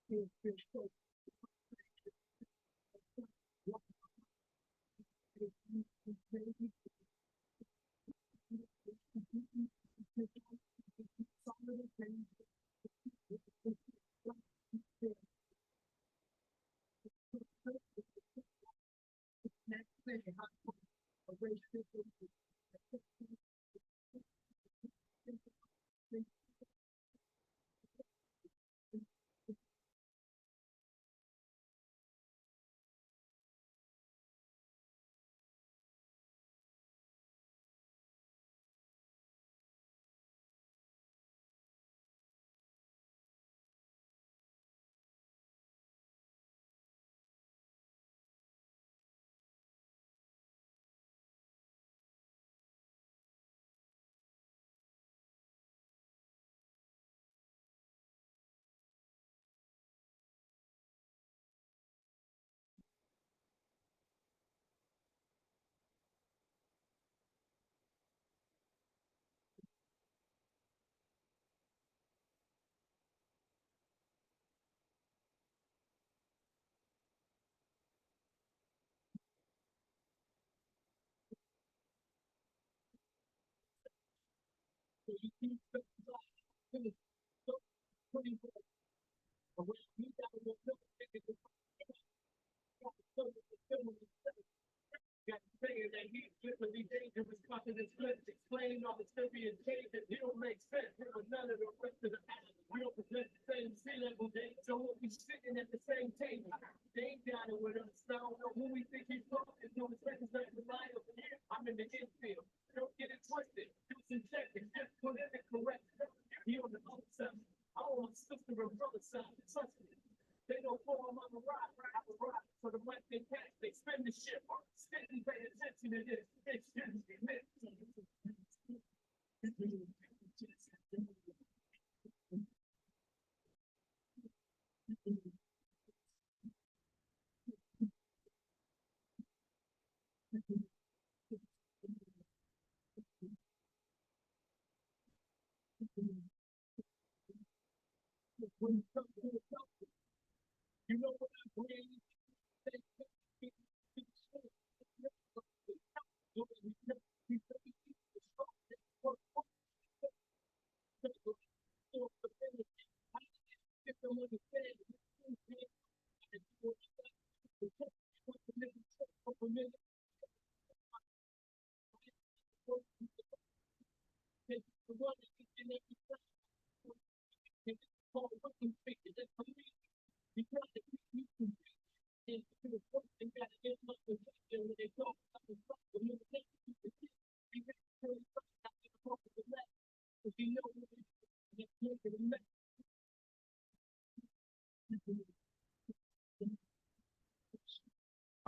All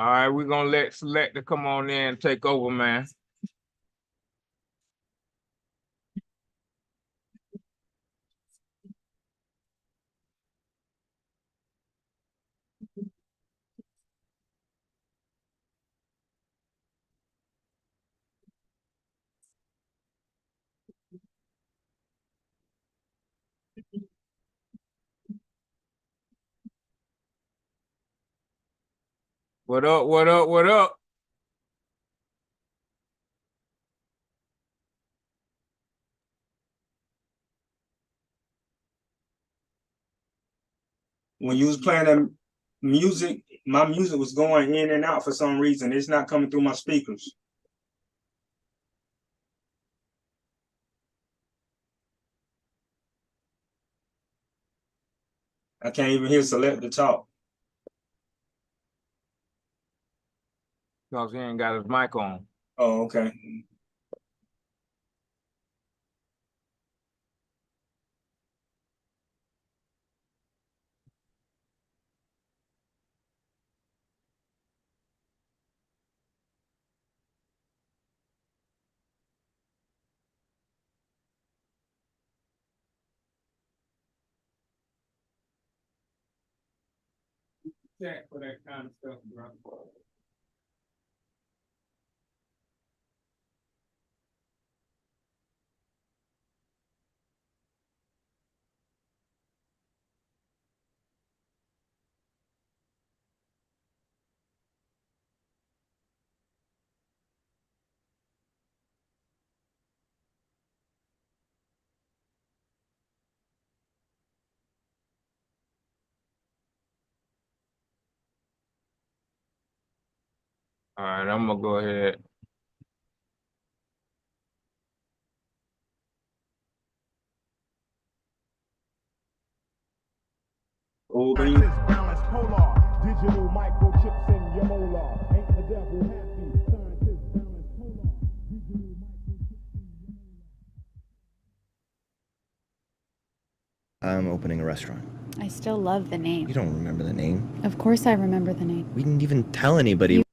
right, we're gonna let Selector come on in and take over, man. What up, what up, what up? When you was playing that music, my music was going in and out for some reason. It's not coming through my speakers. I can't even hear Select talk. Because he ain't got his mic on. Oh, okay. Check for that kind of stuff, bro. All right, I'm gonna go ahead. Old bean. Balance polar, digital microchips in your molar. Ain't the devil happy? Scientists balance polar, digital microchips in your molar. I'm opening a restaurant. I still love the name. You don't remember the name. Of course I remember the name. We didn't even tell anybody.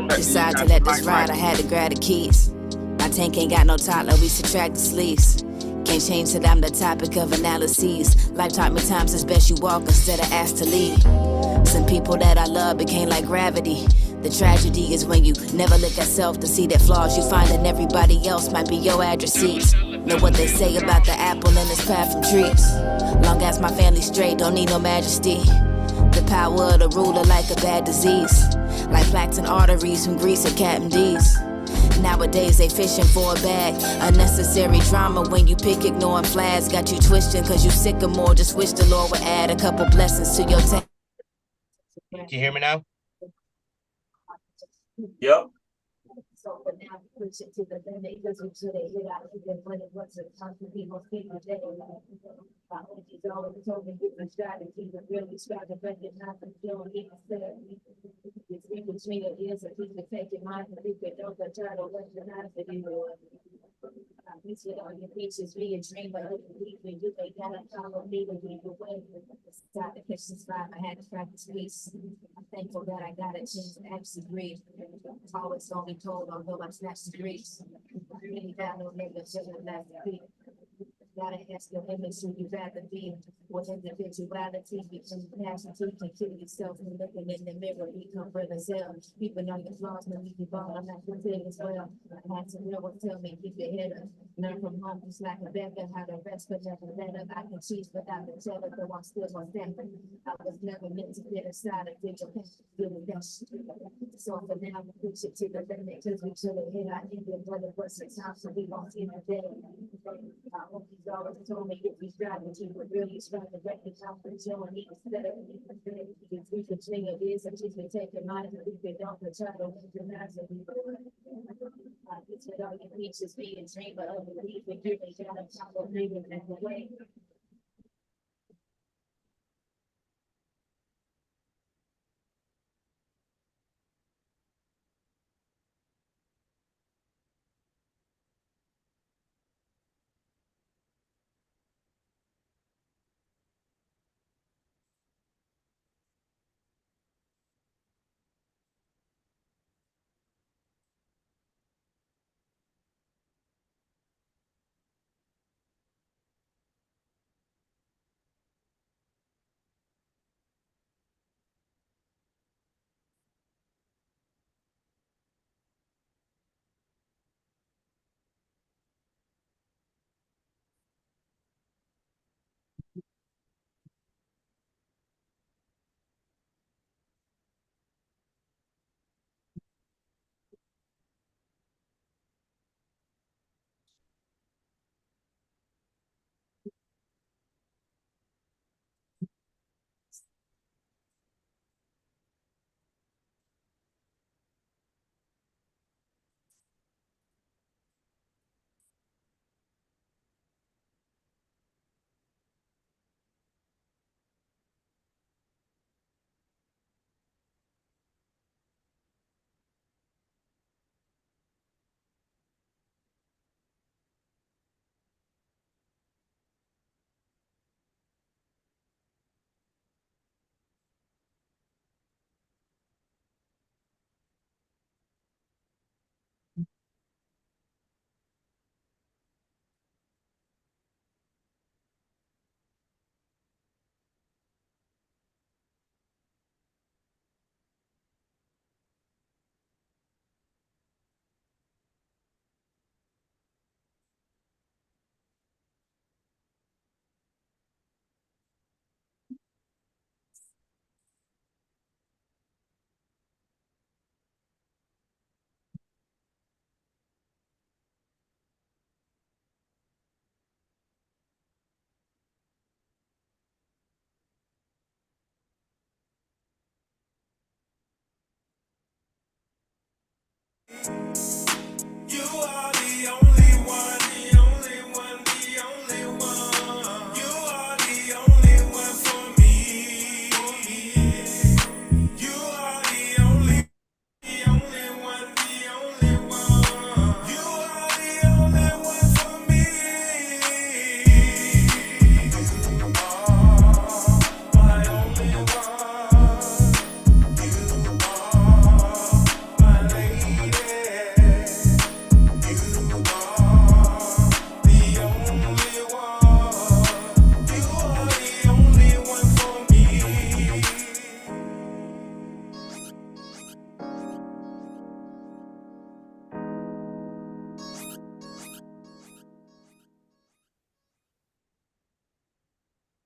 Decided to let this ride, I had to grab the keys. My tank ain't got no toddler, we subtract the sleeves. Can't change till I'm the topic of analyses. Life taught me times it's best you walk instead of asked to lead. Some people that I love became like gravity. The tragedy is when you never look at self to see that flaws you find in everybody else might be your addresses. Know what they say about the apple in its path from trees. Long as my family's straight, don't need no majesty. The power of the ruler like a bad disease. Like plaques and arteries from Greece and Captain D's. Nowadays they fishing for a bag. Unnecessary drama when you pick ignoring flags. Got you twisting cause you sick of more. Just wish the Lord would add a couple blessings to your tank. Can you hear me now? Yep. So for now, push it to the limit because we should have hit out even when it wasn't time to be most people day. My OG's always told me different strategies, but really try to recognize and feel and even say it's in between the ears and people take your mind and people don't try to recognize it anymore. You see all your pieces being dreamed, but believe me, you ain't gotta follow me to lead the way. Start to catch this vibe, I had to practice peace. I'm thankful that I got a chance to actually breathe. Always only told, although I snatched the grease. Really got no niggas, just a last beat. Gotta ask your image who you rather be. What individuality become passion to kill yourself and looking in the mirror, become real as hell. People know your flaws, no you ball, I'm not gonna as well. I had to know what tell me, keep your head up. Learn from home, just like a beggar, how to rest, but never let up. I can cheat without the teller, though I'm still on that. I was never meant to get inside of digital feeling that shit. So for now, we push it to the limit, cause we should have hit our end, but it wasn't time, so we won't see the day. I hope he's always told me if he's driving, he would really try to recognize the show and instead of because we could swing it is, and she's been taking mine, and we could don't try to recognize it. It's with all your peaches being dream, but other people, you really gotta follow leaving that way.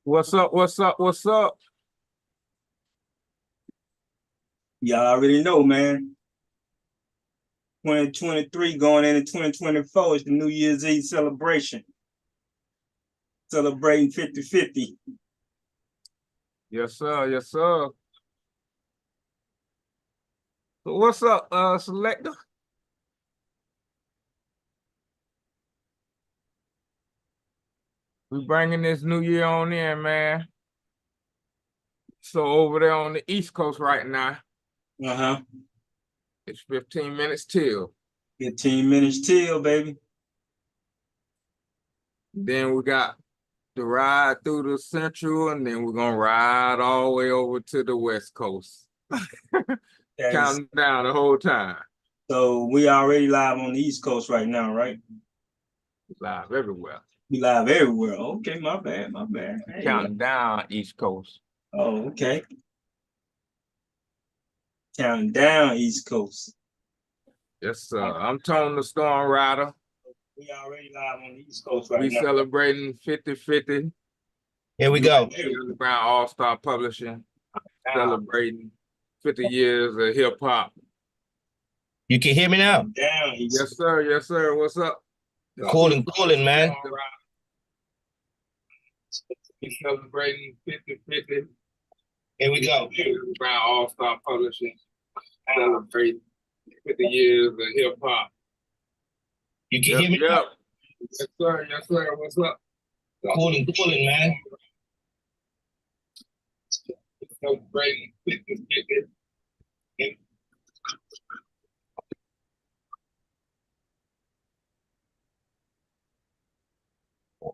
What's up? What's up? What's up? Y'all already know, man. 2023 going into 2024 is the New Year's Eve celebration. Celebrating 50-50. Yes, sir. Yes, sir. So what's up, Selector? We bringing this new year on in, man. So over there on the East Coast right now, Uh-huh. it's 15 minutes till. 15 minutes till, baby. Then we got to ride through the Central, and then we're gonna ride all the way over to the West Coast. Yes. Counting down the whole time. So we already live on the East Coast right now, right? Live everywhere. We live everywhere. Okay, my bad, my bad. Hey, Counting down East Coast. oh, okay. Counting down East Coast. Yes, sir. I'm Tone the Storm Rider. We already live on the East Coast right We now. celebrating 50-50. Here we go. Underground AllStar Publishing. Celebrating 50 years of hip hop. You can hear me now? Down East Yes, sir. Yes, sir. What's up? Cooling, man. We celebrating 50-50. Here we go. Underground AllStar Publishing. Celebrating 50 years of hip hop. You can hear me Yep. now? Yes, sir. Yes, sir. What's up? Cooling, man. Celebrating 50-50.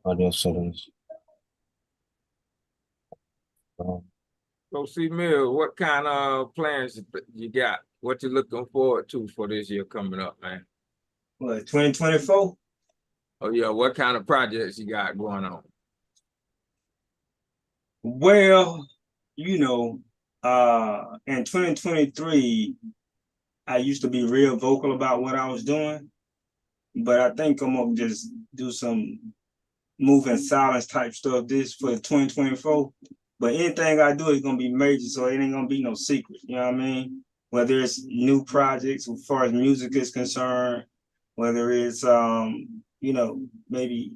Audio settings. So, C. Mill, what kind of plans you got? What you looking forward to for this year coming up, man? What, 2024? Oh, yeah. What kind of projects you got going on? Well, you know, in 2023, I used to be real vocal about what I was doing, but I think I'm gonna just do some moving silence type stuff this for 2024. But anything I do is gonna be major, so it ain't gonna be no secret. You know what I mean? Whether it's new projects as far as music is concerned, whether it's you know, maybe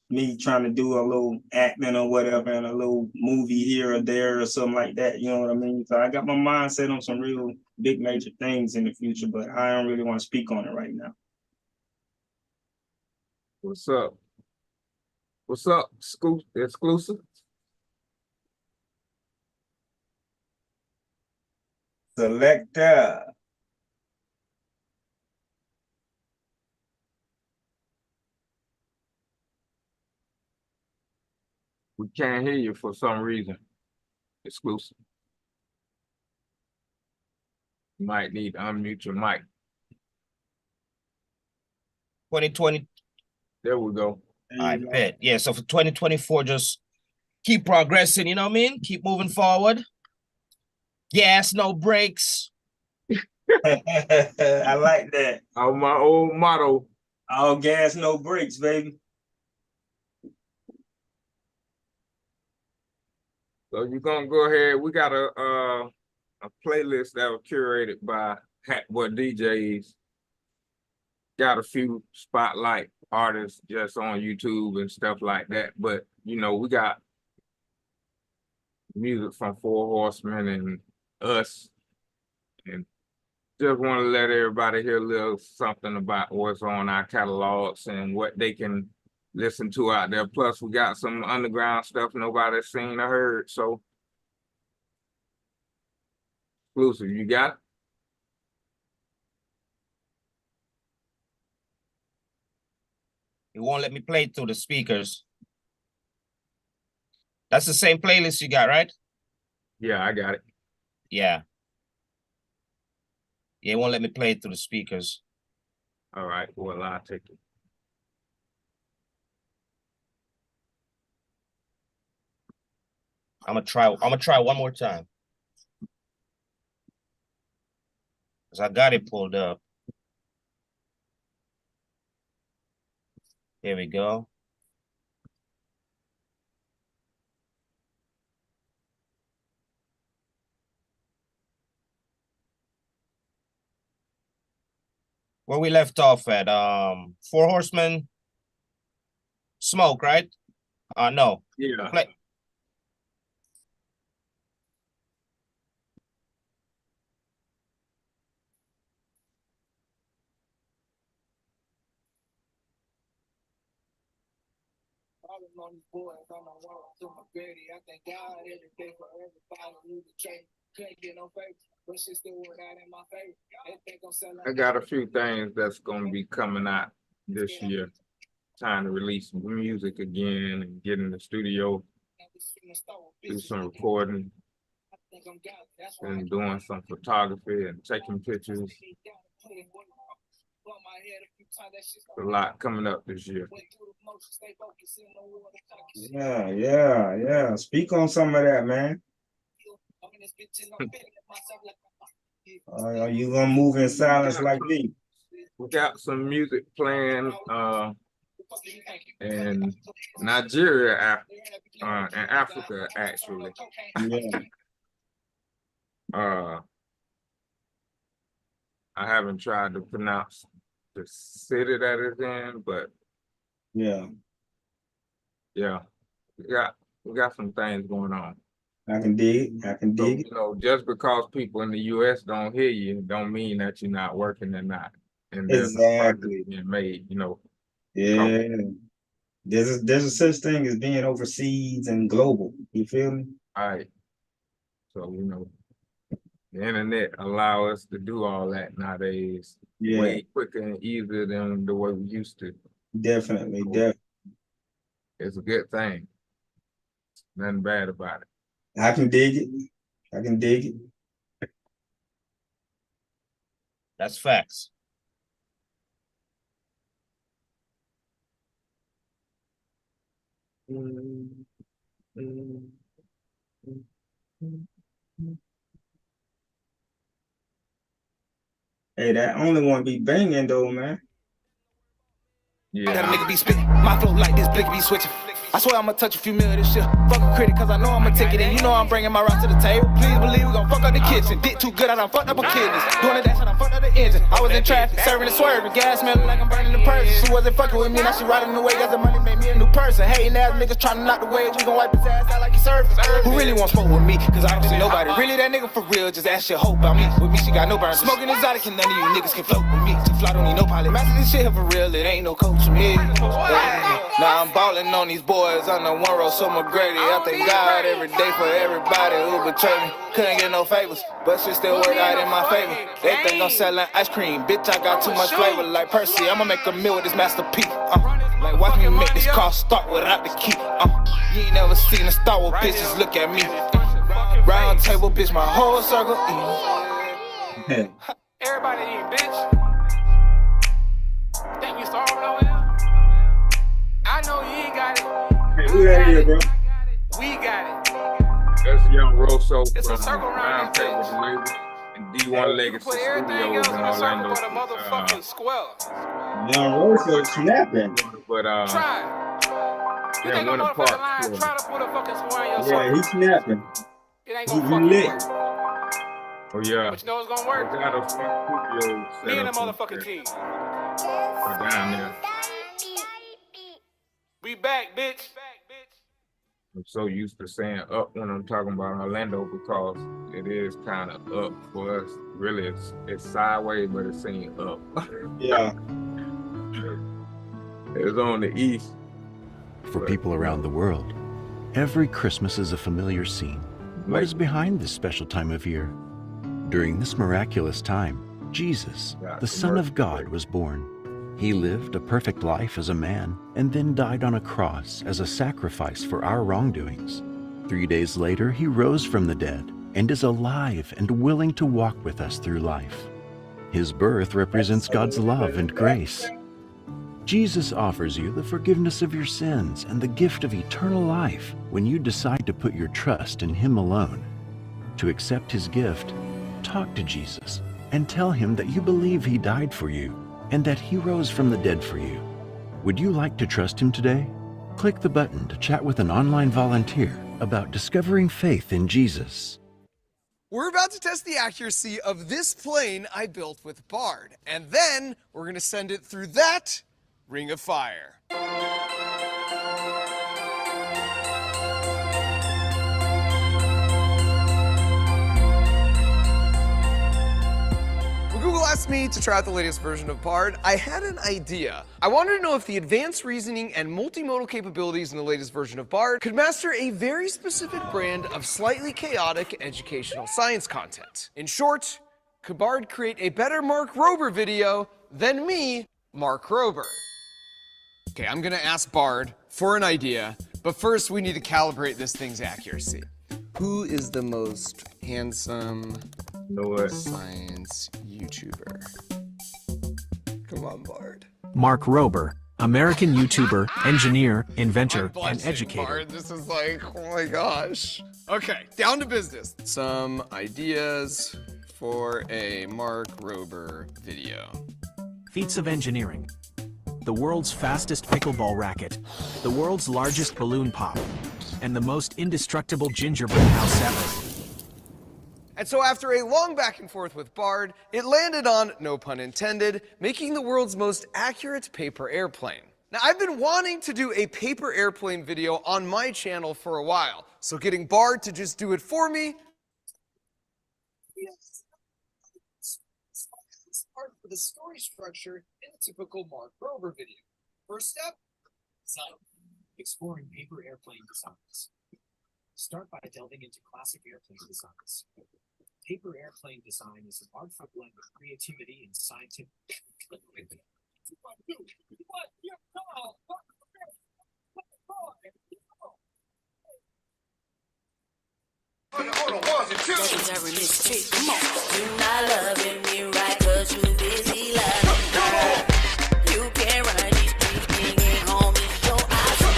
me trying to do a little acting or whatever in a little movie here or there or something like that. You know what I mean? So I got my mind set on some real big major things in the future, but I don't really want to speak on it right now. What's up? What's up, Scoop? Exclusive? Selector. We can't hear you for some reason. Exclusive. You might need to unmute your mic. 2020. There we go. I bet. Yeah, so for 2024, just keep progressing, you know what I mean? Keep moving forward. Gas, no brakes. I like that. Oh, my old motto. All gas, no brakes, baby. So you're gonna go ahead. We got a playlist that was curated by DJs. Got a few spotlight artists just on YouTube and stuff like that. But you know, we got music from Four Horsemen and us, and just want to let everybody hear a little something about what's on our catalogs and what they can listen to out there. Plus, we got some underground stuff nobody's seen or heard. So, exclusive, you got it? It won't let me play it through the speakers. That's the same playlist you got, right? Yeah, I got it. Yeah. Yeah, it won't let me play it through the speakers. All right, well, I'll take it. I'm gonna try one more time. Because I got it pulled up. Here we go. Where we left off at, Four Horsemen, Smoke, right? No. Yeah. Play. On these boys, I'm on one to my gritty. I thank God every day for everybody who betrayed. Couldn't get no favor, but shit still worked out in my favor. They think I'm selling. I got a few things that's gonna be coming out this year. Trying to release music again and get in the studio, do some recording and doing some photography and taking pictures. A lot coming up this year. Yeah. Speak on some of that, man. Are you gonna move in silence like me? We got some music playing in Nigeria and Africa actually. Yeah. I haven't tried to pronounce the city that it's in, but Yeah. we got some things going on. I can dig it. I can So, dig it. you know, just because people in the US don't hear you, don't mean that you're not working and not. And there's no progress Exactly. being made, you know. Yeah. There's a such thing as being overseas and global. You feel me? All right. So, you know, the internet allow us to do all that nowadays Yeah. way quicker and easier than the way we used to. Definitely. It's a good thing. Nothing bad about it. I can dig it. That's facts. Hey, that only one be banging though, man. That Yeah. nigga be spitting. My flow like this, blick be switching. I swear I'ma touch a few mil of this shit. Fuck a critic, cause I know I'ma take it in. You know I'm bringing my rock to the table. Please believe we gon' fuck up the kitchen. Dick too good, I done fucked up a kidneys. Doing the dash, I done fucked up the engine. I was in traffic, serving and swerving. Gas smelling like I'm burning the person. She wasn't fucking with me, now she riding away. Got the money, made me a new person. Hating ass niggas trying to knock the way. We gon' wipe his ass out like he's surfing. Who really want smoke with me? Cause I don't see nobody. Really that nigga for real, just ask your hope about me. With me, she got no burn. Smoking exotic and none of you niggas can float with me. To fly don't need no pilot. Master this shit here for real, it ain't no coach for me. Now I'm ballin' on these boys on the one row, so McGrady. I thank God every day for everybody who betrayed me. Couldn't get no favors, but shit still work out in my favor. They think I'm selling ice cream, bitch, I got too much flavor. Like Percy, I'ma make a meal with this Master P. Like watch me make this car start without the key. You ain't never seen a Star Wars, bitches look at me. Round table, bitch, my whole circle. Everybody eat, bitch. Think we starving over here? I know you ain't got it. Hey, who that is, bro? We got it. That's Young Rosso It's a from circle around this Round Table Label and D1 Legacy Put everything Studios else in in a circle Orlando. but a motherfucking square. Young Rosso snapping. But Try it. You yeah, think a Winter motherfucking Park, line Florida. try to put a fucking square in your Yeah, circle? he snapping. It ain't He gonna fucking lit. work. Oh yeah. But you know it's gonna I work. got a few studios set Me and the up motherfucking king. down there. We back, bitch. I'm so used to saying up when I'm talking about Orlando because it is kind of up for us. Really, it's sideways, but it's seen up. Yeah. It's on the east. For people around the world, every Christmas is a familiar scene. What is behind this special time of year? During this miraculous time, Jesus, the Son of God, was born. He lived a perfect life as a man and then died on a cross as a sacrifice for our wrongdoings. 3 days later, he rose from the dead and is alive and willing to walk with us through life. His birth represents God's love and grace. Jesus offers you the forgiveness of your sins and the gift of eternal life when you decide to put your trust in Him alone. To accept His gift, talk to Jesus and tell Him that you believe He died for you and that He rose from the dead for you. Would you like to trust Him today? Click the button to chat with an online volunteer about discovering faith in Jesus. We're about to test the accuracy of this plane I built with Bard, and then we're gonna send it through that ring of fire. When Google asked me to try out the latest version of Bard, I had an idea. I wanted to know if the advanced reasoning and multimodal capabilities in the latest version of Bard could master a very specific brand of slightly chaotic educational science content. In short, could Bard create a better Mark Rober video than me, Mark Rober? Okay, I'm gonna ask Bard for an idea, but first we need to calibrate this thing's accuracy. Who is the most handsome science YouTuber? Come on, Bard. Mark Rober, American YouTuber, engineer, inventor, and educator. Bard, this is like, oh my gosh. Okay, down to business. Some ideas for a Mark Rober video. Feats of engineering. The world's fastest pickleball racket, the world's largest balloon pop, and the most indestructible gingerbread house ever. And so after a long back and forth with Bard, it landed on, no pun intended, making the world's most accurate paper airplane. Now, I've been wanting to do a paper airplane video on my channel for a while, so getting Bard to just do it for me part for the story structure in a typical Mark Rober video. First step, design. Exploring paper airplane designs. Start by delving into classic airplane designs. Paper airplane design is an artful blend of creativity and scientific. You're not loving me right, 'cause you busy loving her. You can't run these streets, being home is your option.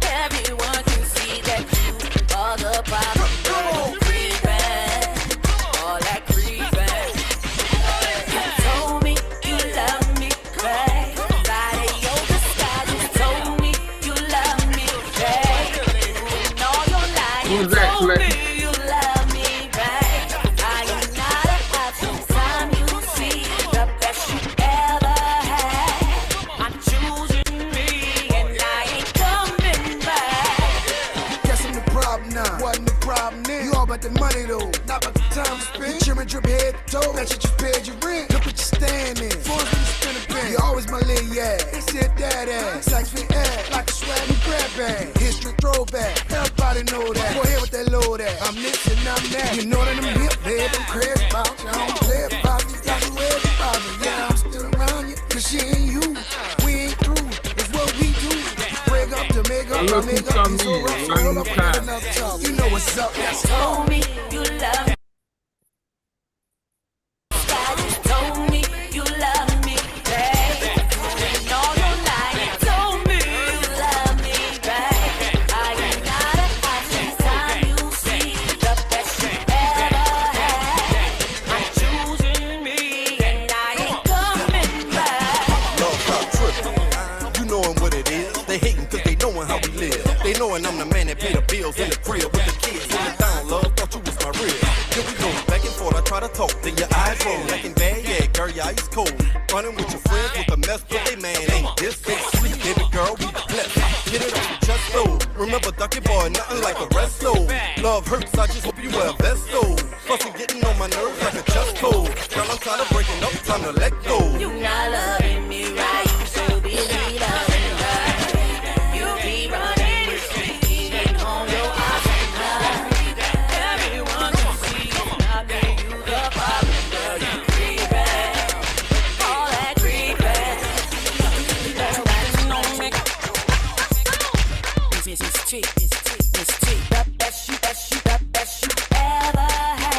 Everyone can see that you are the problem. All that creeping. You told me you love me, right? Friday, your disguise. You told me you love me, right? And all your lies. You told me. The money though, not about the time spent. Children drip head to toe, that you just paid your rent. Look what you standing, force me to spin a pen. You always my lady, yeah. They said that ass, sex fit ass, like a swag and grab bag. History throwback, everybody know that. Go ahead with that load at. I'm this and I'm that. You know that I'm hip, babe, I'm crazy about you. I don't play about you, got you ready about me. Yeah, I'm still around you, 'cause she ain't you. We ain't through, it's what we do. Break up to make up, I make up. It's so rough, so roll up with another talk. You know what's up, let's go. Told me you love me. You told me you love me, babe. And all your lies, you told me you love me, babe. I am not a option. Time you see the best you ever had. I'm choosing me, and I ain't coming back. Love stop tripping. You knowin' what it is. They hatin' 'cause they knowin' how we live. They knowin' I'm the man that pay the bills in the crib with the kids. In the down, love, thought you was my real. Here we go, back and forth, I try to talk, then your eyes roll. Acting bad, yeah, girl, your ice cold. Running with your friends with a mess, but they man ain't this big sleep. Baby girl, we blessed. Get it off your chest, though. Remember, Ducky Boy, nothing like the rest, though. Love hurts, I just hope you wear a vest, though. Plus, you getting on my nerves like a chest cold. Girl, I'm tired of breaking up, time to let go. You not loving me right, you so busy loving her. You be running the streets, leaving home your option. Everyone can see you, not that you the problem, girl. You creeping, all that creeping. That's riding on me. It's cheap, it's cheap. The best you ever had.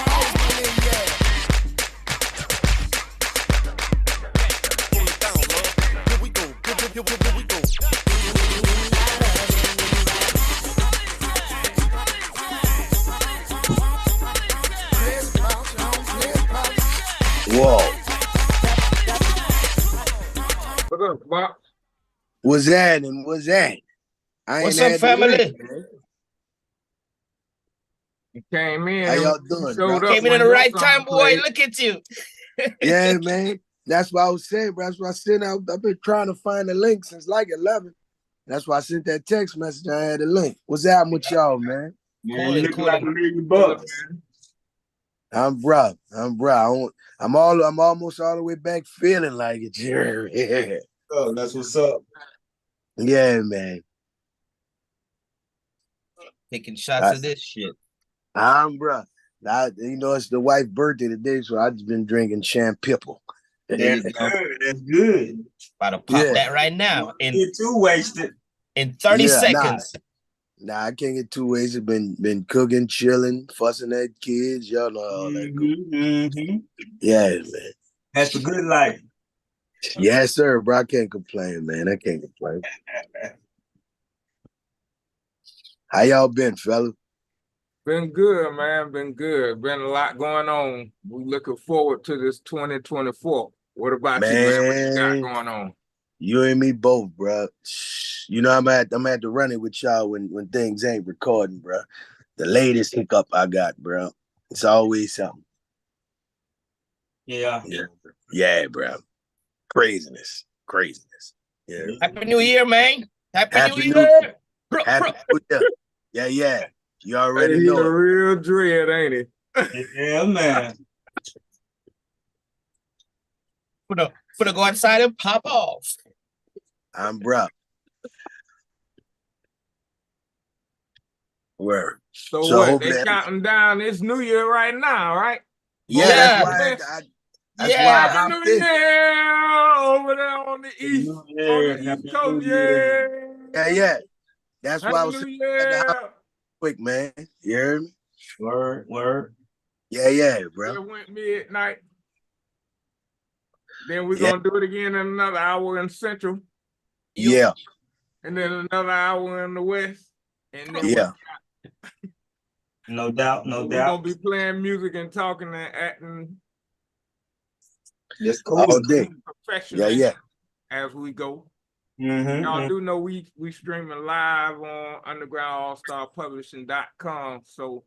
Whoa. What up, Bob? What's that? I What's ain't up, had family? to live, man. You came in. How y'all You doing, showed bro? up Came in at when the your right song time, boy. played. Look at you. Yeah, man. That's what I was saying, bro. That's what I said. I've been trying to find the link since like 11. That's why I sent that text message. I had the link. What's happening with y'all, man? Man, you look like $1 million. I'm bro. I'm almost all the way back feeling like it. Yeah. Oh, that's what's up. Yeah, man. Taking shots of this shit. Bro. It's the wife's birthday today, so I just been drinking champagne. There you go. That's good. About to pop that right now. Get too wasted. In 30 seconds. Nah, I can't get too wasted. Been cooking, chilling, fussing at kids. Y'all know all that. Yeah, man. That's the good life. Yes, sir, bro. I can't complain, man. I can't complain. How y'all been, fella? Been good, man. Been good. Been a lot going on. We looking forward to this 2024. What about you, man? What you got going on? You and me both, bro. You know, I'm at to run it with y'all when things ain't recording, bro. The latest hiccup I got, bro. It's always something. Yeah. Yeah, bro. Craziness. Yeah. Happy New Year, man. Happy New Year. Year. Happy New Year. Yeah. You already know He a it. real dread, ain't he? Yeah, man. Finna go outside and pop off. I'm bro. Word. So what? They counting down this New Year right now, right? Yeah, that's why that's why Happy New Year over there on the East, on the East Coast, Yeah. That's why I Happy was New saying Year. quick, man. You hear me? Word. Yeah, bro. It went midnight. Then we're gonna do it again in another hour in Central. Yeah. And then another hour in the West. And then no doubt. We're gonna be playing music and talking and acting. Just cool. All day. Professionally. Yeah. As we go. Mm-hmm. Y'all do know we streaming live on undergroundaallstarpublishing.com. So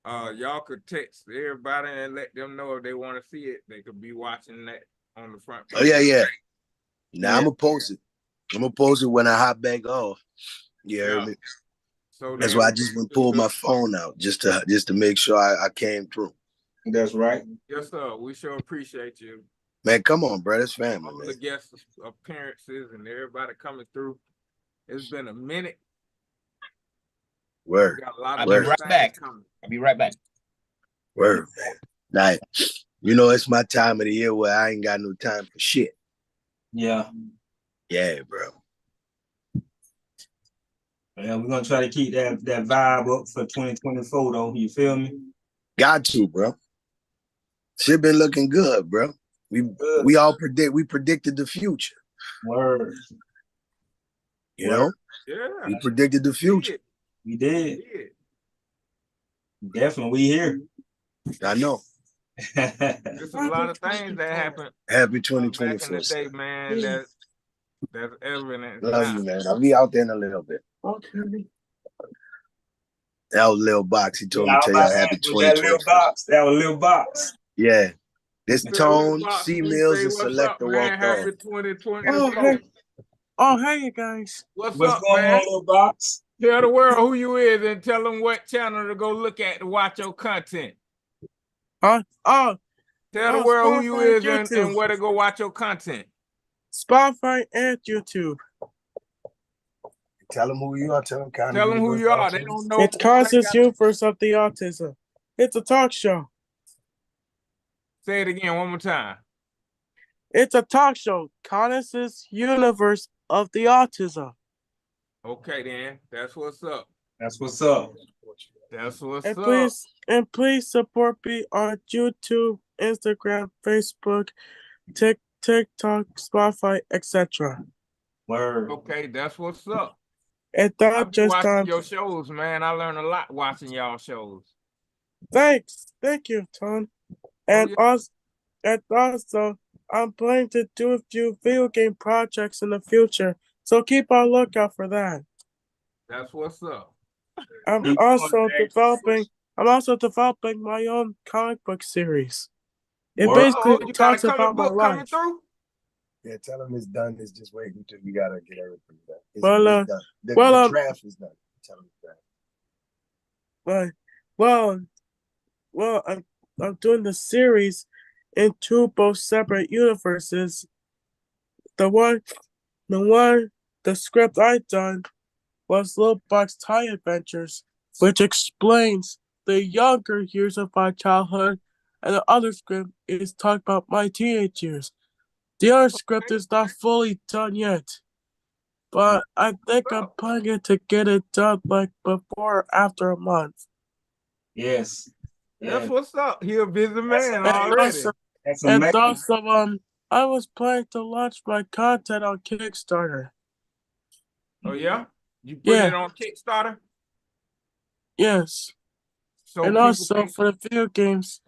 y'all could text everybody and let them know if they want to see it. They could be watching that on the front page. Oh yeah. Now I'm gonna post it. I'm gonna post it when I hop back off. You hear me? So that's why I just went pull my phone out just to make sure I came through. That's right. Yes, sir. We sure appreciate you. Man, come on, bro. That's family, All man. the guest appearances and everybody coming through. It's been a minute. Word. I'll be right back. Word, man. Like, it's my time of the year where I ain't got no time for shit. Yeah. Yeah, bro. Yeah, we're gonna try to keep that vibe up for 2024 though. You feel me? Got to, bro. Shit been looking good, bro. We predicted the future. Word. You know? Yeah. We predicted the future. We did. Definitely, we here. I know. There's a lot of things that happen. Happy Back in 2024. the day, man. That's evident. Love you, man. I'll be out there in a little bit. Okay. That was Lil Box. He told me to tell y'all happy 2024. That was Lil Box. Yeah. This Tone, Box, C we Mills, say, and what's Selector up, man? walked Happy off. 2024. Hey, you guys. What's going up, man? on, Lil Box? Tell the world who you is and tell them what channel to go look at to watch your content. Tell the world who you Spotify, is and where to go watch your content. Spotify and YouTube. Tell them who you are. Tell them who you are. They don't know. It's Conscious Universe of the Autism. It's a talk show. Say it again one more time. It's a talk show. Conscious Universe of the Autism. Okay, then. That's what's up. That's what's up. That's what's and up. Please support me on YouTube, Instagram, Facebook, TikTok, Spotify, etc. Word. Okay, that's what's up. And I've been watching your shows, man. I learned a lot watching y'all shows. Thanks. Thank you, Tom. And also, I'm planning to do a few video game projects in the future. So keep on lookout for that. That's what's up. I'm also developing I'm also developing my own comic book series. It Word. basically You got a talks comic about my book coming life. through? Yeah, tell him it's done. It's just waiting until you gotta get everything done. Well, It's done. The well, draft is done. Tell him it's done. well, I'm doing the series in both separate universes. The script I done was Little Box Tie Adventures, which explains the younger years of my childhood, and the other script is talking about my teenage years. The other script is not fully done yet, but I think I'm planning to get it done like before or after a month. Yes. That's what's up. He a busy man And already. also, I was planning to launch my content on Kickstarter. Oh yeah? You put it on Kickstarter? Yes. So and people also can, for the video games.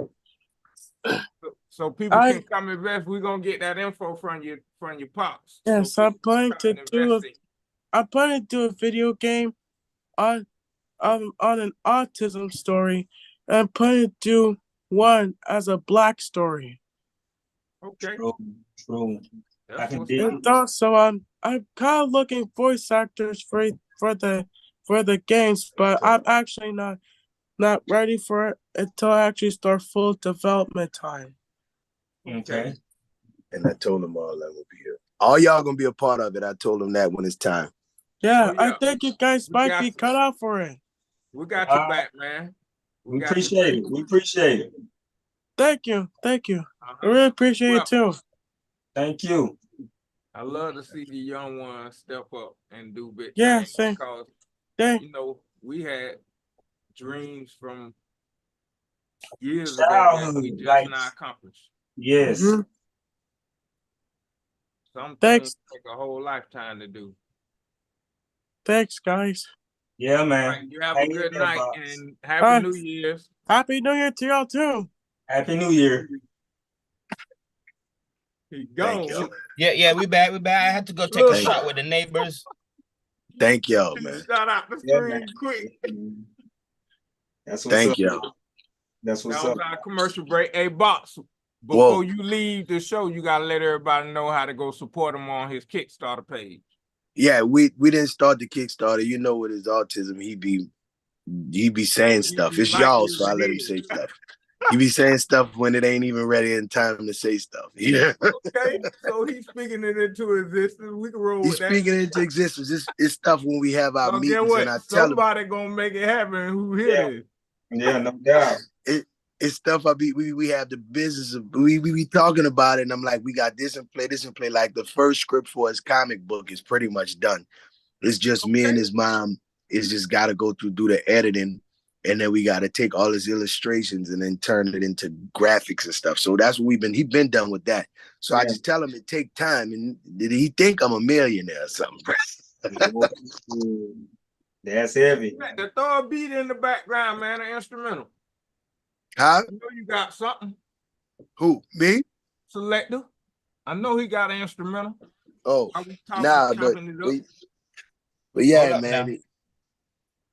so people can come invest. We're gonna get that info from your pops. Yes, so I'm planning to do a video game on an autism story, and I'm planning to do one as a Black story. Okay. True. I can dig And also, I'm kind of looking voice actors for the games, but I'm actually not ready for it until I actually start full development time. Okay. And I told them all that will be here. All y'all gonna be a part of it. I told them that when it's time. Yeah, I think you guys might be cut out for it. We got your back, man. We appreciate it. We appreciate it. Thank you. I really appreciate it too. Thank you. I love to see the young ones step up and do big Yeah, things because you know we had dreams from years ago that we just not accomplished. Yes. Some things take a whole lifetime to do. Thanks, guys. Yeah, man. Right, you have a good night and happy New Year's. Happy New Year to y'all too. Happy New Year. He gone. Yeah, we back. I had to go take a shot with the neighbors. Thank y'all, man. Shout out the stream quick. That's what's Thank up. y'all. That's what's That was up. our commercial break. Hey, Box, before you leave the show, you gotta let everybody know how to go support him on his Kickstarter page. Yeah, we didn't start the Kickstarter. You know, with his autism, he be saying stuff. It's y'all, so I let him say stuff. He be saying stuff when it ain't even ready in time to say stuff. Yeah. Okay, so he's speaking it into existence. We can roll He's with that. speaking it into existence. It's stuff when we have our Well, meetings get what? and I tell him. Somebody gonna make it happen. Who hear this? Yeah, no doubt. It's stuff we have the business of we be talking about it, and I'm like, we got this and play. Like the first script for his comic book is pretty much done. It's just me and his mom. It's just got to go do the editing, and then we got to take all his illustrations and then turn it into graphics and stuff. So that's what he's been done with that. So I just tell him it take time, and did he think I'm a millionaire or something? That's heavy. The throw a beat in the background, man, an instrumental. Huh? I know you got something. Who? Me? Selector. I know he got an instrumental. Oh, nah, but yeah, man,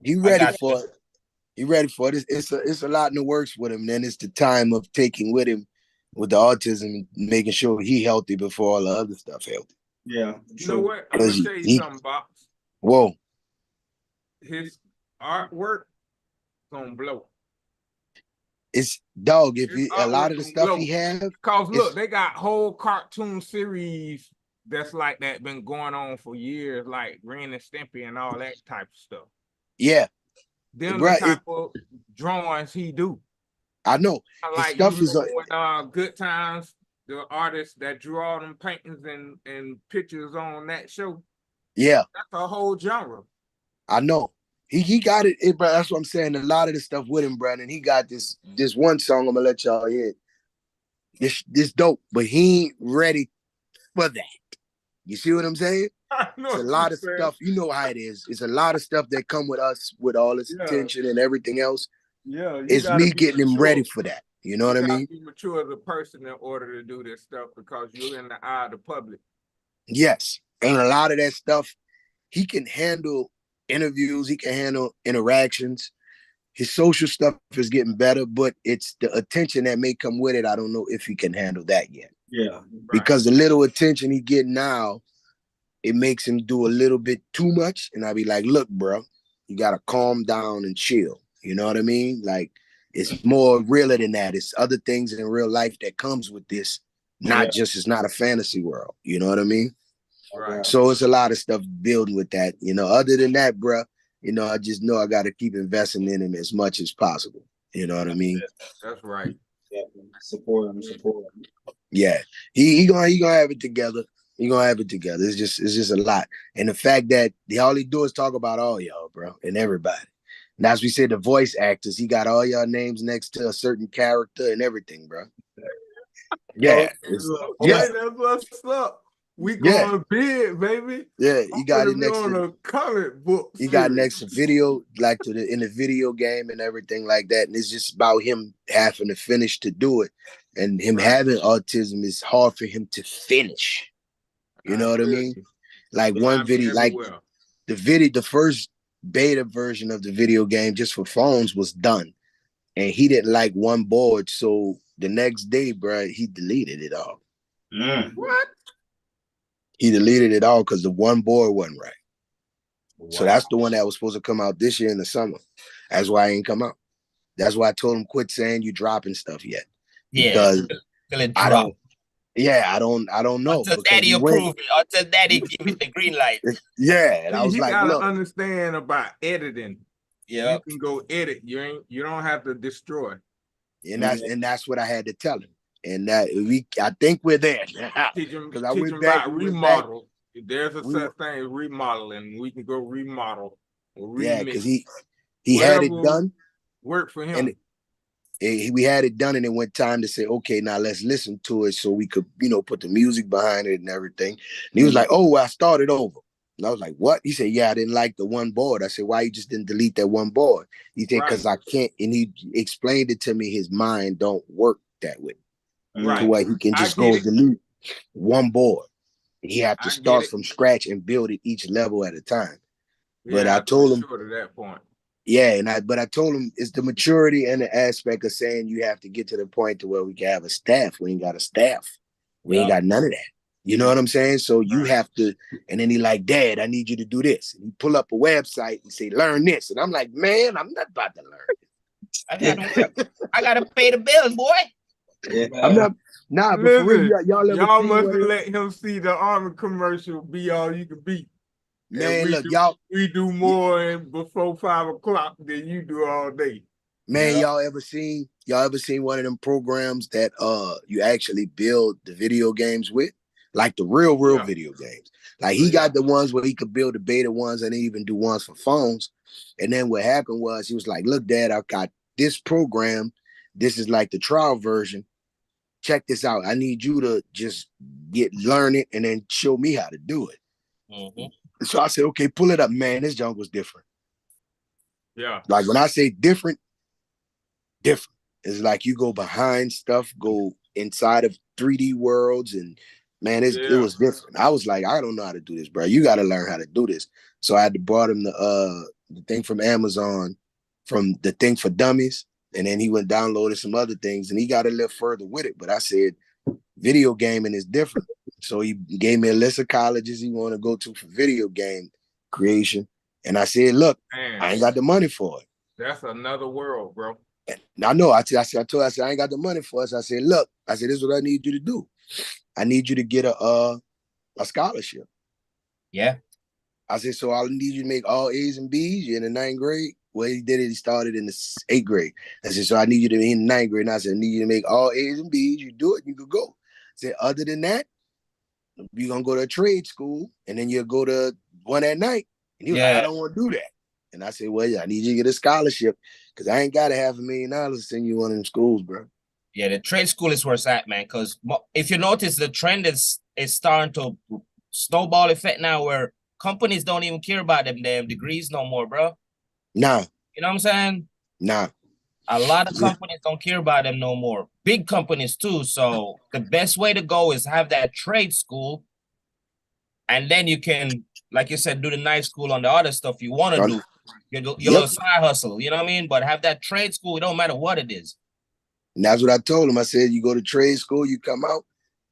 he ready for it. He ready for it. It's a lot in the works with him. Then it's the time of taking with him with the autism and making sure he healthy before all the other stuff healthy. Yeah. You know what? I'm gonna tell you something, Box. Whoa. His artwork gonna blow. It's dog. If a lot of the stuff he have, because look, they got whole cartoon series that's like that been going on for years, like Ren and Stimpy and all that type of stuff. Yeah, then the type of drawings he do. I know. Like stuff is Good Times, the artist that drew all them paintings and pictures on that show. Yeah, that's a whole genre. I know. He got it, bro. That's what I'm saying. A lot of the stuff with him, Brandon. He got this one song. I'm gonna let y'all hear. This dope, but he ain't ready for that. You see what I'm saying? It's a lot of stuff. You know how it is. It's a lot of stuff that come with us with all this attention and everything else. Yeah, it's me getting him ready for that. You know what I mean? Be mature as a person in order to do this stuff because you're in the eye of the public. Yes, and a lot of that stuff, he can handle interviews. He can handle interactions. his social stuff is getting better, but it's the attention that may come with it. I don't know if he can handle that yet. Yeah. Because the little attention he getting now, it makes him do a little bit too much. And I be like, look, bro, you gotta calm down and chill. You know what I mean? Like, it's more realer than that. It's other things in real life that comes with this. Not just, it's not a fantasy world. You know what I mean? Right. So it's a lot of stuff building with that. You know, other than that, bro, you know, I just know I got to keep investing in him as much as possible. You know what I mean? That's right. Yeah, support him. Yeah, he gonna have it together. He gonna have it together. It's just a lot, and the fact that all he do is talk about all y'all, bro, and everybody. And as we said, the voice actors, he got all y'all names next to a certain character and everything, bro. Yeah, That's what's up. We going big, baby. Yeah, he got it next on to a comic book. he got next to video, like in the video game and everything like that. And it's just about him having to finish to do it. And him having autism is hard for him to finish. You know what I mean? Like one video, like the first beta version of the video game just for phones was done. And he didn't like one board. So the next day, bro, he deleted it all. What? He deleted it all because the one board wasn't right. Wow. So that's the one that was supposed to come out this year in the summer. That's why it ain't come out. That's why I told him quit saying you dropping stuff yet. Because I don't. Yeah, I don't know. Until Daddy approve it. Until Daddy give it the green light. Yeah, and I was he like, gotta look, understand about editing. Yeah, you can go edit. You don't have to destroy. And that's what I had to tell him. And that I think we're there. Because I went back remodel. There's a such thing as remodeling. We can go remodel or remix. Yeah, because he had it done. Work for him. And we had it done, and it went time to say, okay, now let's listen to it so we could, put the music behind it and everything. And he was like, oh, I started over. And I was like, what? He said, yeah, I didn't like the one board. I said, why you just didn't delete that one board? He said, because I can't. And he explained it to me. His mind don't work that way. Right. To where he can just go delete one board. He have to start from scratch and build it each level at a time. Yeah, but I told him to that point. Yeah, but I told him it's the maturity and the aspect of saying you have to get to the point to where we can have a staff. We ain't got a staff. We ain't got none of that. You know what I'm saying? So you have to, and then he like, Dad, I need you to do this. And he pull up a website and say, learn this. And I'm like, man, I'm not about to learn. I gotta pay the bills, boy. Yeah. I'm not. Nah, but for real, y'all must have let him see the Army commercial. Be all you can be. Man, look, we do more before 5 o'clock than you do all day. Man, y'all ever seen one of them programs that you actually build the video games with? Like the real video games. Like he got the ones where he could build the beta ones and even do ones for phones. And then what happened was he was like, look, Dad, I've got this program. This is like the trial version. Check this out. I need you to just learn it and then show me how to do it. Mm-hmm. So I said, okay, pull it up, man. This junk was different. Yeah. Like when I say different. It's like you go behind stuff, go inside of 3D worlds, and man, it was different. I was like, I don't know how to do this, bro. You got to learn how to do this. So I had to brought him the thing from Amazon, from the thing for dummies, and then he went downloaded some other things, and he got a little further with it. But I said, video gaming is different. So he gave me a list of colleges he want to go to for video game creation, and I said, look, I ain't got the money for it. That's another world, bro. I know. I told her, I said, I ain't got the money for us. I said, look, this is what I need you to do. I need you to get a scholarship. Yeah. I said, so I need you to make all A's and B's. You're in the 9th grade. Well, he did it. He started in the 8th grade. I said, so I need you to be in the 9th grade. And I said, I need you to make all A's and B's. You do it, you could go. I said, other than that, you're going to go to a trade school, and then you'll go to one at night. And he was like, I don't want to do that. And I said, well, I need you to get a scholarship because I ain't got $500,000 to send you one of them schools, bro. Yeah, the trade school is where it's at, man. Because if you notice, the trend is starting to snowball effect now where companies don't even care about them damn degrees no more, bro. Nah. You know what I'm saying? Nah. A lot of companies don't care about them no more. Big companies too. So the best way to go is have that trade school. And then you can, like you said, do the night school on the other stuff you want to do. your Yep. little side hustle. You know what I mean? But have that trade school. It don't matter what it is. And that's what I told him. I said, you go to trade school, you come out.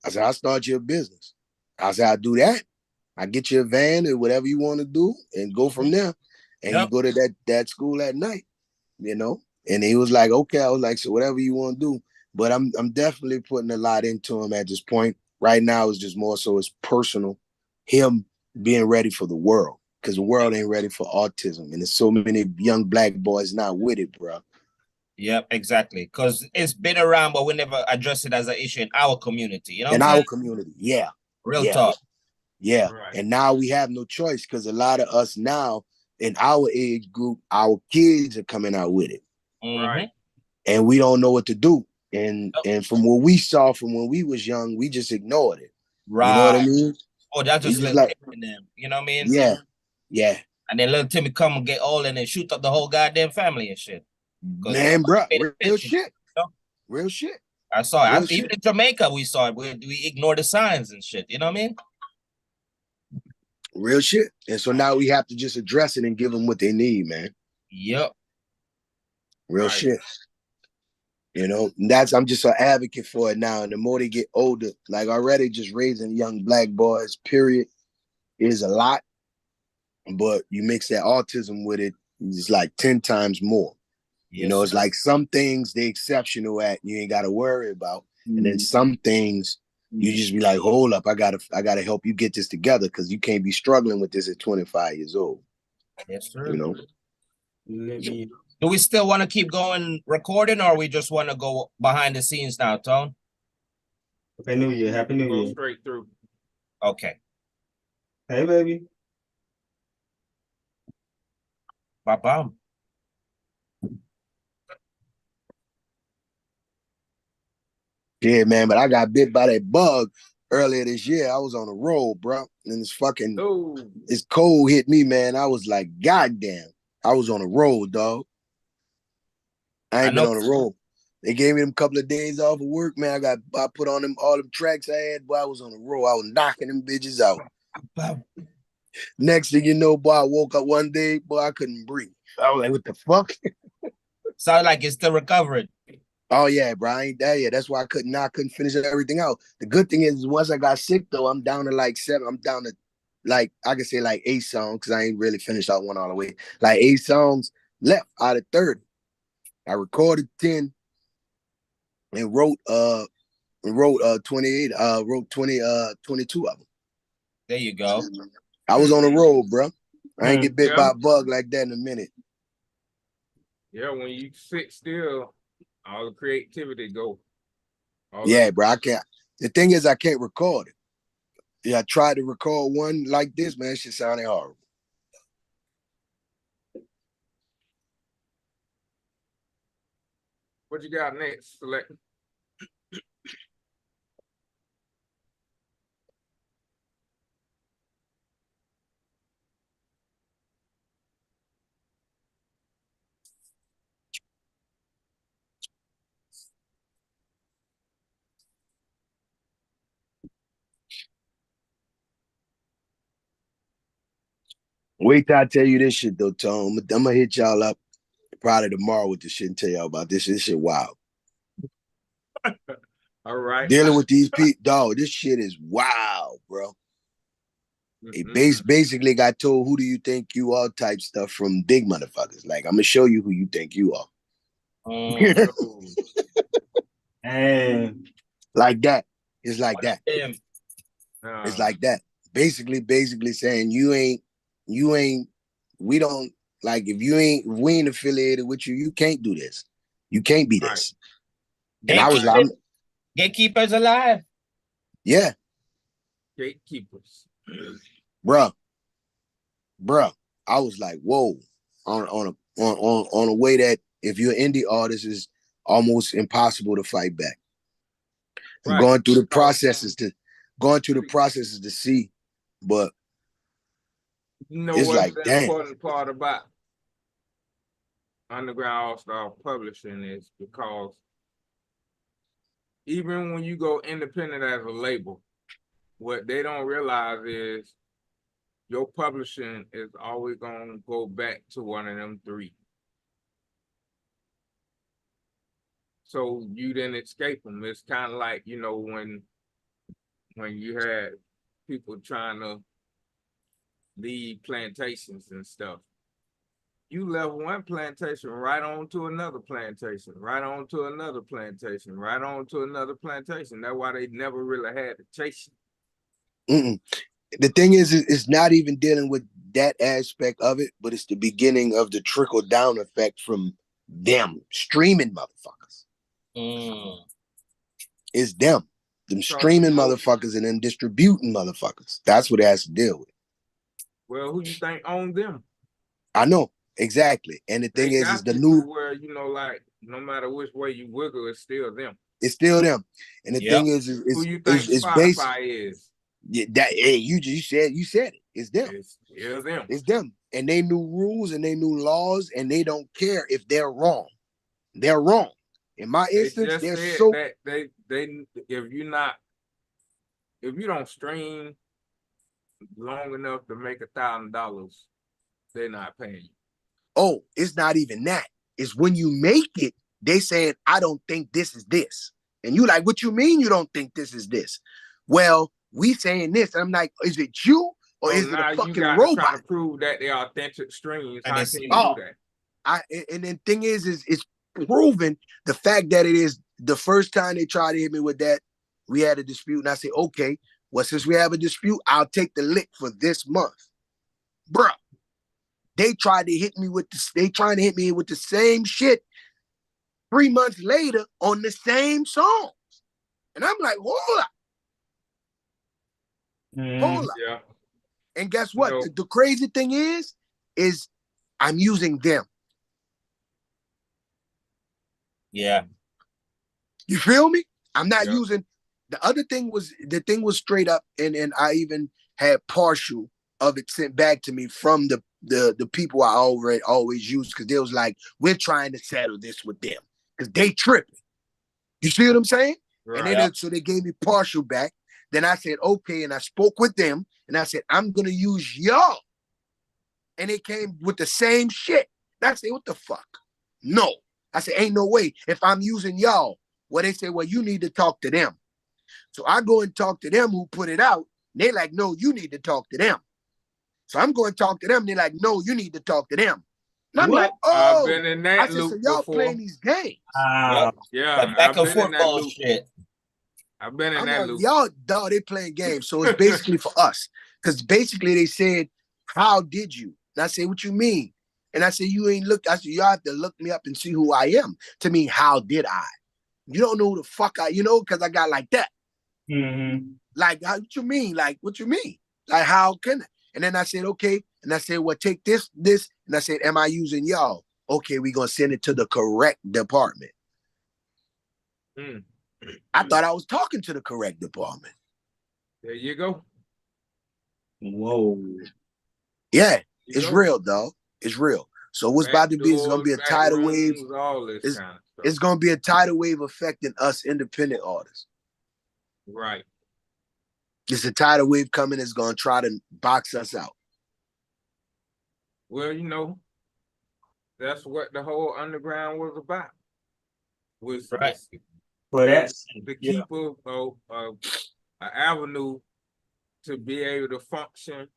I said, I'll start your business. I said, I'll do that. I get you a van or whatever you want to do and go from there. And you go to that school at night, you know? And he was like, okay. I was like, so whatever you want to do. But I'm definitely putting a lot into him at this point. Right now, it's just more so it's personal. Him being ready for the world. Because the world ain't ready for autism. And there's so many young black boys not with it, bro. Yep, exactly. Because it's been around, but we never addressed it as an issue in our community. You know what In I'm our saying? community, yeah. Real Yeah. talk. Yeah. And now we have no choice because a lot of us now in our age group, our kids are coming out with it. Right. And we don't know what to do. And from what we saw from when we was young, we just ignored it. Right. You know what I mean? Oh, that's It's just just little like, Timmy them. You know what I mean? yeah. Yeah. And then little Timmy come and get old and then shoot up the whole goddamn family and shit. Man, bro, real attention, shit. you know? Real shit. I saw it. Real Even shit. in Jamaica, we saw it. We ignore the signs and shit. You know what I mean? Real shit. And so now we have to just address it and give them what they need, man. Yep. Real shit. You know, and I'm just an advocate for it now. And the more they get older, like already just raising young black boys, period, is a lot. But you mix that autism with it, it's like 10 times more. You know, it's like some things they exceptional at, you ain't got to worry about. And then some things you just be like, hold up, I gotta help you get this together because you can't be struggling with this at 25 years old. Yes, sir. You know? Do we still want to keep going recording or we just want to go behind the scenes now, Tone? Happy New Year. Happy New Year. Go straight through. Okay. Hey, baby. Bam. Yeah, man, but I got bit by that bug earlier this year. I was on the road, bro, and this cold hit me, man. I was like, God damn. I was on the road, dog. I ain't been on the road. They gave me them couple of days off of work, man. I put on them all them tracks I had, boy. I was on the road. I was knocking them bitches out. Next thing you know, boy, I woke up one day, boy, I couldn't breathe. I was like, what the fuck? Sound like it's still recovering. Oh yeah, bro. I ain't there yet. That's why I couldn't finish everything out. The good thing is once I got sick though, I'm down to like 7. I'm down to like I could say like 8 songs because I ain't really finished out one all the way. Like 8 songs left out of 30. I recorded 10 and wrote 28, wrote 22 of them. There you go. I was on the road, bro. I ain't get bit by a bug like that in a minute. Yeah, when you sit still, all the creativity go. Yeah, bro. I can't. The thing is, I can't record it. Yeah, I tried to record one like this, man. It shit sounded horrible. What you got next, Select? Wait till I tell you this shit though, Tom. I'm gonna hit y'all up probably tomorrow with this shit and tell y'all about this. This shit wild. All right. Dealing with these people, dog, this shit is wild, bro. He basically got told, who do you think you are type stuff from big motherfuckers. Like, I'm gonna show you who you think you are. And like that. It's like that. It's like that. Basically saying we don't like if we ain't affiliated with you, you can't do this. You can't be this. And I was like, gatekeepers alive. Yeah. Gatekeepers. Bruh. I was like, whoa, on a way that if you're an indie artist is almost impossible to fight back. Right. Going through the processes to see, but you know it's what's like, the damn. important part about Underground AllStar Publishing is because even when you go independent as a label, what they don't realize is your publishing is always gonna go back to one of them three. So you didn't escape them. It's kind of like, you know, when you had people trying to lead plantations and stuff. You left one plantation right on to another plantation, right on to another plantation, right on to another plantation. That's why they never really had to chase you. Mm-mm. The thing is, it's not even dealing with that aspect of it, but it's the beginning of the trickle down effect from them streaming motherfuckers. It's them streaming motherfuckers and then distributing motherfuckers. That's what it has to deal with. Well, who you think owned them? I know exactly, and the thing is the new where, you know, like no matter which way you wiggle, it's still them. It's still them, and the thing is who you think Spotify is? Yeah, that hey, you said it. It's them. It's them. It's them, and they new rules and they new laws, and they don't care if they're wrong. They're wrong. In my instance, they're so that they if you don't stream long enough to make $1,000, they're not paying you. Oh, it's not even that. It's when you make it, they saying, I don't think this is this. And you like, what you mean you don't think this is this? Well, we saying this. And I'm like, is it you or is it a fucking robot? Try to prove that they're authentic streams. How can you do that? And then thing is it's proven the fact that it is the first time they tried to hit me with that, we had a dispute. And I said, okay, well, since we have a dispute, I'll take the lick for this month. Bruh. They tried to hit me with the same shit 3 months later on the same songs. And I'm like, hold up. Hold up. Yeah. And guess what? The crazy thing is I'm using them. Yeah. You feel me? I'm not using the other thing was straight up, and I even had partial of it sent back to me from the people I always use, because they was like, we're trying to settle this with them because they tripping. You see what I'm saying? Right. And then so they gave me partial back. Then I said, okay, and I spoke with them and I said, I'm gonna use y'all. And they came with the same shit. And I said, what the fuck? No. I said, ain't no way. If I'm using y'all, well, they say, well, you need to talk to them. So I go and talk to them who put it out. They like, no, you need to talk to them. So I'm going to talk to them. They're like, no, you need to talk to them. And I'm like, oh, I've been in that loop so y'all before. playing these games. Yeah, back and forth bullshit. I've been in that loop. Y'all, dog, they playing games. So it's basically for us. Because basically they said, how did you? And I said, what you mean? And I said, you ain't looked. I said, y'all have to look me up and see who I am. To me, how did I? You don't know who the fuck because I got like that. Mm-hmm. Like, what you mean? Like, what you mean? Like, how can I? And then I said, okay. And I said, well, take this. And I said, am I using y'all? Okay, we're going to send it to the correct department. I thought I was talking to the correct department. There you go. Whoa. Yeah, it's real, dog. It's real. So what's about to be is going to be a tidal wave. It's going to be a tidal wave affecting us independent artists. Right. It's a tidal wave coming that's going to try to box us out. Well, that's what the whole underground was about. Was well, that's to keep an avenue to be able to function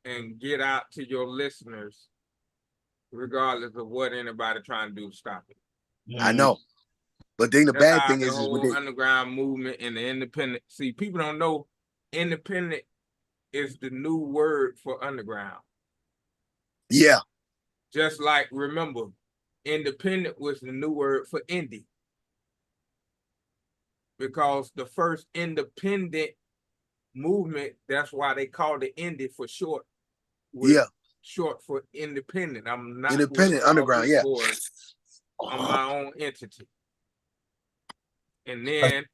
and get out to your listeners, regardless of what anybody trying to do to stop it. I know. But then the bad thing is the whole underground movement and the independent. See, people don't know independent is the new word for underground. Yeah. Just like, remember, independent was the new word for indie. Because the first independent movement, that's why they called it indie for short. Short for independent. I'm not independent underground, yeah. I'm my own entity. And then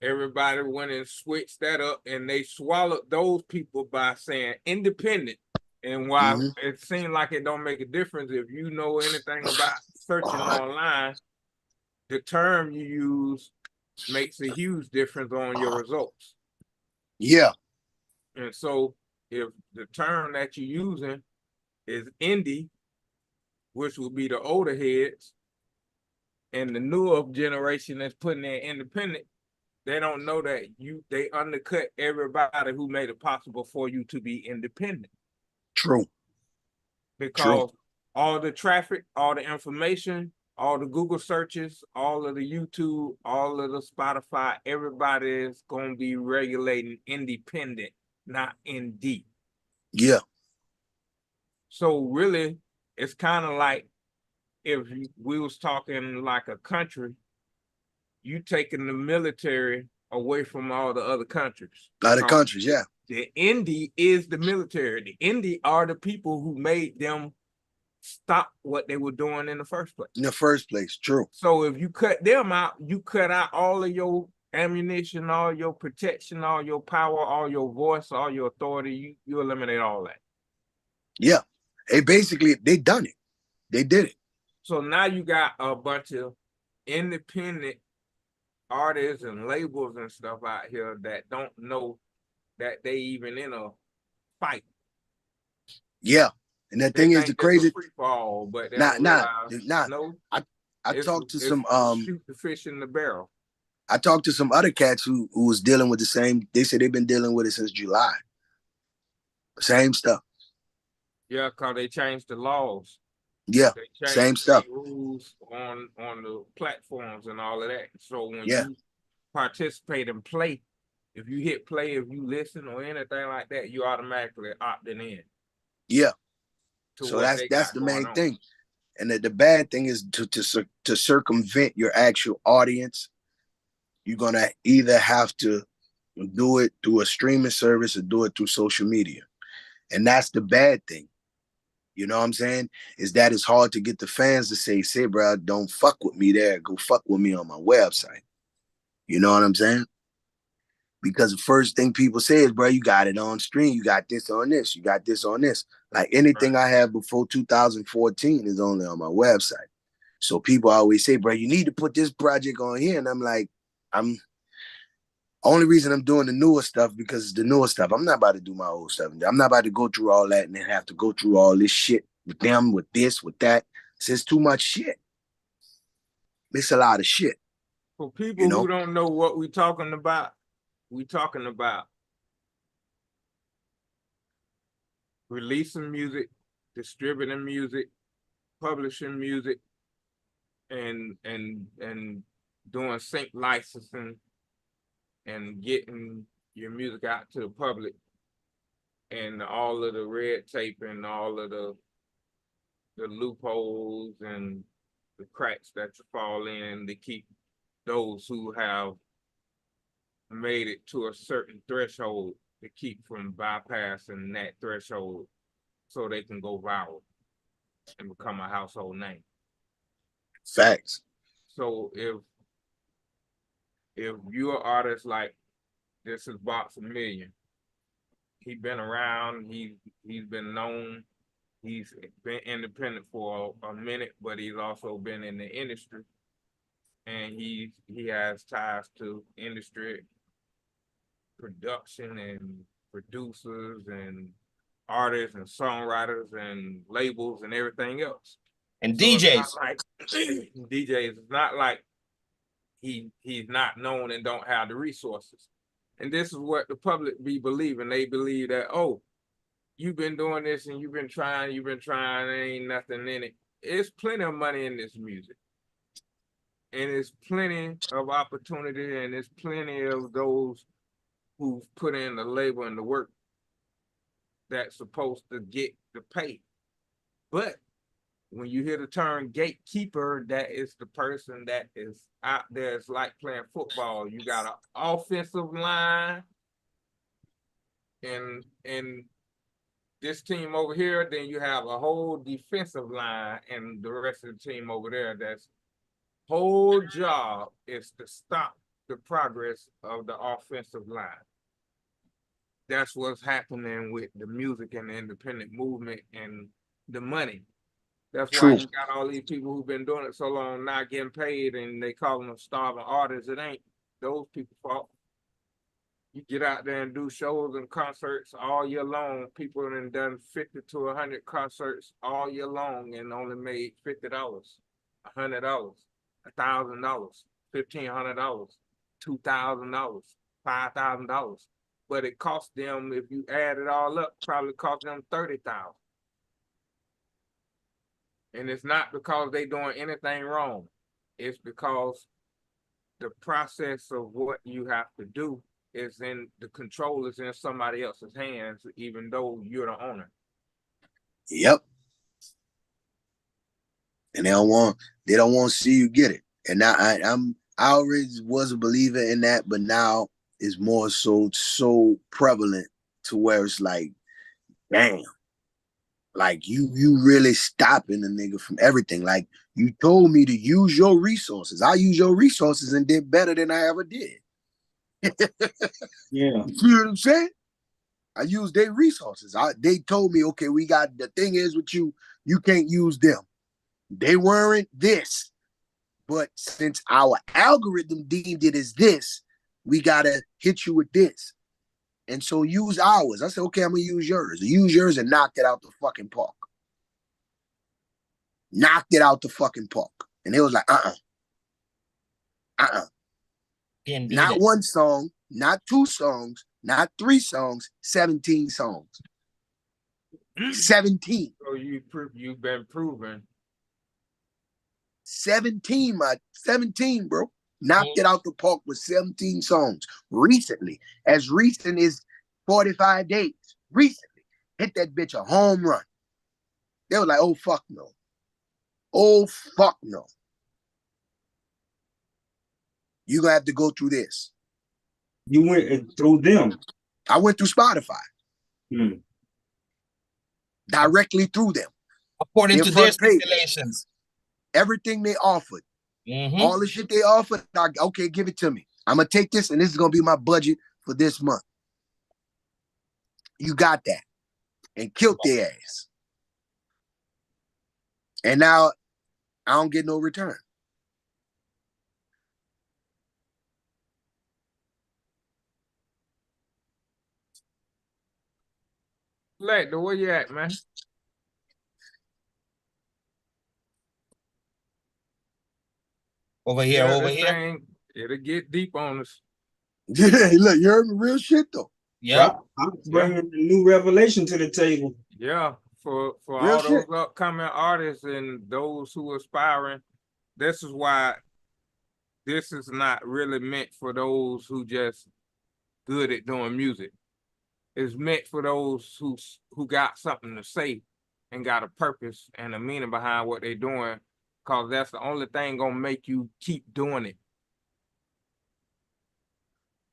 everybody went and switched that up, and they swallowed those people by saying independent. And while it seemed like it don't make a difference, if you know anything about searching online, the term you use makes a huge difference on your results. Yeah. And so if the term that you're using is indie, which will be the older heads, and the newer generation that's putting in independent, they don't know that they undercut everybody who made it possible for you to be independent. True. Because all the traffic, all the information, all the Google searches, all of the YouTube, all of the Spotify, everybody is going to be regulating independent, not indie. Yeah. So really, it's kind of like if we was talking like a country, you taking the military away from all the other countries. Other countries, yeah. The indie is the military. The indie are the people who made them stop what they were doing in the first place. In the first place, true. So if you cut them out, you cut out all of your ammunition, all your protection, all your power, all your voice, all your authority. You eliminate all that. Yeah. They done it. They did it. So now you got a bunch of independent artists and labels and stuff out here that don't know that they even in a fight. Yeah. And the thing is, the crazy free fall, but I talked to some shoot the fish in the barrel. I talked to some other cats who was dealing with the same. They said they've been dealing with it since July. Same stuff. Yeah, because they changed the laws. Yeah, they changed same stuff. Rules on the platforms and all of that. So when Yeah. you participate and play, if you hit play, if you listen or anything like that, you automatically opting in. Yeah. To So what that's the main on. thing. And the bad thing is to circumvent your actual audience, you're gonna either have to do it through a streaming service or do it through social media. And that's the bad thing. You know what I'm saying? Is that it's hard to get the fans to say, bro, don't fuck with me there. Go fuck with me on my website. You know what I'm saying? Because the first thing people say is, bro, you got it on stream. You got this on this. You got this on this. Like anything I have before 2014 is only on my website. So people always say, bro, you need to put this project on here. And I'm like, only reason I'm doing the newer stuff because it's the newer stuff. I'm not about to do my old stuff. I'm not about to go through all that and then have to go through all this shit with them, with this, with that. It's too much shit. It's a lot of shit. For people who don't know what we're talking about releasing music, distributing music, publishing music, and doing sync licensing and getting your music out to the public, and all of the red tape and all of the loopholes and the cracks that you fall in to keep those who have made it to a certain threshold to keep from bypassing that threshold so they can go viral and become a household name. Facts. So if you're an artist like this is Box a Million, he's been around, he's been known, he's been independent for a minute, but he's also been in the industry, and he has ties to industry production and producers and artists and songwriters and labels and everything else. And so DJs. It's not like DJs, it's not like he's not known and don't have the resources. And this is what the public be believing. They believe that, oh, you've been doing this and you've been trying, there ain't nothing in it. It's plenty of money in this music. And it's plenty of opportunity, and it's plenty of those who've put in the labor and the work that's supposed to get the pay. But when you hear the term gatekeeper, that is the person that is out there. It's like playing football. You got an offensive line and this team over here, then you have a whole defensive line and the rest of the team over there. That's whole job is to stop the progress of the offensive line. That's what's happening with the music and the independent movement and the money. That's why you got all these people who've been doing it so long not getting paid, and they call them starving artists. It ain't those people's fault. You get out there and do shows and concerts all year long. People have done 50 to 100 concerts all year long and only made $50, $100, $1,000, $1,500, $2,000, $5,000. But it cost them, if you add it all up, probably cost them 30,000. And it's not because they doing anything wrong. It's because the process of what you have to do is in the control is in somebody else's hands, even though you're the owner. Yep. And they don't want to see you get it. And now I already was a believer in that, but now it's more so prevalent to where it's like, damn, like you really stopping the nigga from everything. Like you told me to use your resources. I used your resources and did better than I ever did. Yeah. You see what I'm saying? I used their resources. They told me, okay, we got, the thing is with you can't use them. They weren't this. But since our algorithm deemed it as this, we gotta hit you with this. And so use ours. I said, okay, I'm gonna use yours. Use yours and knocked it out the fucking park. Knocked it out the fucking park. And it was like, not one song, not two songs, not three songs, 17 songs. 17. So you've been proven. 17, 17, bro. Knocked it out the park with 17 songs recently. As recent as 45 days. Recently. Hit that bitch a home run. They were like, oh, fuck no. Oh, fuck no. You're going to have to go through this. You went through them? I went through Spotify. Directly through them. According to their stipulations. Everything they offered. All the shit they offered, okay, give it to me. I'm going to take this and this is going to be my budget for this month. You got that. And killed their ass. And now I don't get no return. Lecter, where you at, man? Over here, Yeah, over this here. thing, it'll get deep on us. Yeah, look, you heard me, real shit though. Yeah. I'm bringing a new revelation to the table. Yeah, for Real all those shit. upcoming artists and those who are aspiring, this is why this is not really meant for those who just good at doing music. It's meant for those who got something to say and got a purpose and a meaning behind what they're doing, because that's the only thing gonna make you keep doing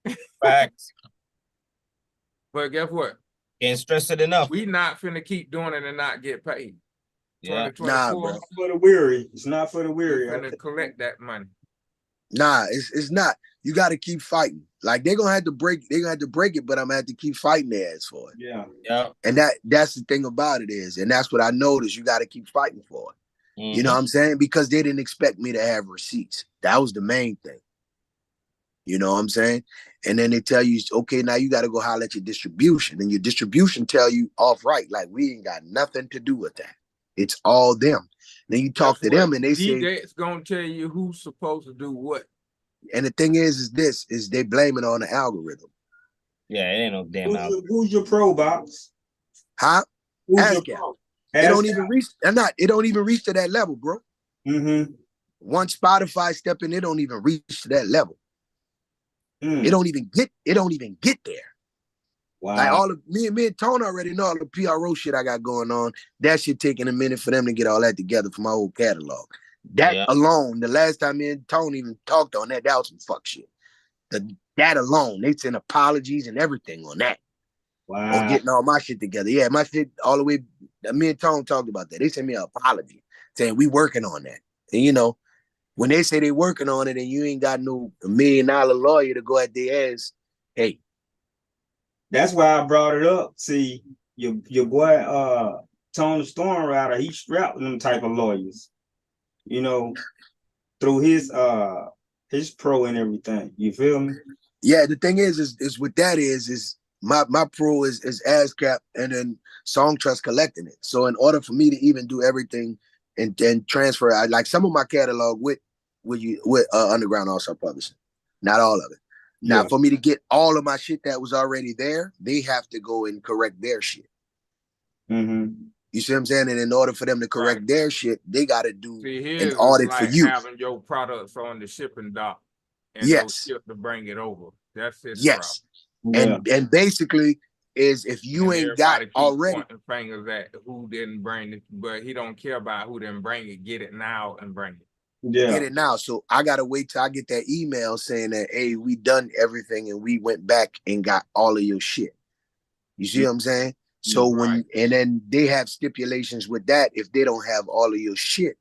it. Facts. But guess what? Can't stress it enough. We not finna keep doing it and not get paid. Yeah. 2024, Nah, bro. It's for the weary. It's not for the we weary. finna collect that money. Nah, it's not. You got to keep fighting. Like they're gonna have to break it, but I'm gonna have to keep fighting their ass for it. Yeah. Yeah. And that's the thing about it is, and that's what I noticed. You got to keep fighting for it. You know what I'm saying? Because they didn't expect me to have receipts. That was the main thing. You know what I'm saying? And then they tell you, okay, now you got to go holler at your distribution, and your distribution tell you off right, like we ain't got nothing to do with that. It's all them. Then you talk to them, and they say, DJ's gonna tell you who's supposed to do what. and the thing is they blame it on the algorithm. Yeah, it ain't no damn algorithm. Who's your pro box? Huh? Who's Ask your it. pro? It don't even reach. It don't even reach to that level, bro. Once Spotify step in, it don't even reach to that level. It don't even get there. Wow. Like all of me and Tone already know all the PRO shit I got going on. That shit taking a minute for them to get all that together for my whole catalog. That alone, the last time me and Tone even talked on that was some fuck shit. That alone, they sent apologies and everything on that. Wow. On getting all my shit together. Yeah, my shit all the way. Me and Tone talked about that. They sent me an apology saying we working on that. And you know, when they say they working on it and you ain't got no $1 million lawyer to go at their ass, hey. That's why I brought it up. See, your boy Tone the Storm Rider, he strapped them type of lawyers. You know, through his pro and everything. You feel me? Yeah, the thing is with that is my pro is ASCAP and then Song Trust collecting it. So in order for me to even do everything and transfer, I like some of my catalog with Underground AllStar Publishing, not all of it. Now, Yeah. for me to get all of my shit that was already there, they have to go and correct their shit. You see what I'm saying? And in order for them to correct their shit, they got to do See, an here's audit for like you. having your products on the shipping dock and no Yes. ship to bring it over. That's his Yes. problem. And basically is if you And ain't got everybody keep already pointing fingers at who didn't bring it, but he don't care about who didn't bring it. Get it now and bring it. get it now. So I gotta wait till I get that email saying that, hey, we done everything and we went back and got all of your shit. You see what I'm saying? So and then they have stipulations with that. If they don't have all of your shit,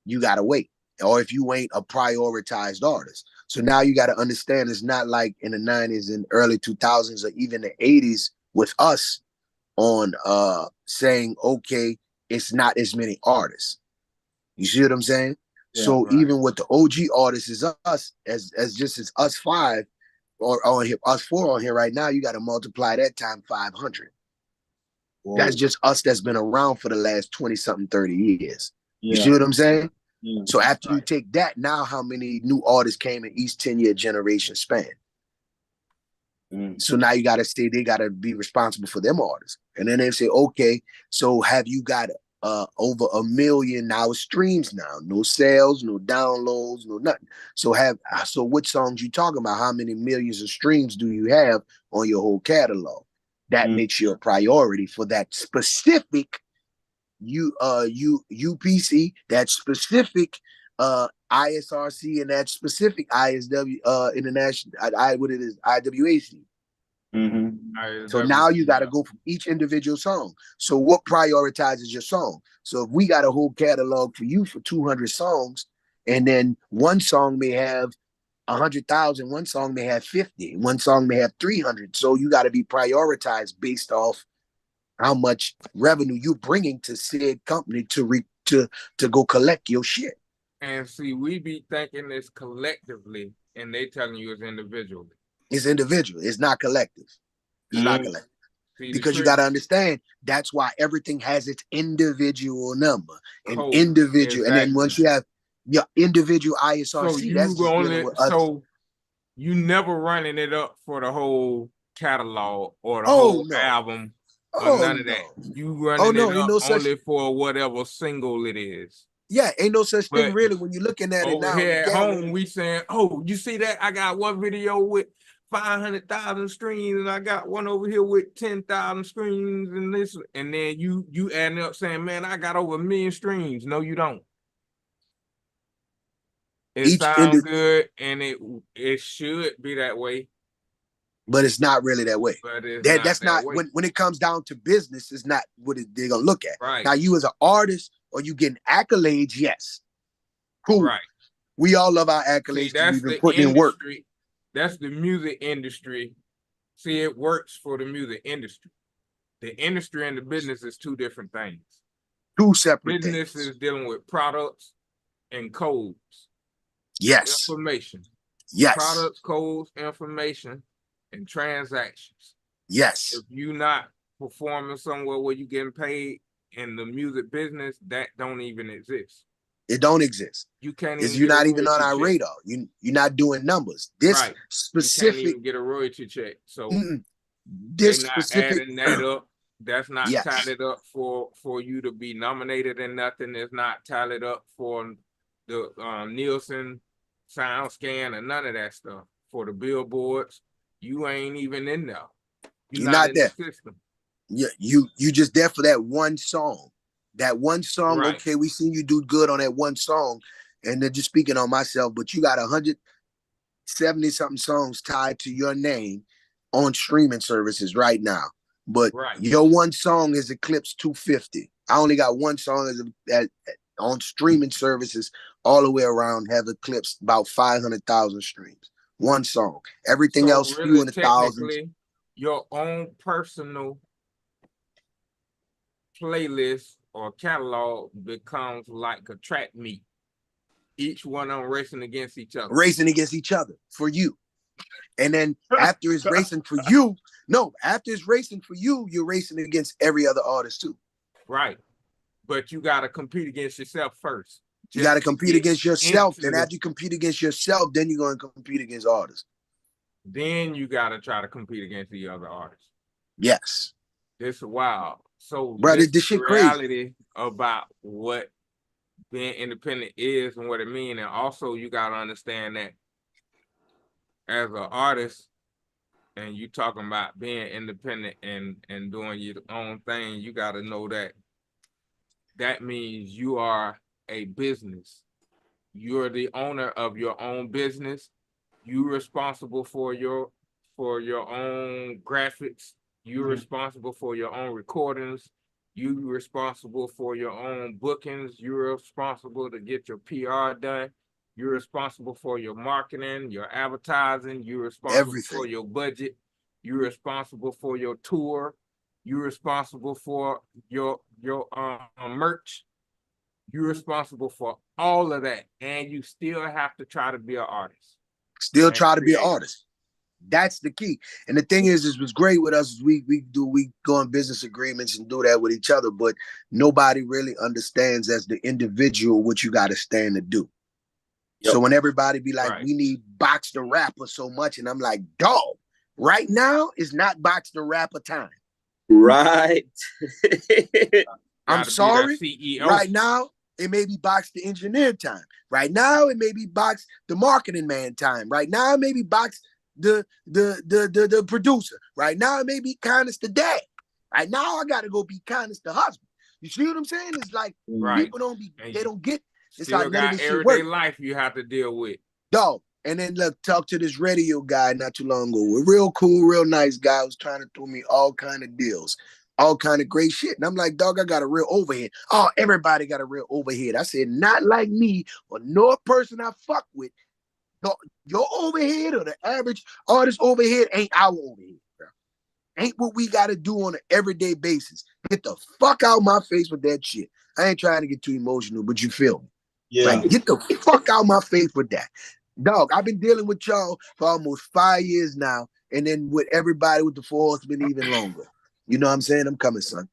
you gotta wait. Or if you ain't a prioritized artist. So now you gotta understand it's not like in the 90s and early 2000s or even the 80s with us on saying, okay, it's not as many artists. You see what I'm saying? Yeah, so even with the OG artists is us, as just as us five or on here, us four on here right now, you got to multiply that time 500. That's just us that's been around for the last 20 something, 30 years. You see what I'm saying? Yeah. So after you take that, now how many new artists came in each 10-year generation span? So now you got to say they got to be responsible for them artists. And then they say, okay, so have you got over 1 million now streams now? No sales, no downloads, no nothing. So which songs you talking about? How many millions of streams do you have on your whole catalog? That makes you a priority for that specific UPC, that specific ISRC, and that specific ISW international IWAC. So now you got to go from each individual song. So what prioritizes your song? So if we got a whole catalog for you for 200 songs, and then one song may have 100,000, one song may have 50, one song may have 300. So you got to be prioritized based off how much revenue you're bringing to said company to go collect your shit. And see, we be thinking it's collectively, and they telling you it's individually. It's individual. It's not collective. It's not collective. See, because you got to understand that's why everything has its individual number and code, individual. And then once you have your individual ISRC, so you that's just dealing with so you never running it up for the whole catalog or the Oh, whole no. album or Oh, none of no. that. You running no, it ain't up no such- only for whatever single it is. Yeah, ain't no such thing But really when you're looking at it over now. here the at gallery- home, we saying, "Oh, you see that? I got one video with 500,000 streams, and I got one over here with 10,000 streams, and this, and then you adding up saying, "Man, I got over 1 million streams." No, you don't. It sounds good, and it should be that way, but it's not really that way. but it's That's not not that way. when it comes down to business, it's not what they're gonna look at. Right. Now, you as an artist or you getting accolades, yes. Cool. Right. We all love our accolades See, because that's we've been the putting in work. industry. That's the music industry. See, it works for the music industry. The industry and the business is two different things. Two separate Business things. is dealing with products and codes. Yes. Information. Yes. Products, codes, information, and transactions. Yes. If you not performing somewhere where you getting paid in the music business, that don't even exist. It don't exist. You can't Is even you're get a not even on royalty our check. radar. You're not doing numbers. This Right. You specific can't even get a royalty check. So this they're not specific adding that up. That's not Yes. tallied up for you to be nominated in nothing. It's not tallied up for the Nielsen sound scan and none of that stuff. For the billboards, you ain't even in there. You're not in there. the system. You just there for that one song. That one song, Right. okay, we seen you do good on that one song. And then just speaking on myself, but you got 170 something songs tied to your name on streaming services right now. But your one song is eclipsed 250. I only got one song on streaming services all the way around have eclipsed about 500,000 streams. One song. Everything So else really, few in the thousands. technically, your own personal playlist or catalog becomes like a track meet. Each one of them racing against each other. Racing against each other for you. And then after it's racing for you, after it's racing for you, you're racing against every other artist too. Right. But you got to compete against yourself first. You got to compete against yourself. Then after you compete against yourself, then you're going to compete against artists. Then you got to try to compete against the other artists. Yes. This is wild. So brother, this shit reality crazy about what being independent is and what it means. And also you got to understand that as an artist, and you talking about being independent and doing your own thing, you got to know that that means you are a business. You're the owner of your own business. You're responsible for your own graphics. You're responsible for your own recordings. You're responsible for your own bookings. You're responsible to get your PR done. You're responsible for your marketing, your advertising. You're responsible for your budget. You're responsible for your tour. You're responsible for your merch. You're responsible for all of that, and you still have to try to be an artist. Still try to be an artist. That's the key. And the thing is what's great with us is we go on business agreements and do that with each other, but nobody really understands as the individual what you got to stand to do. Yep. So when everybody be like, we need Box the Rapper so much, and I'm like, dog, right now is not Box the Rapper time. Right. I'm sorry. Right now, it may be Box the Engineer time. Right now, it may be Box the Marketing Man time. Right now, it may be Box the producer. Right now, it may be Kindness the dad. Right now, I gotta go be Kindness the husband. You see what I'm saying? It's like people don't get. It's like none of this shit work. Life you have to deal with. Dog. And then look, talk to this radio guy not too long ago. A real cool, real nice guy was trying to throw me all kind of deals, all kind of great shit. And I'm like, dog, I got a real overhead. Oh, everybody got a real overhead. I said, not like me or no person I fuck with. Your overhead or the average artist overhead ain't our overhead, bro. Ain't what we got to do on an everyday basis. Get the fuck out my face with that shit. I ain't trying to get too emotional, but you feel me. Yeah. Like, get the fuck out my face with that. Dog, I've been dealing with y'all for almost 5 years now, and then with everybody with the Four Horsemen even longer. You know what I'm saying? I'm coming, son.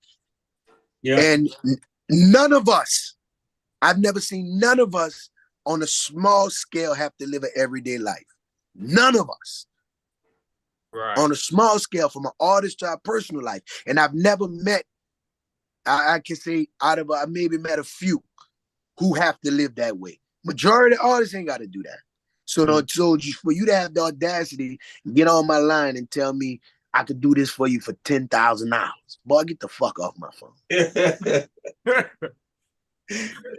Yeah. And none of us, I've never seen none of us on a small scale have to live an everyday life. None of us. Right. On a small scale, from an artist to our personal life. And I've never met, I can say I maybe met a few who have to live that way. Majority of artists ain't got to do that. So for you to have the audacity, get on my line and tell me I could do this for you for $10,000. Boy, get the fuck off my phone.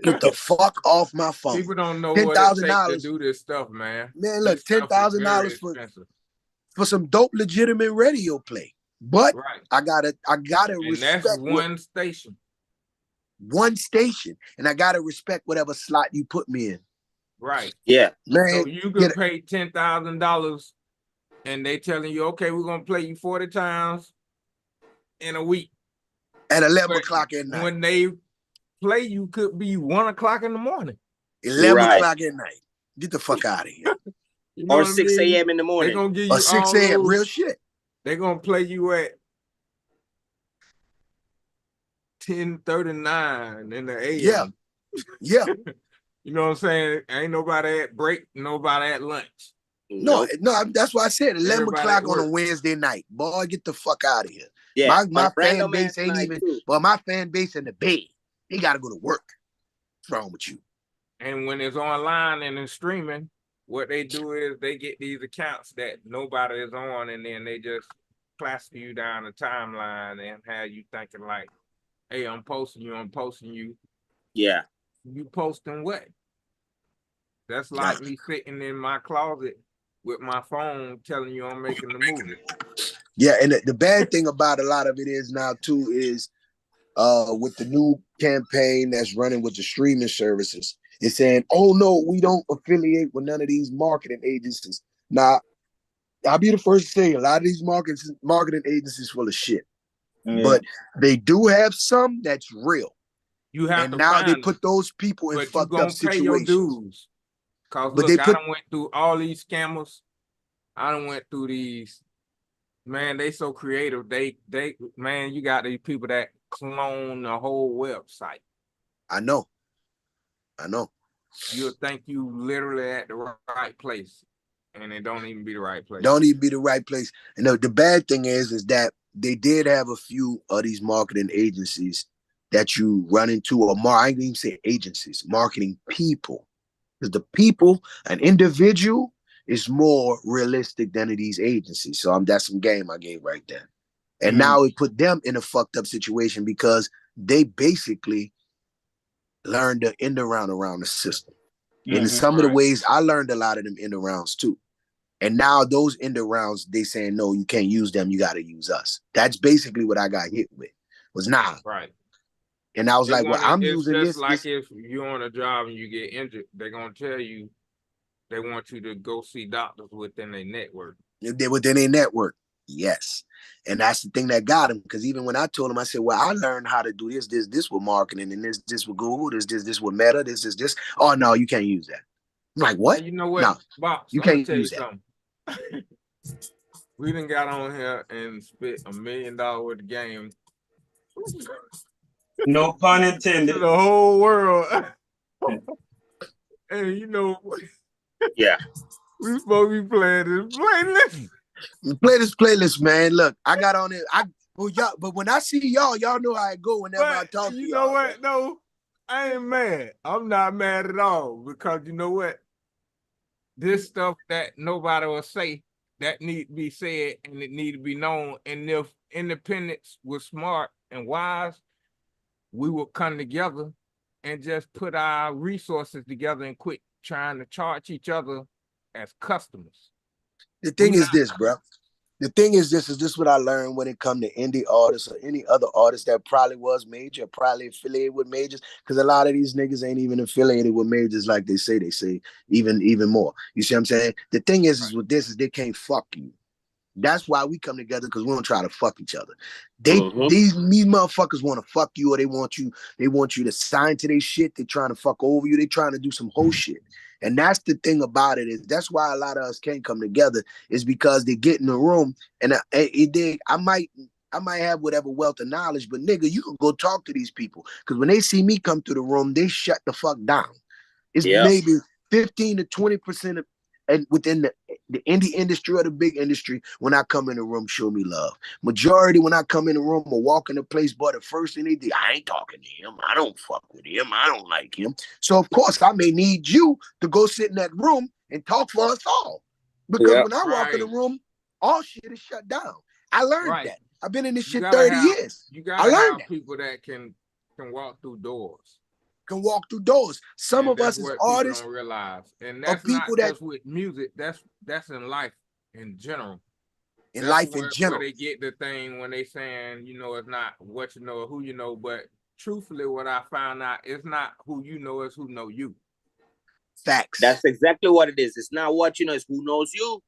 Get the fuck off my phone. People don't know what it takes to do this stuff, man. Man, look, $10,000 for some dope, legitimate radio play. But I gotta respect. That's one station. One station, and I gotta respect whatever slot you put me in. Right. Yeah. Man, so you can pay $10,000 and they telling you, okay, we're gonna play you 40 times in a week. At 11 o'clock at night. When they play you could be 1 o'clock in the morning. 11 o'clock at night. Get the fuck out of here. You know or 6 a.m. in the morning. They're gonna give you or 6 a.m. real shit. They're gonna play you at 10:39 in the AM. Yeah. You know what I'm saying? Ain't nobody at break, nobody at lunch. No, that's why I said 11 o'clock on a Wednesday night. Boy, get the fuck out of here. Yeah, my fan base ain't even, well, my fan base in the bed. They gotta go to work. What's wrong with you? And when it's online and it's streaming, what they do is they get these accounts that nobody is on, and then they just plaster you down the timeline and have you thinking like, hey, I'm posting you. Yeah. You posting what? That's like me sitting in my closet with my phone telling you I'm making the movie. Yeah, and the bad thing about a lot of it is now too is with the new campaign that's running with the streaming services, it's saying, oh no, we don't affiliate with none of these marketing agencies. Now, I'll be the first to say a lot of these marketing agencies full of shit. Yeah. But they do have some that's real. You have and to now they find put those people in fucked up situations. Cause look, I done went through all these scammers. I done went through these. Man, they so creative. Man, you got these people that clone the whole website. I know. You'll think you literally at the right place, and it don't even be the right place. Don't even be the right place. And the bad thing is that they did have a few of these marketing agencies that you run into, or I ain't even say agencies, marketing people. Because the people, an individual, is more realistic than these agencies. So that's some game I gave right there. And now it put them in a fucked up situation because they basically learned the end around the system. And in some of the ways, I learned a lot of them end arounds too. And now those end arounds, they saying, no, you can't use them. You got to use us. That's basically what I got hit with. Was nah. Right. And I was like, well, I'm it's using just this. like if you're on a job and you get injured, they're going to tell you they want you to go see doctors within their network. Within their network. Yes. And that's the thing that got him. Because even when I told him, I said, well, I learned how to do this with marketing, and this with Google, this with Meta, this. Oh, no, you can't use that. I'm like, what? You know what, no, Box, you I'm gonna can't tell you use that. something. We done got on here and spit $1 million worth of game. No pun intended. To the whole world. And you know, yeah, we supposed to be playing this playlist. Play this playlist, man. Look, I got on it. But when I see y'all know how it go whenever I talk to y'all. You know what? Man. No, I ain't mad. I'm not mad at all, because you know what? This stuff that nobody will say, that need to be said, and it need to be known. And if independents were smart and wise, we would come together and just put our resources together and quit trying to charge each other as customers. The thing is this, bro. The thing is this what I learned when it come to indie artists or any other artist that probably was major, probably affiliated with majors, because a lot of these niggas ain't even affiliated with majors like they say, even more. You see what I'm saying? The thing is with this is they can't fuck you. That's why we come together, because we don't try to fuck each other. These motherfuckers want to fuck you, or they want you to sign to their shit. They trying to fuck over you. They trying to do some whole shit. And that's the thing about it, is that's why a lot of us can't come together, is because they get in the room and I might have whatever wealth of knowledge, but nigga, you can go talk to these people, because when they see me come through the room, they shut the fuck down. It's maybe 15 to 20% of, and within the indie industry or the big industry, when I come in the room, show me love. Majority, when I come in the room or walk in the place, but the first thing they do, I ain't talking to him. I don't fuck with him. I don't like him. So of course, I may need you to go sit in that room and talk for us all. Because when I walk in the room, all shit is shut down. I learned that. I've been in this shit 30 years. You gotta have people that can walk through doors. Can walk through doors. Some of us as artists don't realize, and that's not just with music. That's in life in general. Where they get the thing when they saying, you know, it's not what you know or who you know, but truthfully, what I found out, it's not who you know, it's who know you. Facts. That's exactly what it is. It's not what you know, it's who knows you.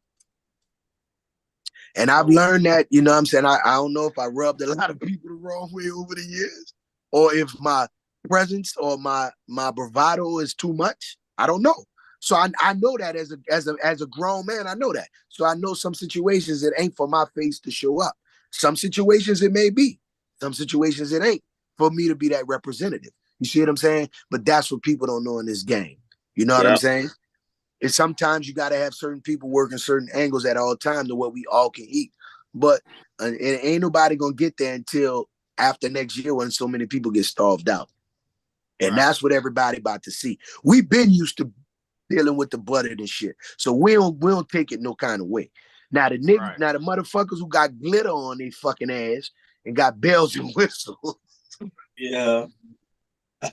And I've learned that, you know what I'm saying? I don't know if I rubbed a lot of people the wrong way over the years, or if my presence or my bravado is too much. I don't know. So I know that as a grown man, I know that. So I know some situations it ain't for my face to show up. Some situations it may be. Some situations it ain't for me to be that representative. You see what I'm saying? But that's what people don't know in this game. You know what I'm saying? And sometimes you got to have certain people working certain angles at all times to what we all can eat. But it ain't nobody gonna get there until after next year, when so many people get starved out. And that's what everybody about to see. We've been used to dealing with the butter and shit, so we don't take it no kind of way. Now the niggas, now the motherfuckers who got glitter on their fucking ass and got bells and whistles, yeah,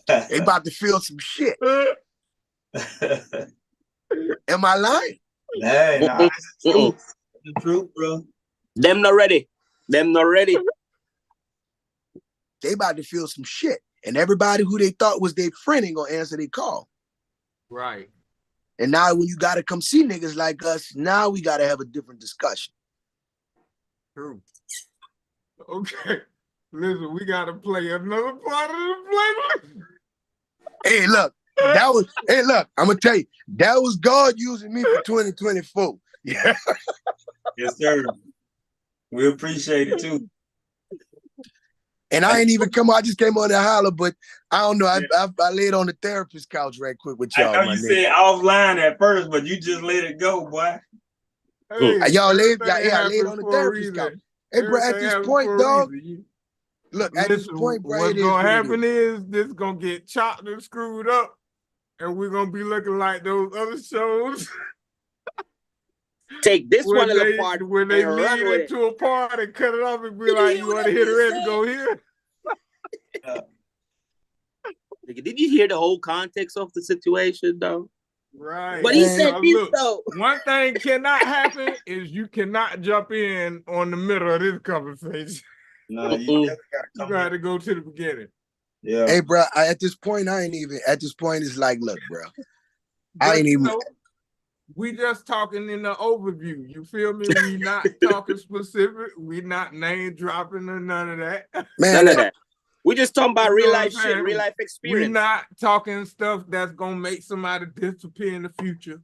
they about to feel some shit. Am I lying? Hey, nah, it's the truth. It's the truth, bro. Them not ready. Them not ready. They about to feel some shit. And everybody who they thought was their friend ain't gonna answer their call. Right. And now when you gotta come see niggas like us, now we gotta have a different discussion. True. Okay. Listen, we gotta play another part of the playlist. Hey, look, I'm gonna tell you, that was God using me for 2024. Yeah. Yes, sir. We appreciate it too. And I ain't even come. I just came on to holler, but I don't know. I laid on the therapist couch right quick with y'all. I know you said offline at first, but you just let it go, boy. Hey, Y'all laid, everything I laid happens on the for a therapist couch. reason. Hey, bro, at Everything this happens point, for a dog. reason. Look, at this Listen, point, bro, what's it is gonna what it happen is. this gonna get chopped and screwed up, and we're gonna be looking like those other shows. Take this when one they apart when they and lead run with it. into a part and cut it off and be Did you like, hear "You what want to that hit the man rest? said? Go here." Nigga, did you hear the whole context of the situation, though? Right. But he said Now, this look, though. one thing cannot happen is you cannot jump in on the middle of this conversation. No, you got to go to the beginning. Yeah. Hey, bro, at this point, at this point, it's like, look, bro, I But ain't even. We just talking in the overview. You feel me? We not talking specific. We not name dropping or none of that. Man, none of that. We just talking about You real know what life I'm shit, saying? real life We experience. not talking stuff that's gonna make somebody disappear in the future.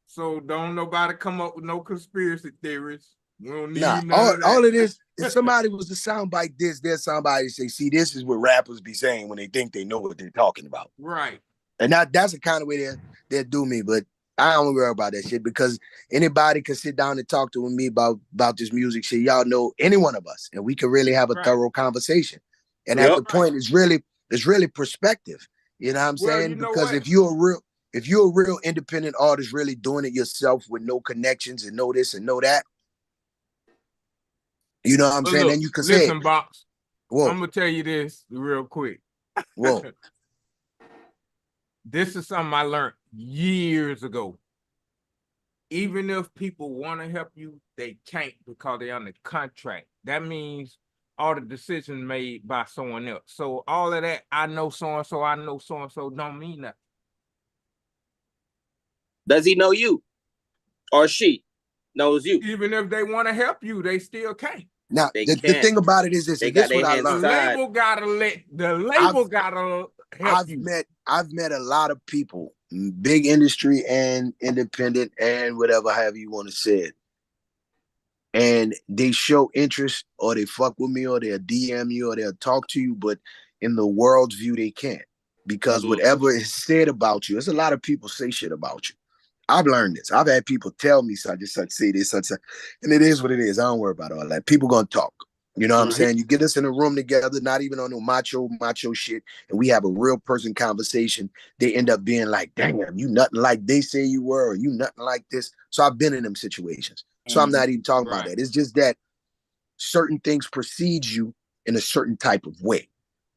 So don't nobody come up with no conspiracy theories. We don't need none of that. All of this, if somebody was to soundbite this, there's somebody say, see, this is what rappers be saying when they think they know what they're talking about. Right. And that's the kind of way they do me, but I don't worry about that shit because anybody can sit down and talk to me about this music shit. Y'all know any one of us, and we can really have a thorough conversation. And at the point, it's really perspective. You know what I'm saying? You know because what? if you're a real independent artist, really doing it yourself with no connections and know this and know that, you know what I'm saying? Look, Then you can say, listen, Box. whoa, I'm gonna tell you this real quick. whoa. This is something I learned years ago. Even if people want to help you, they can't because they're under contract. That means all the decisions made by someone else. So all of that, I know so-and-so, I know so-and-so, don't mean nothing. Does he know you? Or she knows you? Even if they want to help you, they still can't. Now, the thing about it is this, They and this got what their I hands learned. The label gotta help you. I've met a lot of people, big industry and independent and whatever, however you want to say it. And they show interest or they fuck with me or they'll DM you or they'll talk to you, but in the world's view, they can't. Because whatever is said about you, there's a lot of people say shit about you. I've learned this. I've had people tell me such and such, say this, such, and it is what it is. I don't worry about all that. People gonna talk. You know what I'm saying? You get us in a room together, not even on no macho shit, and we have a real person conversation. They end up being like, damn, you nothing like they say you were, or you nothing like this. So I've been in them situations. So I'm not even talking about that. It's just that certain things precede you in a certain type of way.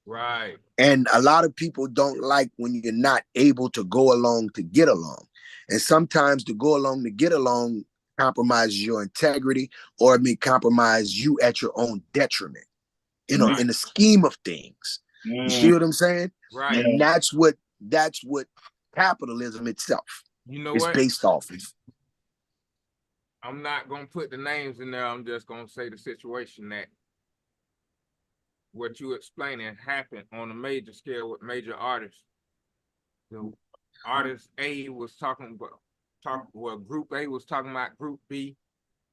Right. And a lot of people don't like when you're not able to go along to get along. And sometimes to go along to get along compromises your integrity or it may compromise you at your own detriment, you know, in the scheme of things. You see what I'm saying? Right. And that's what capitalism itself is based off of. I'm not gonna put the names in there. I'm just gonna say the situation that what you explaining happened on a major scale with major artists. So artist A was talking about Group A was talking about Group B,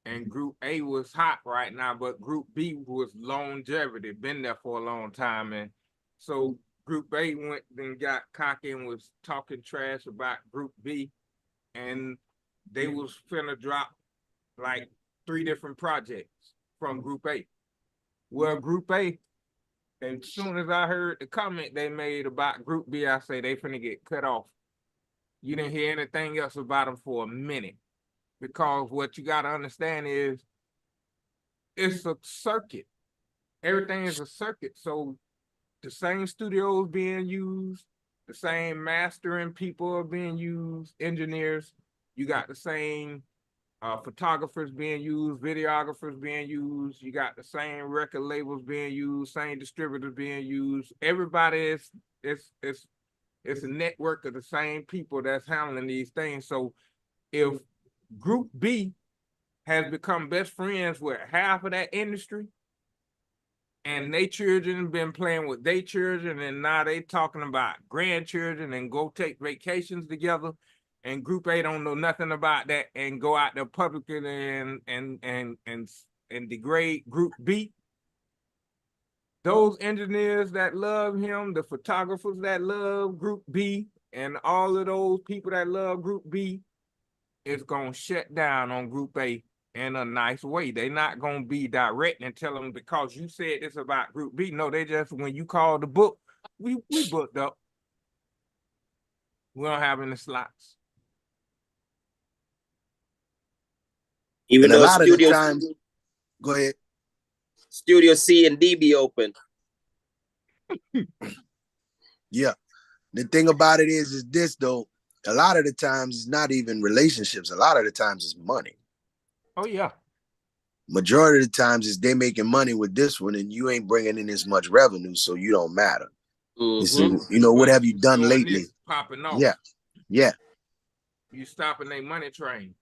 and Group A was hot right now, but Group B was longevity, been there for a long time, and so Group A went and got cocky and was talking trash about Group B, and they was finna drop like 3 different projects from Group A. Well, Group A, as soon as I heard the comment they made about Group B, I say they finna get cut off. You didn't hear anything else about them for a minute. Because what you gotta understand is it's a circuit. Everything is a circuit. So the same studios being used, the same mastering people are being used, engineers, you got the same photographers being used, videographers being used, you got the same record labels being used, same distributors being used. Everybody it's a network of the same people that's handling these things. So if Group B has become best friends with half of that industry, and they children been playing with their children, and now they talking about grandchildren and go take vacations together, and Group A don't know nothing about that and go out there publicly and degrade Group B. Those engineers that love him, the photographers that love Group B, and all of those people that love Group B, is gonna shut down on Group A in a nice way. They're not gonna be direct and tell them because you said this about Group B. No, they just when you call the book, we booked up. We don't have any slots. Even And a though lot of the Studio times, go ahead. Studio C and D be open. Yeah. The thing about it is this though. A lot of the times it's not even relationships. A lot of the times it's money. Oh yeah. Majority of the times is they making money with this one, and you ain't bringing in as much revenue, so you don't matter. You see, you know, what have you done lately? Popping off. Yeah, yeah. You stopping their money train.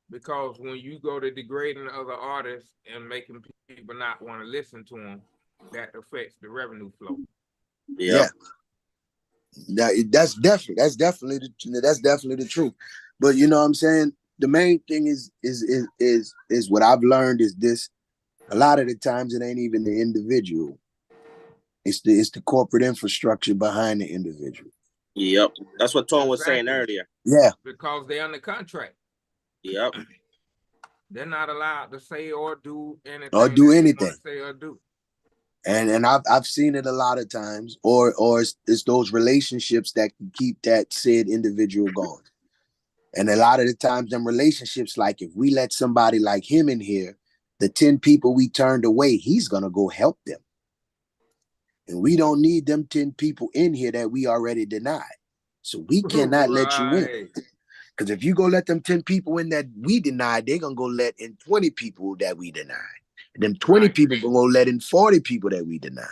Because when you go to degrading other artists and making people not want to listen to them, that affects the revenue flow. Yeah. That's definitely the truth. But you know what I'm saying? The main thing is what I've learned is this. A lot of the times it ain't even the individual. It's the corporate infrastructure behind the individual. Yep. That's what Tom was saying earlier. Yeah. Because they're under contract. Yep. They're not allowed to say or do anything. Or do anything. Say or do. And I've seen it a lot of times, or it's those relationships that can keep that said individual going. And a lot of the times, them relationships, like if we let somebody like him in here, the 10 people we turned away, he's gonna go help them. And we don't need them 10 people in here that we already denied. So we cannot let you in. Because if you go let them 10 people in that we denied, they're gonna go let in 20 people that we denied. And them 20 people gonna let in 40 people that we denied.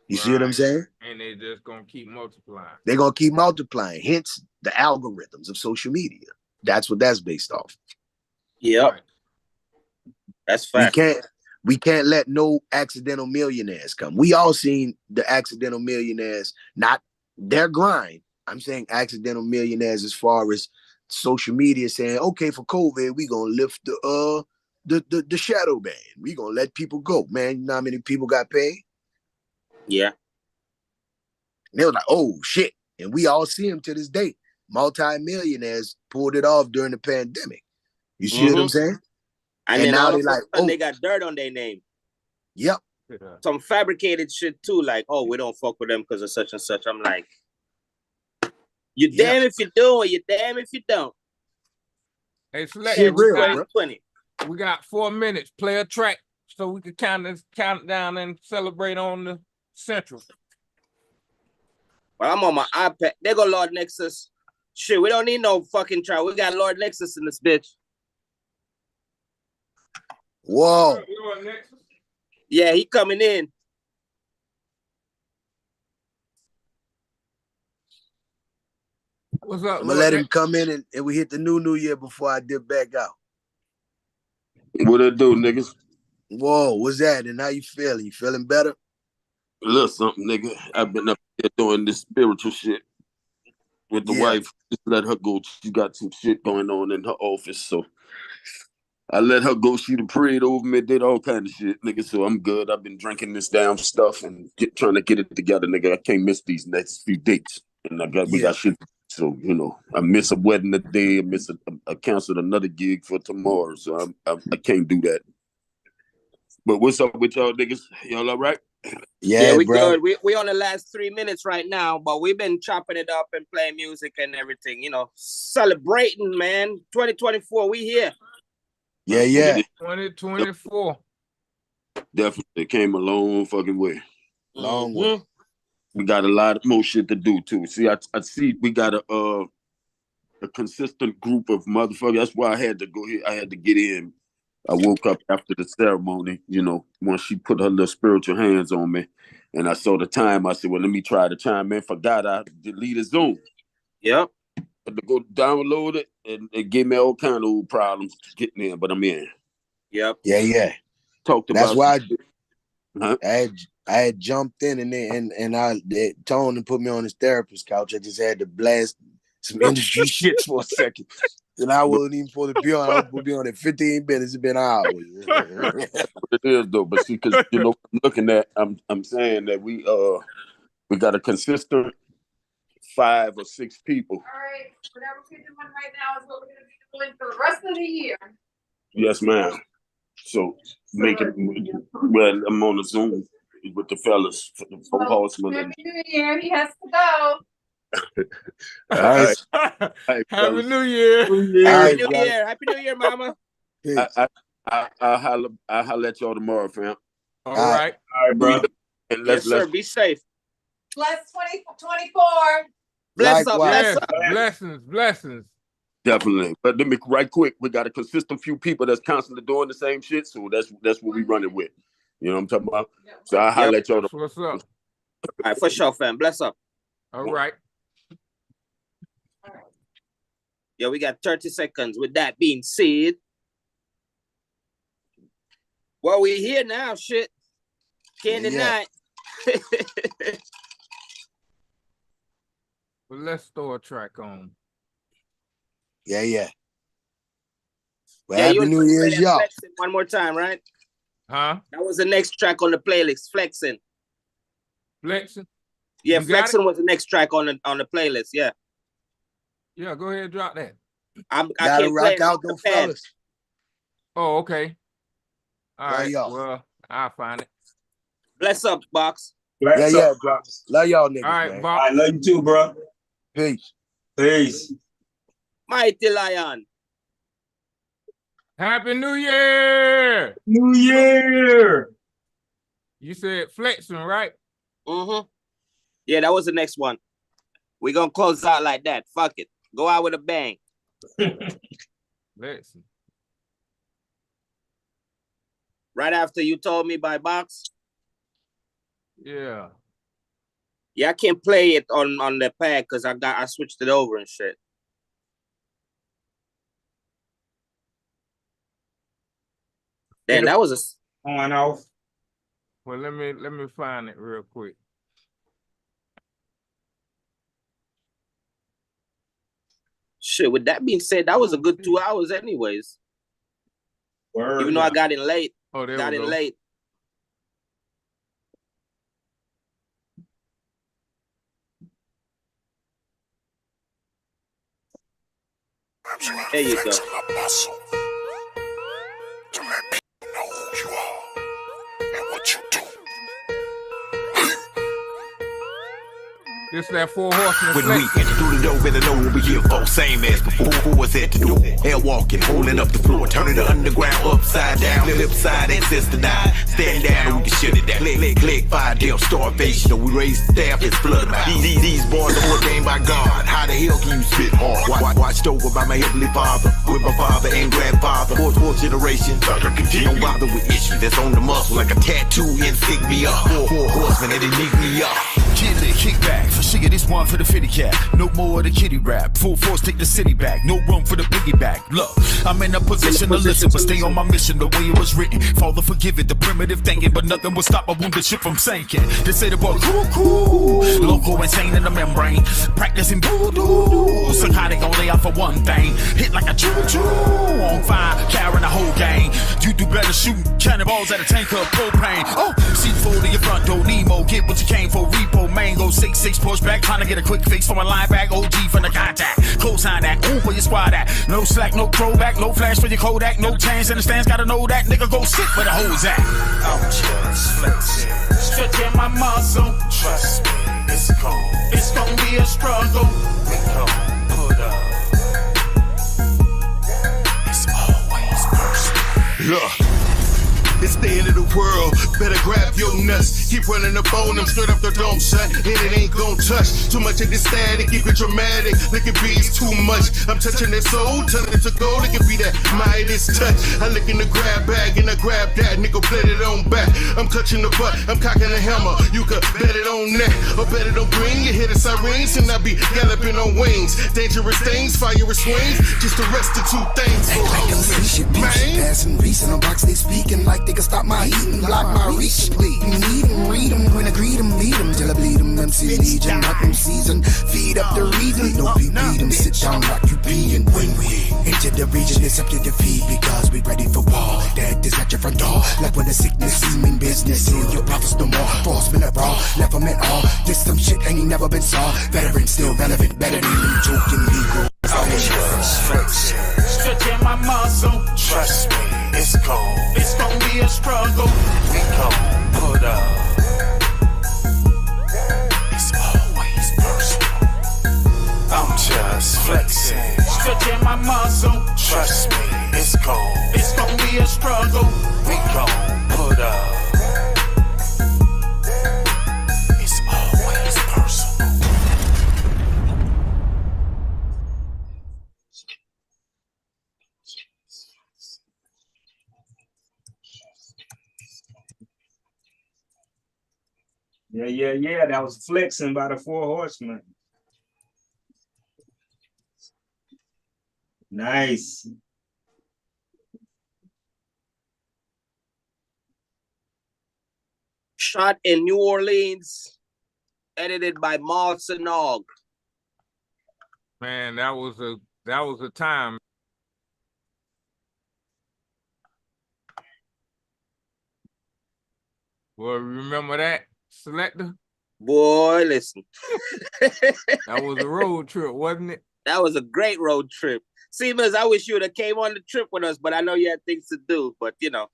You see what I'm saying? And they just gonna keep multiplying. They're gonna keep multiplying. Hence the algorithms of social media. That's what that's based off. Yep. That's fact. We can't let no accidental millionaires come. We all seen the accidental millionaires, not their grind. I'm saying accidental millionaires as far as social media saying, okay, for COVID, we gonna lift the shadow ban. We gonna let people go. Man, you know how many people got paid? Yeah. And they was like, oh shit. And we all see them to this day. Multi-millionaires pulled it off during the pandemic. You see what I'm saying? And then now all they of like, a sudden they got dirt on their name. Yep. Some fabricated shit too, like, oh, we don't fuck with them because of such and such. I'm like, you damn if you do, or you damn if you don't. Hey, Shit real, bro. We got 4 minutes. Play a track so we can count down and celebrate on the Central. Well, I'm on my iPad. There go Lord Nexus. Shit, we don't need no fucking track. We got Lord Nexus in this bitch. Whoa. Lord Nexus? Yeah, he coming in. What's up? I'm gonna let him come in and we hit the new year before I dip back out. What it do, niggas? Whoa, what's that? And how you feeling? You feeling better? A little something, nigga. I've been up there doing this spiritual shit with the wife. Just let her go. She got some shit going on in her office, so I let her go. She done prayed over me, did all kind of shit, nigga. So I'm good. I've been drinking this damn stuff and trying to get it together, nigga. I can't miss these next few dates, and we got shit. So you know, I miss a wedding today. I canceled another gig for tomorrow, so I can't do that. But what's up with y'all niggas? Y'all all right? Yeah, we good. We on the last 3 minutes right now, but we've been chopping it up and playing music and everything. You know, celebrating, man. 2024, we here. Yeah. 2024. Definitely came a long fucking way. Long way. We got a lot of more shit to do too. See, I see we got a consistent group of motherfuckers. That's why I had to go here. I had to get in. I woke up after the ceremony, you know, once she put her little spiritual hands on me, and I saw the time. I said, well, let me try to chime in. Forgot I deleted Zoom. Yep. Had to go download it, and it gave me all kind of problems getting in, but I'm in. Yep. Yeah. Talked about. That's why I had jumped in and Tone and put me on his therapist couch. I just had to blast some industry shit for a second. And I wasn't even supposed to be on. I was supposed to be on at 15 minutes. It's been hours. That's what it is though. But see, because you know, I'm looking at, I'm saying that we got a consistent 5 or 6 people. All right, whatever we're doing right now is what we're gonna be doing for the rest of the year. Yes, ma'am. So make it when I'm on the Zoom with the fellas from Horseman. Happy New Year. He has to go. All right. Happy New Year. Happy New Year. Happy New Year, mama. I'll holler at y'all tomorrow, fam. All right. All right, bro. And Yes, sir. Be safe. Bless 2024. Bless up. Bless up. Blessings. Definitely. But let me right quick. We got a consistent few people that's constantly doing the same shit. So that's what we running with. You know what I'm talking about? So I'll holler at y'all. What's up? All right, for sure, fam. Bless up. All right. Yeah, we got 30 seconds. With that being said, well, we here now, shit. Can't deny it. Well, let's throw a track on. Yeah. Well, Yeah, Happy you New Year's, y'all. Flexing one more time, right? Huh? That was the next track on the playlist, Flexing. Flexing? Yeah, You got Flexing it? was the next track on the playlist, yeah. Yeah, go ahead and drop that. I Gotta can't rock play it out off the them pad. fellas. Oh, okay. All Love right. y'all. Well, I'll find it. Bless up, Box. Bless up. bro. Love y'all niggas, All right, man. Bob. I love you too, bro. Peace. Peace. Mighty Lion. Happy New Year. New Year. You said flexing, right? Mm-hmm. Yeah, that was the next one. We're gonna close out like that. Fuck it. Go out with a bang. Flexing. Right after You Told Me by Box. Yeah. Yeah, I can't play it on the pad because I switched it over and shit. Damn, that was a on and off. Well, let me find it real quick. shit. With that being said, that was a good 2 hours, anyways. Word, even though I got in late. Oh, there got we in go. late. There you go. This that 4 horsemen. When we enter through the door, better know what we here for. Same as before, what's at the door? Air walking, holding up the floor, turning the underground upside down, flip side access denied. Stand down and we can shut it down. Click, fire, deal, starvation. We raise staff, it's blood about. These boys are ordained by God. How the hell can you spit hard? Watched over by my heavenly father, with my father and grandfather. Fourth generation, don't bother with issues that's on the muscle like a tattoo insignia. Four horsemen and they need me up. Kiddly, kick back. For sugar, this one for the 50 cat. No more of the kitty rap. Full force, take the city back. No room for the piggyback. Look, I'm in a position to listen, but stay on my mission the way it was written. Father, forgive it, the primitive thinking, but nothing will stop a wounded ship from sinking. They say the boy, cool. Loco insane in the membrane. Practicing voodoo. Psychotic only out for one thing. Hit like a choo-choo. On fire, carrying the whole gang. You do better shooting cannonballs at a tank of propane. Oh, C4 to your front door, Nemo. Get what you came for, repo. Mango 6-6 pushback, trying to get a quick fix for my line back. OG from the contact, close sign that, ooh for your squad that. No slack, no throwback, no flash for your Kodak, no chance in the stands. Gotta know that nigga go sit where the hoes at. I'm just flexing, stretching my muscle. Trust me, it's gon' be a struggle. We gon' put up. It's always personal. Yeah. It's the end of the world, better grab your nuts. Keep running up on them, straight up the dome, son. And it ain't gon' touch. Too much of this static, keep it dramatic. Look at bees too much. I'm touching their soul, turning it to gold. It can be that Midas touch. I look in the grab bag and I grab that. Nigga, bled it on back. I'm clutching the butt, I'm cocking the hammer. You could bet it on that, or bet it on green. You hear the sirens and I be galloping on wings. Dangerous things, fire with swings. Just the rest of two things. Shit, passing, reason on box, they speaking like they can stop my eating, block my reach. Need 'em, read 'em, when I greet 'em, beat 'em, till I bleed 'em. MC Legion, knock 'em season, feed up the reason. No beat 'em, sit down, rock you peeing. When we enter the region, it's up to defeat because we ready for war. Death is at your front door, like when the sickness seeming business. Seal your prophets no more, false men are raw, left them at all. This some shit ain't never been saw. Veteran still relevant, better than you joking people. Stretching my muscle. Trust me, it's gon' be a struggle. We gon' put up. It's always personal. I'm just flexing. Stretching my muscle. Trust me, it's gon' be a struggle. We gon' put up. It's always personal. Yeah. That was Flexing by the Four Horsemen. Nice. Shot in New Orleans, edited by Martin Og. Man, that was a time. Well, remember that, Selector? Boy, listen. That was a road trip, wasn't it? That was a great road trip. Seamers, I wish you would have came on the trip with us, but I know you had things to do. But you know.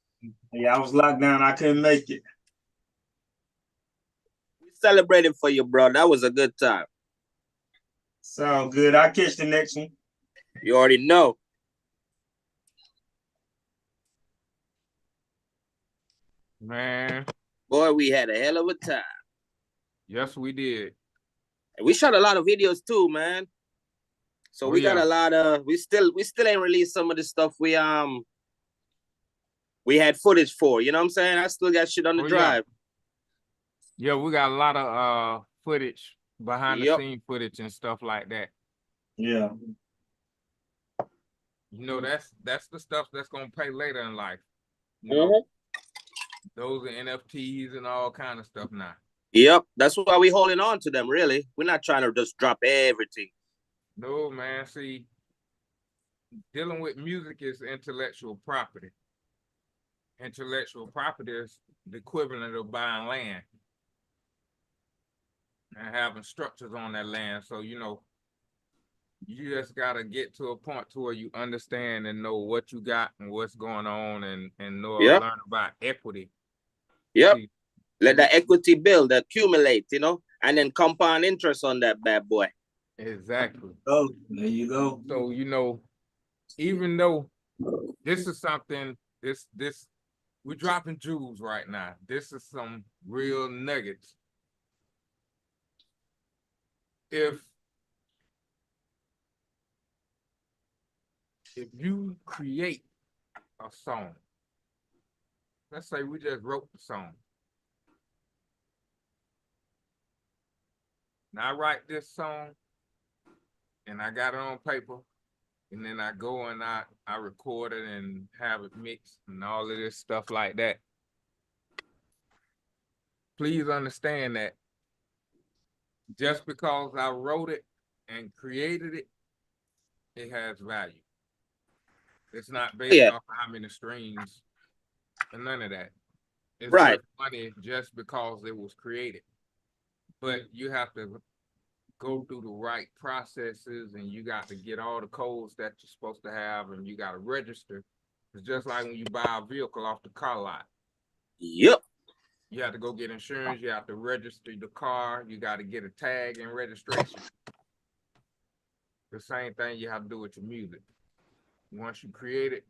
Yeah, I was locked down. I couldn't make it. We celebrated for you, bro. That was a good time. Sound good. I'll catch the next one. You already know. Man. Boy, we had a hell of a time. Yes, we did. And we shot a lot of videos too, man. So we got a lot of we still ain't released some of the stuff we had footage for, you know what I'm saying? I still got shit on the drive. Yeah, we got a lot of footage, behind the scene footage and stuff like that. Yeah. You know, that's the stuff that's gonna pay later in life. You know, those are NFTs and all kind of stuff now. Yep, that's why we holding on to them, really. We're not trying to just drop everything. No, man, see, dealing with music is intellectual property. Intellectual property is the equivalent of buying land and having structures on that land. So, you know, you just gotta get to a point to where you understand and know what you got and what's going on and know learn about equity. Yep. Let the equity build, accumulate, you know, and then compound interest on that bad boy. Exactly. Oh, there you go. So, you know, even though this is something, we're dropping jewels right now. This is some real nuggets. If you create a song, let's say we just wrote the song. Now I write this song and I got it on paper, and then I go and I record it and have it mixed and all of this stuff like that. Please understand that just because I wrote it and created it, it has value. It's not based off how many streams and none of that. It's just money just because it was created. But you have to go through the right processes, and you got to get all the codes that you're supposed to have, and you got to register. It's just like when you buy a vehicle off the car lot. Yep. You have to go get insurance. You have to register the car. You got to get a tag and registration. The same thing you have to do with your music. Once you create it,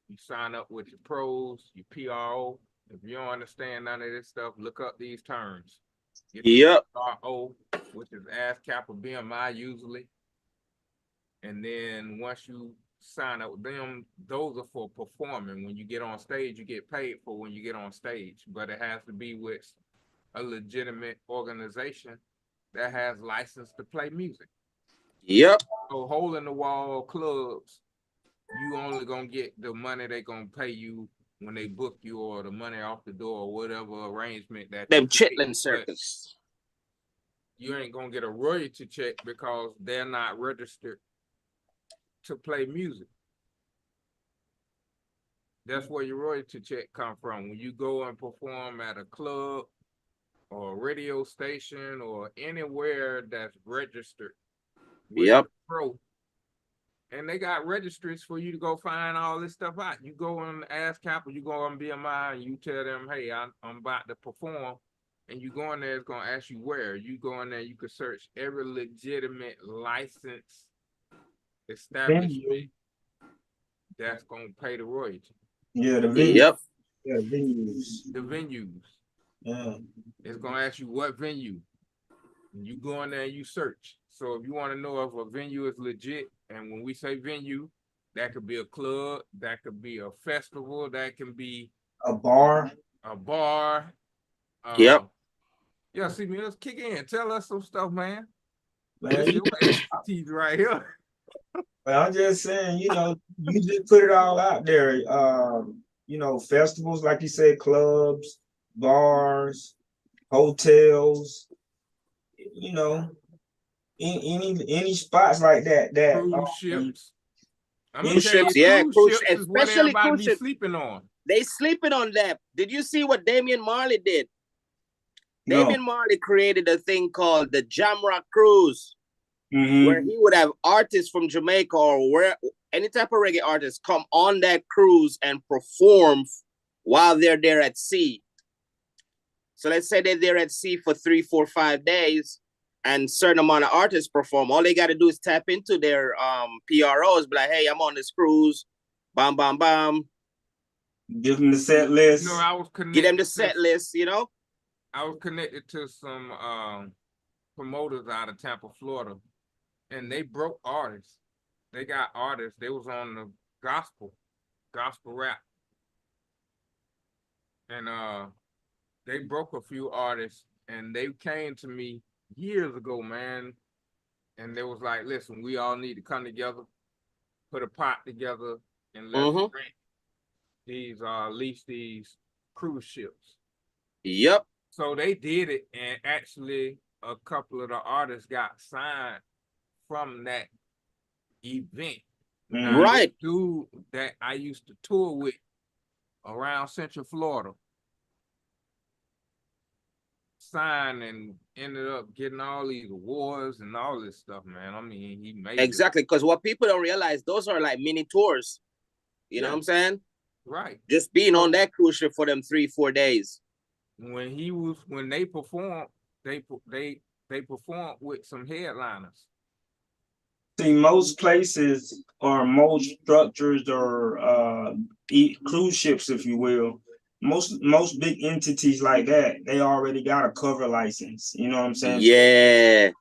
you sign up with your pros, your PRO. If you don't understand none of this stuff, look up these terms. Get PRO, which is ASCAP or BMI usually. And then once you sign up with them, those are for performing. When you get on stage, you get paid for when you get on stage, but it has to be with a legitimate organization that has license to play music. Yep. So hole in the wall clubs, you only gonna get the money they gonna pay you when they book you or the money off the door or whatever arrangement that Them you take, chitlin but circus. you ain't gonna get a royalty check because they're not registered to play music. That's where your royalty check come from. When you go and perform at a club or a radio station or anywhere that's registered with Yep. the pro, and they got registries for you to go find all this stuff out. You go on ASCAP or you go on BMI and you tell them, hey, I'm about to perform, and you go in there, it's gonna ask you where. You go in there, you can search every legitimate license establishment that's gonna pay the royalty. Yeah, the venues. Yep. Yeah, venues. The venues. Yeah. It's gonna ask you what venue. And you go in there and you search. So if you want to know if a venue is legit, and when we say venue, that could be a club, that could be a festival, that can be a bar. Yep. Yeah, see me, let's kick in. Tell us some stuff, man. Man, This your expertise right here. Well, I'm just saying, you know, you just put it all out there. You know, festivals, like you said, clubs, bars, hotels, you know, any spots like that. Cruise ships. I'm gonna Cruise tell you, ships, yeah, cruise ships is what especially everybody cruise be ships. sleeping on. They sleeping on that. Did you see what Damian Marley did? No. Damian Marley created a thing called the Jamrock Cruise, where he would have artists from Jamaica or where any type of reggae artists come on that cruise and perform while they're there at sea. So let's say they're there at sea for 3, 4, 5 days, and certain amount of artists perform. All they got to do is tap into their PROs, be like, hey, I'm on this cruise, bam, bam, bam. Give them the set list. You know, I was connected. Give them the set list, you know? I was connected to some promoters out of Tampa, Florida, and they broke artists. They got artists. They was on the gospel rap, and they broke a few artists, and they came to me years ago, man, and they was like, "Listen, we all need to come together, put a pot together, and let's rent these lease these cruise ships." Yep. So they did it, and actually a couple of the artists got signed from that event. Now, Right. this dude that I used to tour with around Central Florida signed and ended up getting all these awards and all this stuff, man. I mean, he made Exactly, because what people don't realize, those are like mini tours. You know Yeah. what I'm saying? Right. Just being on that cruise ship for them 3, 4 days. When they performed, they performed with some headliners. See, most places or most structures or cruise ships, if you will, most big entities like that, they already got a cover license. You know what I'm saying? Yeah.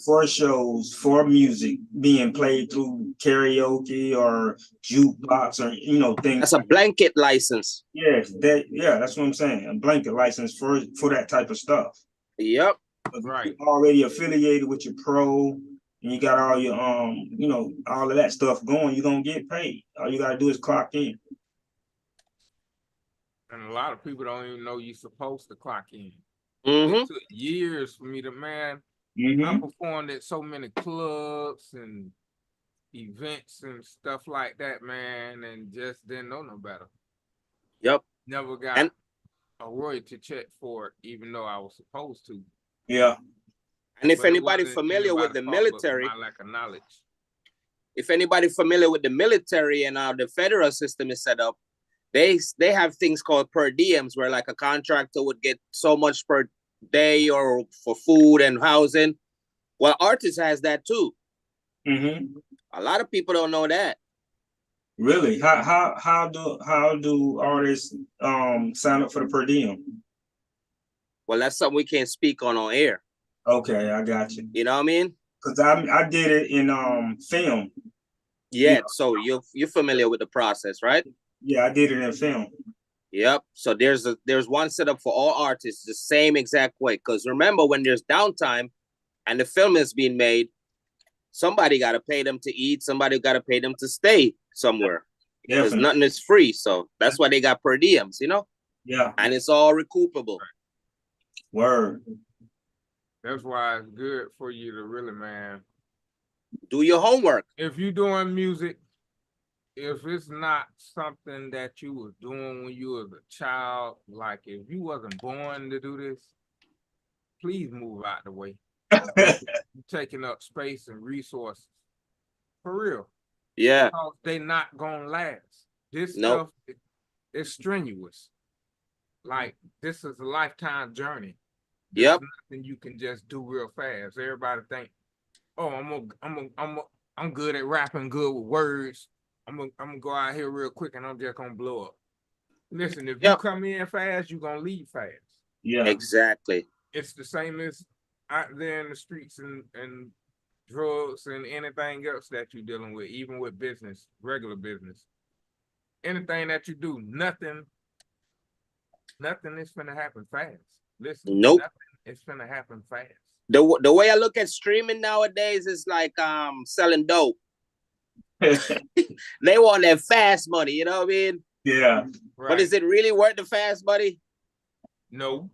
For shows, for music being played through karaoke or jukebox or things. That's a blanket license. Yes, that's what I'm saying. A blanket license for that type of stuff. Yep. Right. You're already affiliated with your pro, and you got all your all of that stuff going, you're gonna get paid. All you gotta do is clock in. And a lot of people don't even know you're supposed to clock in. Mm-hmm. It took years for me to, man. I performed at so many clubs and events and stuff like that, man, and just didn't know no better. Yep. Never got a royalty check for it, even though I was supposed to. Yeah. And if But it anybody wasn't familiar with the anybody's fault but military, my lack of knowledge. if anybody familiar with the military and how the federal system is set up, they have things called per diems, where like a contractor would get so much per day or for food and housing. Well, artists has that too. A lot of people don't know that. Really? How do artists sign up for the per diem? Well, that's something we can't speak on air. Okay, I got you. You know what I mean? Because I did it in film. Yeah, so you're familiar with the process, right? Yeah, I did it in film. Yep. So there's one setup for all artists, the same exact way. Because remember, when there's downtime and the film is being made, somebody got to pay them to eat. Somebody got to pay them to stay somewhere. Because Definitely. nothing is free, so that's why they got per diems, you know. Yeah. And it's all recoupable. Word. That's why it's good for you to really, man, do your homework. If you're doing music, if it's not something that you was doing when you was a child, like if you wasn't born to do this, please move out the way. You're taking up space and resources. For real. Yeah. Because they not gonna last. This Nope. stuff is strenuous. Like this is a lifetime journey. This Yep. is nothing you can just do real fast. Everybody think, oh, I'm good at rapping, good with words. I'm gonna go out here real quick and I'm just gonna blow up. Listen, if you come in fast, you're gonna leave fast. Yeah. Exactly. It's the same as out there in the streets and drugs and anything else that you're dealing with, even with business, regular business. Anything that you do, nothing is gonna happen fast. Listen, Nope. nothing is gonna happen fast. The way I look at streaming nowadays is like selling dope. They want that fast money, you know what I mean? Yeah. But is it really worth the fast money? No.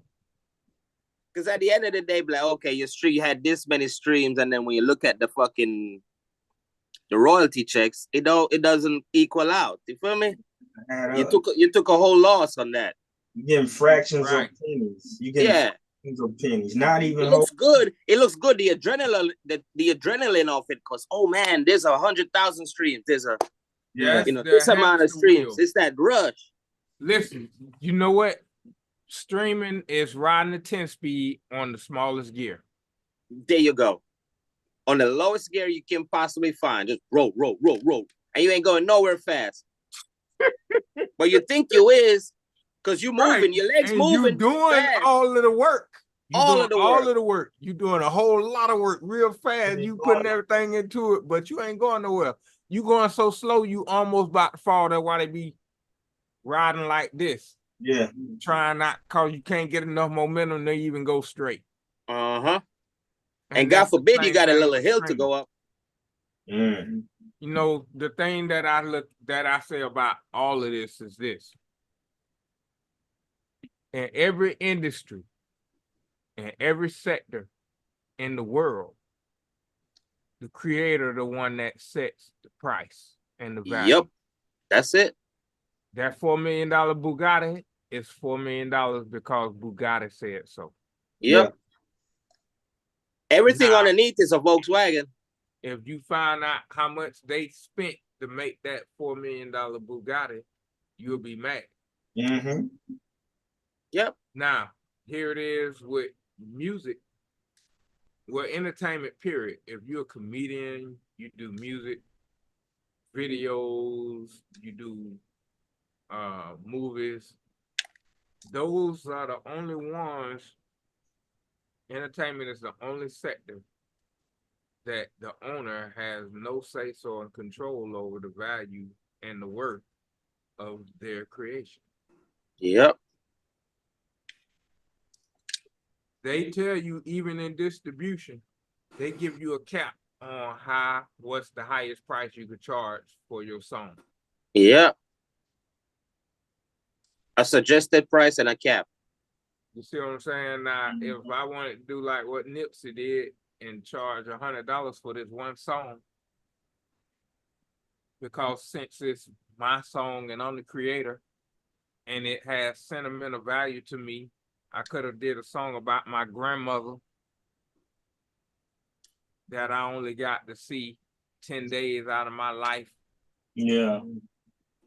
Because at the end of the day, be like, okay, your stream, you had this many streams, and then when you look at the royalty checks, it doesn't equal out. You feel me? You took a whole loss on that. You're getting fractions of pennies. You getting fractions of pennies. Not even. It looks good. It looks good. The adrenaline of it, because man, there's 100,000 streams. There's this amount of streams. It's that rush. Listen, you know what? Streaming is riding the 10 speed on the smallest gear. There you go. On the lowest gear you can possibly find. Just roll. And you ain't going nowhere fast. But you think you is, because you moving, your legs and moving. You doing fast. all of the work. All of the work. You doing a whole lot of work real fast. You putting everything into it, but you ain't going nowhere. You going so slow, you almost about to fall. That's why they be riding like this. Yeah. Trying not, because you can't get enough momentum to even go straight. Uh-huh. And God forbid you got a little hill to go up. Mm. You know, the thing that I say about all of this is this. In every industry, in every sector in the world, the creator, the one that sets the price and the value. Yep. That's it. That $4 million Bugatti is $4 million because Bugatti said so. Yep. Everything underneath is a Volkswagen. If you find out how much they spent to make that $4 million Bugatti, you'll be mad. Mm-hmm. Yep. Now, here it is with music. Well, entertainment, period. If you're a comedian, you do music, videos, you do movies. Those are the only ones. Entertainment is the only sector that the owner has no say-so and control over the value and the worth of their creation. Yep. They tell you, even in distribution, they give you a cap on what's the highest price you could charge for your song. Yep. A suggested price and a cap. You see what I'm saying? Now, if I wanted to do like what Nipsey did and charge $100 for this one song, because since it's my song and I'm the creator and it has sentimental value to me, I could have did a song about my grandmother that I only got to see 10 days out of my life. Yeah.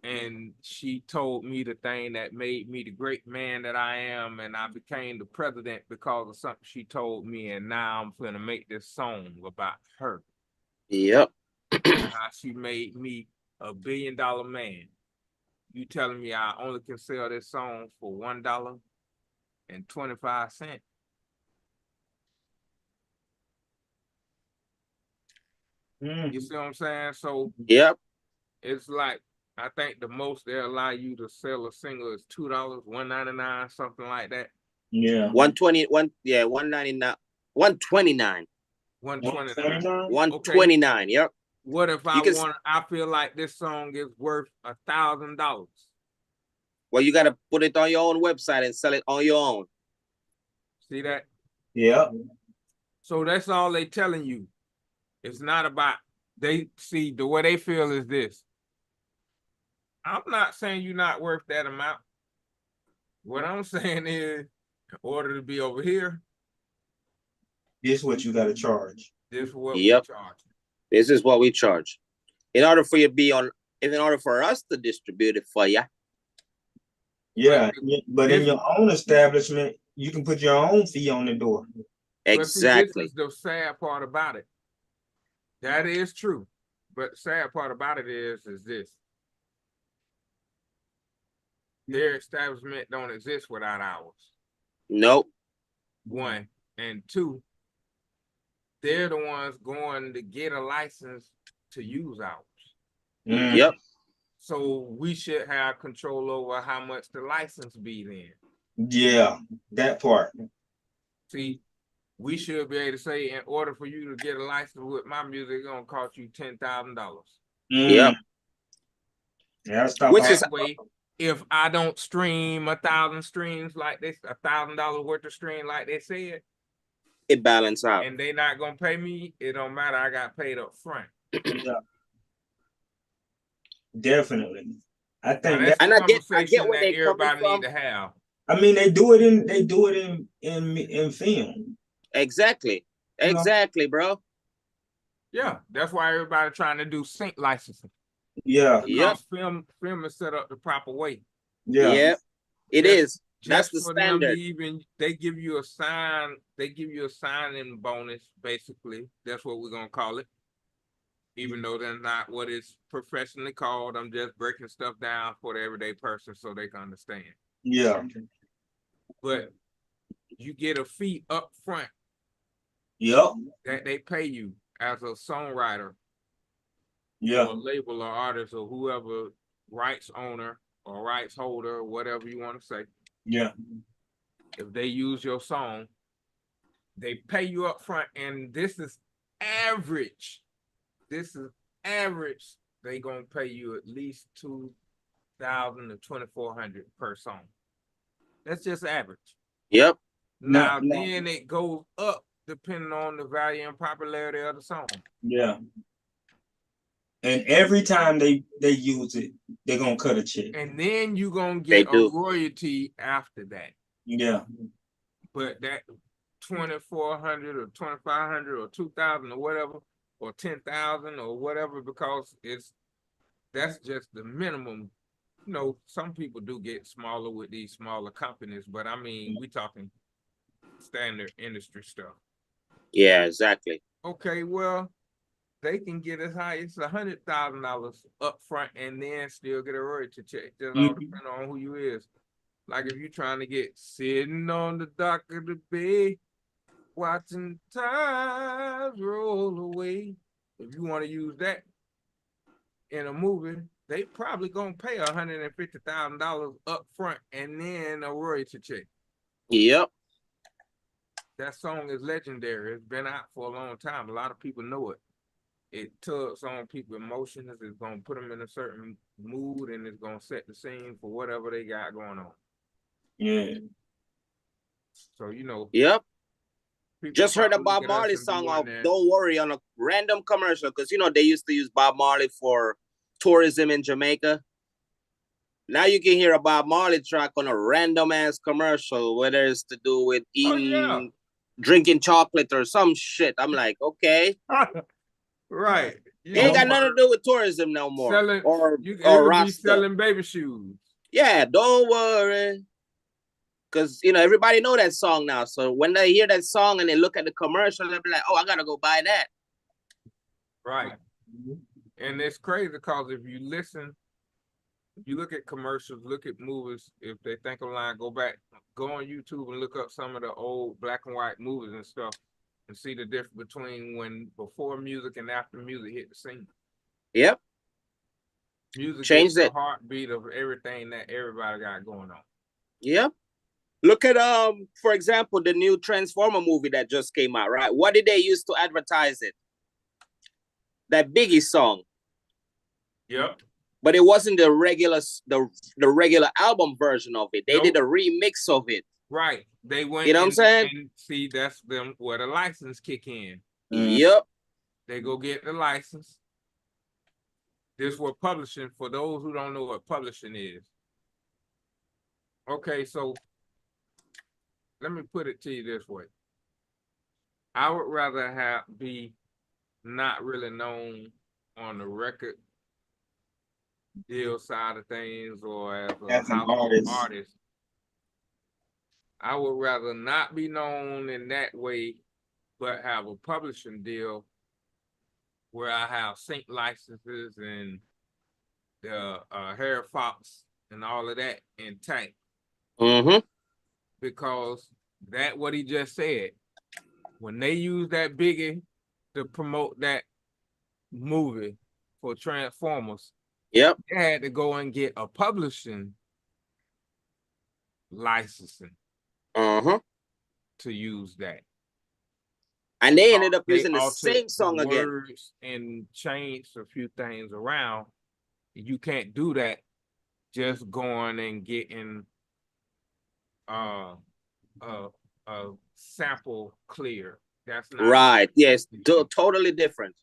And she told me the thing that made me the great man that I am, and I became the president because of something she told me, and now I'm gonna make this song about her. Yep. How she made me a $1 billion man. You telling me I only can sell this song for $1.25? You see what I'm saying? So yep. It's like, I think the most they'll allow you to sell a single is $2, $1.99, something like that. Yeah. 199. 129. 129. 129. Yep. What if You can, I feel like this song is worth $1,000? well, you gotta put it on your own website and sell it on your own. See that? Yeah. So that's all they telling you. It's not about, they see the way they feel is this. I'm not saying you're not worth that amount. What I'm saying is, in order to be over here, this is what you gotta charge. This is what we charge. This is what we charge. In order for you to be on, in order for us to distribute it for you. Yeah, but in your own establishment, you can put your own fee on the door. Exactly. This is the sad part about it. That is true. But the sad part about it is this. Their establishment don't exist without ours. Nope. One. And two, they're the ones going to get a license to use ours. Yep. So we should have control over how much the license be then. Yeah, that part. See, we should be able to say, in order for you to get a license with my music, it's gonna cost you $10,000. Yep. Yeah, stop. Which is way, if I don't stream 1,000 streams like this, $1,000 worth of stream like they said, it balance out. And they not gonna pay me, it don't matter. I got paid up front. Yeah. Definitely. I think that's and I get what everybody need to have. I mean, they do it in film. Exactly. Exactly, bro. Yeah, that's why everybody trying to do sync licensing. Yeah. Yep. Film is set up the proper way. Yeah. Yep. It is. That's Just the for them to standard. even, they give you a signing bonus, basically. That's what we're gonna call it. Even though that's not what it's professionally called. I'm just breaking stuff down for the everyday person so they can understand. Yeah. But you get a fee up front. Yep. That they pay you as a songwriter. Yeah. Or label or artist or whoever, rights owner or rights holder, whatever you want to say. Yeah. If they use your song, they pay you up front, and this is average. They gonna pay you at least $2,000 to $2,400 per song. That's just average. Yep. Now then it goes up depending on the value and popularity of the song. Yeah. And every time they use it, they're gonna cut a check. And then you gonna get a royalty after that. Yeah. But that 2,400 or 2,500 or 2,000 or whatever, or 10,000 or whatever, because that's just the minimum. You know, some people do get smaller with these smaller companies, but I mean, we talking standard industry stuff. Yeah, exactly. Okay, well, they can get as high as $100,000 up front and then still get a royalty check. Just all depending on who you is. Like if you're trying to get sitting on the dock of the bay, watching times roll away. If you want to use that in a movie, they probably gonna pay $150,000 up front and then a royalty check. Yep. That song is legendary. It's been out for a long time. A lot of people know it. It tugs on people's emotions. It's gonna put them in a certain mood, and it's gonna set the scene for whatever they got going on. Yeah. So you know. Yep. People just heard a probably Bob look at us Marley and song be of wondering, Don't Worry on a random commercial, because you know they used to use Bob Marley for tourism in Jamaica. Now you can hear a Bob Marley track on a random ass commercial, whether it's to do with eating, drinking chocolate or some shit. I'm like, okay. Right. It ain't got nothing to do with tourism no more. Selling, or you or be Rasta. selling baby shoes. Yeah, don't worry. Because, you know, everybody know that song now. So when they hear that song and they look at the commercial, they'll be like, oh, I got to go buy that. Right. And it's crazy because if you listen, if you look at commercials, look at movies, if they think online, go on YouTube and look up some of the old black and white movies and stuff and see the difference between when before music and after music hit the scene. Yep. Music Change is the that. heartbeat of everything that everybody got going on. Yep. Look at, for example, the new Transformer movie that just came out, right? What did they use to advertise it? that Biggie song. Yep. But it wasn't the regular album version of it. They did a remix of it. Right. They went. You know what I'm saying? And see, that's them where the license kick in. Yep. They go get the license. This is what publishing, for those who don't know what publishing is. Okay, so let me put it to you this way. I would rather be not really known on the record deal side of things or as an artist. I would rather not be known in that way, but have a publishing deal where I have sync licenses and the Harry Fox and all of that intact. Because that what he just said, when they use that Biggie to promote that movie for Transformers, yep, they had to go and get a publishing licensing to use that. And they ended up using the same song again. Words and changed a few things around. You can't do that just going and getting a sample clear. That's not right. Yes, totally different.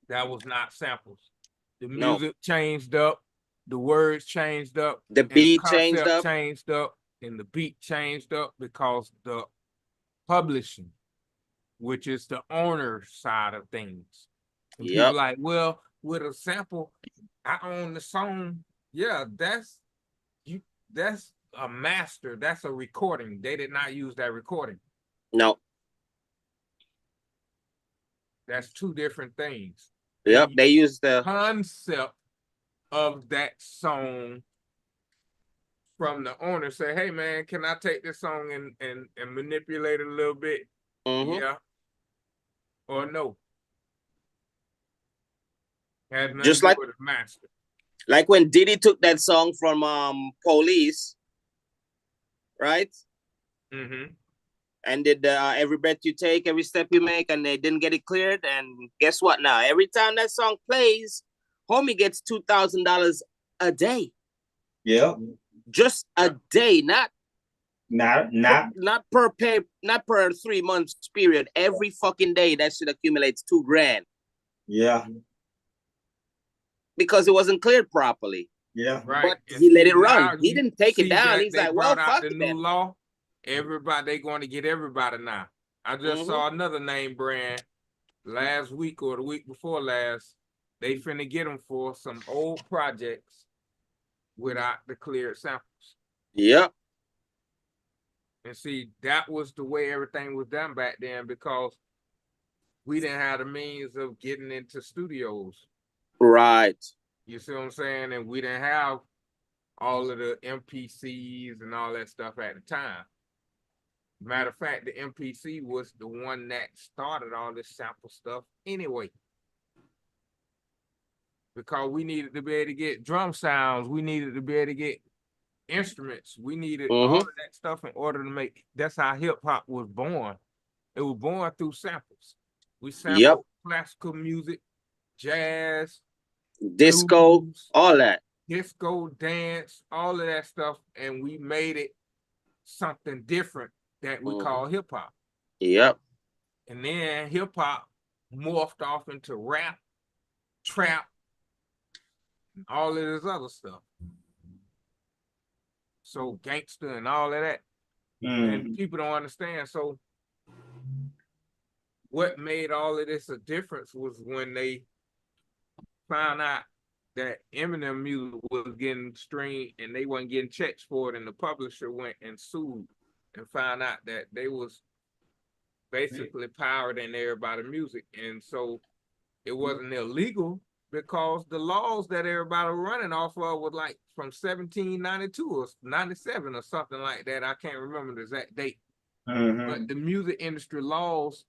That was not samples. The music changed up, the words changed up, the beat changed up, and the beat changed up because the publishing, which is the owner side of things. And people like, well, with a sample, I own the song. Yeah, that's a master. That's a recording. They did not use that recording. No. That's two different things. Yep, they use the concept of that song from the owner. Say, hey man, can I take this song and manipulate it a little bit? Yeah. Or no. Just like master. Like when Diddy took that song from Police, right? And did Every Breath You Take, Every Step You Make, and they didn't get it cleared. And guess what now? Every time that song plays, homie gets $2,000 a day. Yeah. Just a day, not per 3 months period. Every fucking day that shit accumulates $2,000. Yeah. Because it wasn't cleared properly. Yeah. Right. But he let it run. He didn't take it down. He's like, well, fuck the new law. Everybody, they going to get everybody now. I just saw another name brand last week or the week before last. They finna get them for some old projects without the cleared samples. Yep. And see, that was the way everything was done back then because we didn't have the means of getting into studios. Right. You see what I'm saying? And we didn't have all of the MPCs and all that stuff at the time. Matter of fact, the MPC was the one that started all this sample stuff anyway. Because we needed to be able to get drum sounds. We needed to be able to get instruments. We needed all of that stuff in order to make. That's how hip hop was born. It was born through samples. We sampled classical music, jazz, disco, blues, all that. Disco, dance, all of that stuff. And we made it something different that we call hip hop. Yep. And then hip hop morphed off into rap, trap, and all of this other stuff. So gangster and all of that. And people don't understand. So what made all of this a difference was when they found out that Eminem music was getting streamed and they weren't getting checks for it, and the publisher went and sued and found out that they was basically pirating everybody's music. And so it wasn't illegal because the laws that everybody was running off of was like from 1792 or 97 or something like that. I can't remember the exact date. But the music industry laws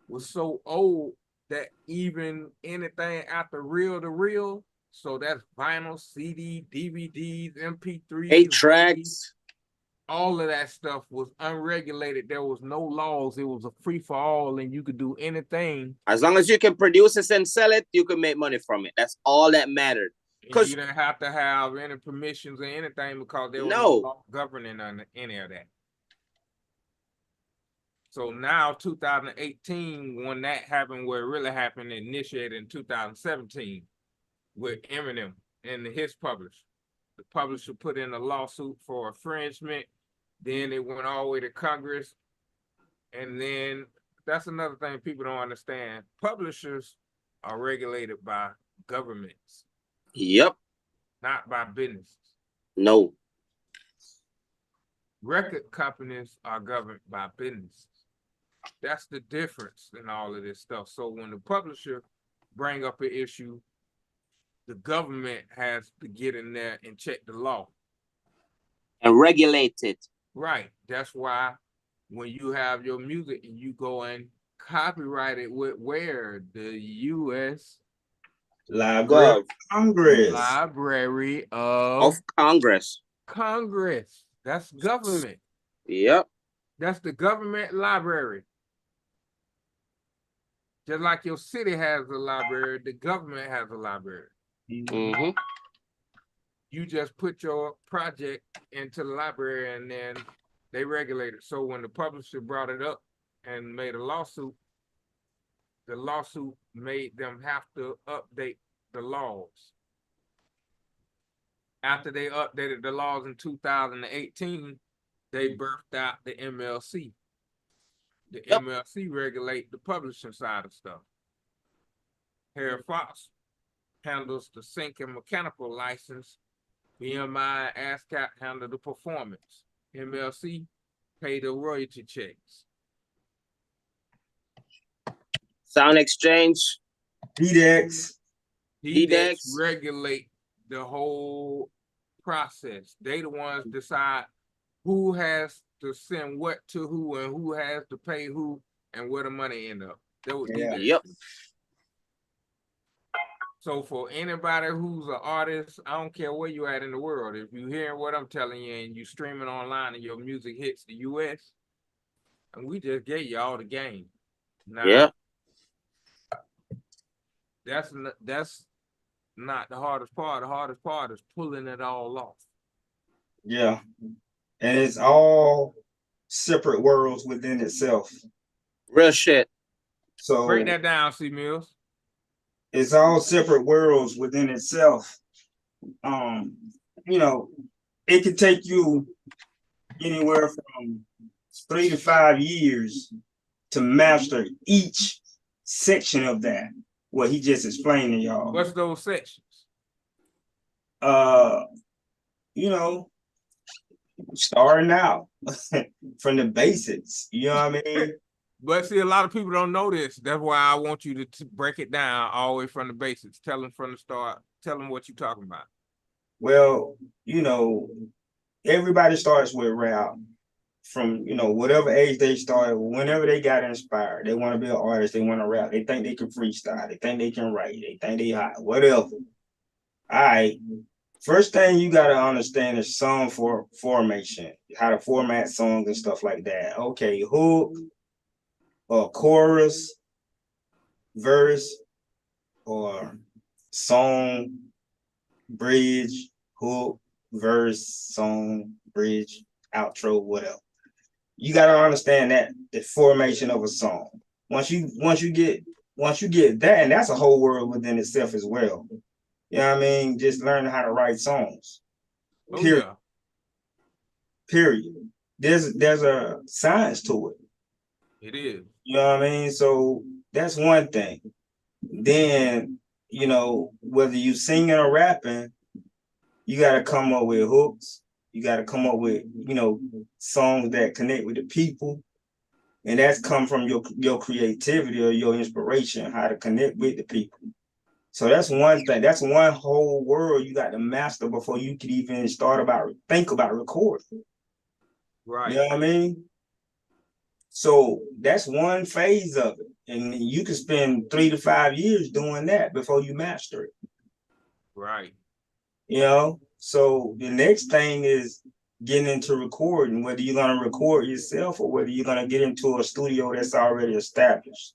was so old that even anything after reel to reel, so that's vinyl, CD, DVDs, MP3s, 8 tracks, all of that stuff was unregulated. There was no laws. It was a free for all, and you could do anything. As long as you can produce it and sell it, you can make money from it. That's all that mattered. Because you didn't have to have any permissions or anything because there was no law governing on any of that. So now 2018, when that happened, where it really happened, initiated in 2017 with Eminem and his publisher. The publisher put in a lawsuit for infringement. Then it went all the way to Congress. And then that's another thing people don't understand. Publishers are regulated by governments. Yep. Not by businesses. No. Record companies are governed by businesses. That's the difference in all of this stuff. So when the publisher bring up an issue, the government has to get in there and check the law. And regulate it. Right. That's why when you have your music and you go and copyright it with where? The U.S. Library of Congress. Library of Congress. Congress. That's government. Yep. That's the government library. Just like your city has a library, the government has a library. Mm-hmm. You just put your project into the library and then they regulate it. So when the publisher brought it up and made a lawsuit, the lawsuit made them have to update the laws. After they updated the laws in 2018, they birthed out the MLC. The MLC regulate the publishing side of stuff. Harry Fox handles the sync and mechanical license. BMI and ASCAP handle the performance. MLC pay the royalty checks. Sound Exchange. DDEX. DDEX regulate the whole process. They the ones decide who has to send what to who and who has to pay who and where the money end up. That was DDEX. Yep. So for anybody who's an artist, I don't care where you at in the world, if you hearing what I'm telling you and you streaming online and your music hits the US, and we just gave you all the game. Now, yeah. That's not the hardest part. The hardest part is pulling it all off. Yeah. And it's all separate worlds within itself. Real shit. So break that down, C Mills. It's all separate worlds within itself. You know, it could take you anywhere from 3 to 5 years to master each section of that. What he just explained to y'all. What's those sections? You know, starting out from the basics. You know what I mean? But see, a lot of people don't know this. That's why I want you to break it down all the way from the basics. Tell them from the start. Tell them what you're talking about. Well, you know, everybody starts with rap from, you know, whatever age they started, whenever they got inspired. They want to be an artist. They want to rap. They think they can freestyle. They think they can write. They think they hot. Whatever. All right. First thing you got to understand is song formation, how to format songs and stuff like that. Okay, hook, or chorus, verse, or song, bridge, hook, verse, song, bridge, outro, whatever. You got to understand that the formation of a song. Once you get that, and that's a whole world within itself as well. You know what I mean? Just learning how to write songs. Period. Yeah. Period. There's a science to it. It is. You know what I mean? So that's one thing. Then, you know, whether you singing or rapping, you got to come up with hooks. You got to come up with, you know, songs that connect with the people. And that's come from your creativity or your inspiration, how to connect with the people. So that's one thing. That's one whole world you got to master before you could even think about recording. Right. You know what I mean? So that's one phase of it. And you can spend 3 to 5 years doing that before you master it. Right. You know? So the next thing is getting into recording, whether you're gonna record yourself or whether you're gonna get into a studio that's already established.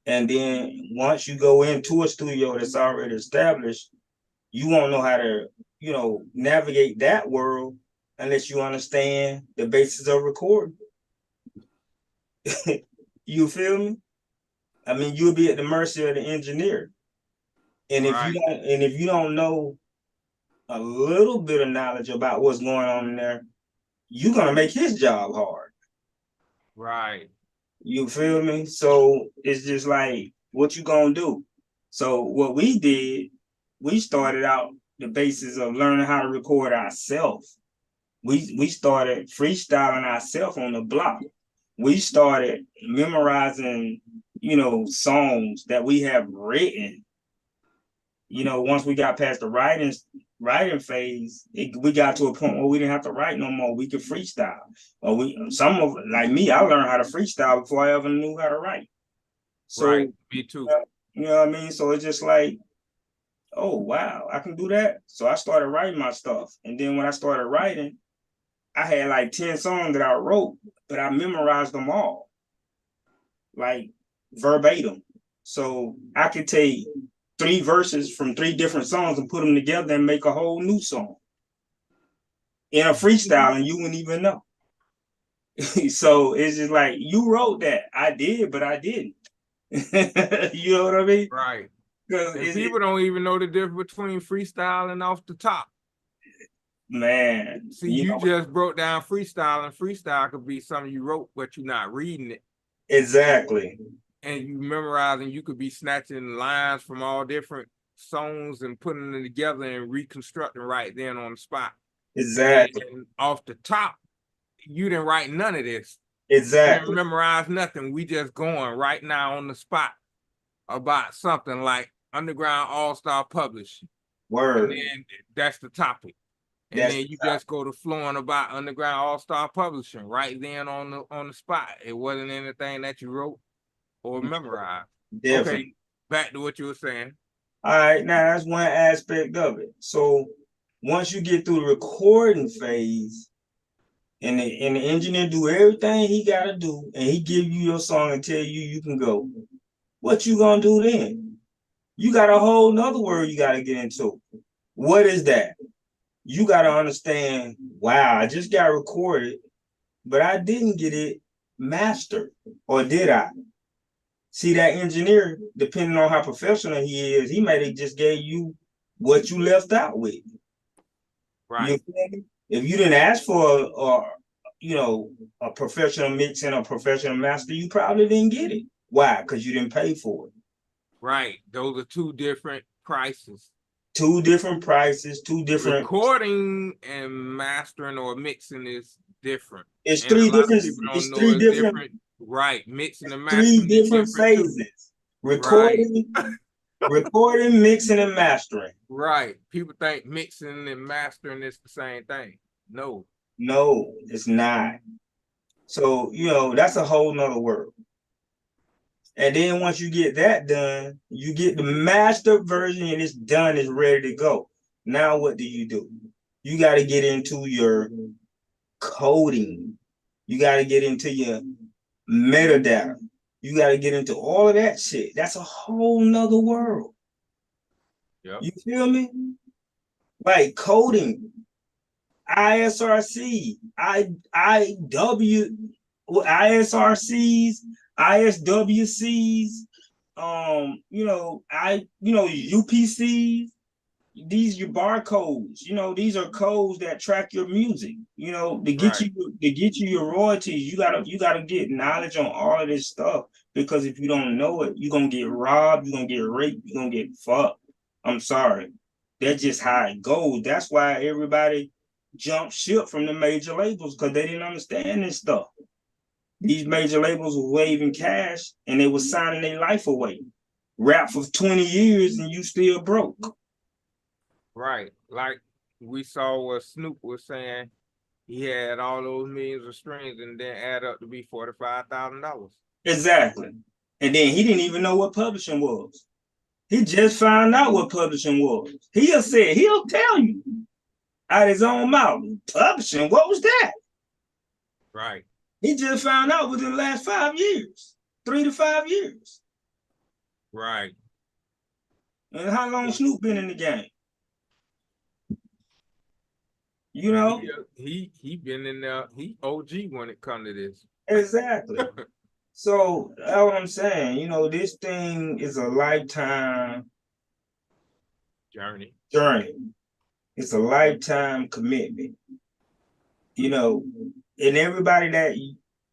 And then once you go into a studio that's already established, you won't know how to, navigate that world unless you understand the basis of recording. You feel me? I mean, you'll be at the mercy of the engineer. And if you don't know a little bit of knowledge about what's going on in there, you're gonna make his job hard. Right. You feel me? So it's just like, what you gonna do? So what we did, we started out the basis of learning how to record ourselves. We started freestyling ourselves on the block. We started memorizing, songs that we have written. Once we got past the writing phase, we got to a point where we didn't have to write no more. We could freestyle. Or like me, I learned how to freestyle before I ever knew how to write. So, right, me too. You know what I mean? So it's just like, oh wow, I can do that. So I started writing my stuff. And then when I started writing, I had like 10 songs that I wrote, but I memorized them all, like verbatim. So I could take 3 verses from 3 different songs and put them together and make a whole new song in a freestyle, and you wouldn't even know. So it's just like, you wrote that. I did, but I didn't. You know what I mean? Right. And people don't even know the difference between freestyle and off the top. Man. See, you just broke down freestyle, and freestyle could be something you wrote, but you're not reading it. Exactly. And you memorizing, you could be snatching lines from all different songs and putting them together and reconstructing right then on the spot. Exactly. And off the top, you didn't write none of this. Exactly. You didn't memorize nothing. We just going right now on the spot about something like Underground AllStar Publishing. Word. And then that's the topic. And then you just go to flowing about Underground AllStar Publishing right then on the spot. It wasn't anything that you wrote or memorized. Definitely. Okay, back to what you were saying. All right, now that's one aspect of it. So once you get through the recording phase, and the engineer do everything he gotta do, and he give you your song and tell you can go, what you gonna do then? You got a whole nother word you gotta get into. What is that? You gotta understand, wow, I just got recorded, but I didn't get it mastered, or did I? See, that engineer, depending on how professional he is, he might have just gave you what you left out with. Right. If you didn't ask for a professional mix and a professional master, you probably didn't get it. Why? Because you didn't pay for it. Right. Those are 2 different prices. 2 different prices, 2 different. Recording and mastering or mixing is different. It's and 3 a lot different. of people don't It's know 3 it's different. Right. Mixing and mastering 3 different phases. Too. Recording, recording, mixing, and mastering. Right. People think mixing and mastering is the same thing. No. No, it's not. So, that's a whole nother world. And then once you get that done, you get the master version and it's done, it's ready to go. Now what do? You got to get into your coding. You got to get into your metadata. You got to get into all of that shit. That's a whole nother world. Yep. You feel me? Like coding, ISRC, ISRCs, ISWCs, UPCs. These are barcodes. These are codes that track your music. To get you your royalties, you gotta get knowledge on all of this stuff, because if you don't know it, you're gonna get robbed, you're gonna get raped, you're gonna get fucked. I'm sorry. That's just how it goes. That's why everybody jumped ship from the major labels, because they didn't understand this stuff. These major labels were waving cash and they were signing their life away. Rap for 20 years and you still broke. Right. Like we saw what Snoop was saying, he had all those millions of streams and then add up to be $45,000. Exactly. And then he didn't even know what publishing was. He just found out what publishing was. He'll tell you. out his own mouth. Publishing, what was that? Right. He just found out within the last 5 years, 3 to 5 years. Right. And how long Snoop been in the game? You know? He been in there, he OG when it come to this. Exactly. So that's what I'm saying. You know, this thing is a lifetime journey. It's a lifetime commitment. You know, and everybody that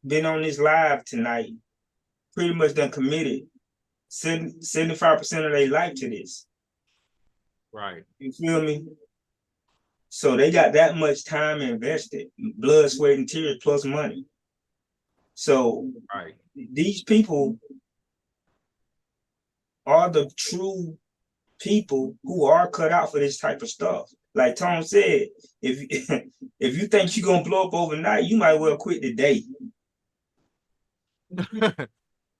been on this live tonight pretty much done committed 75% of their life to this. Right. You feel me? So they got that much time invested, blood, sweat, and tears plus money. So right. These people are the true people who are cut out for this type of stuff. Like Tom said, if if you think you're gonna blow up overnight, you might well quit today. You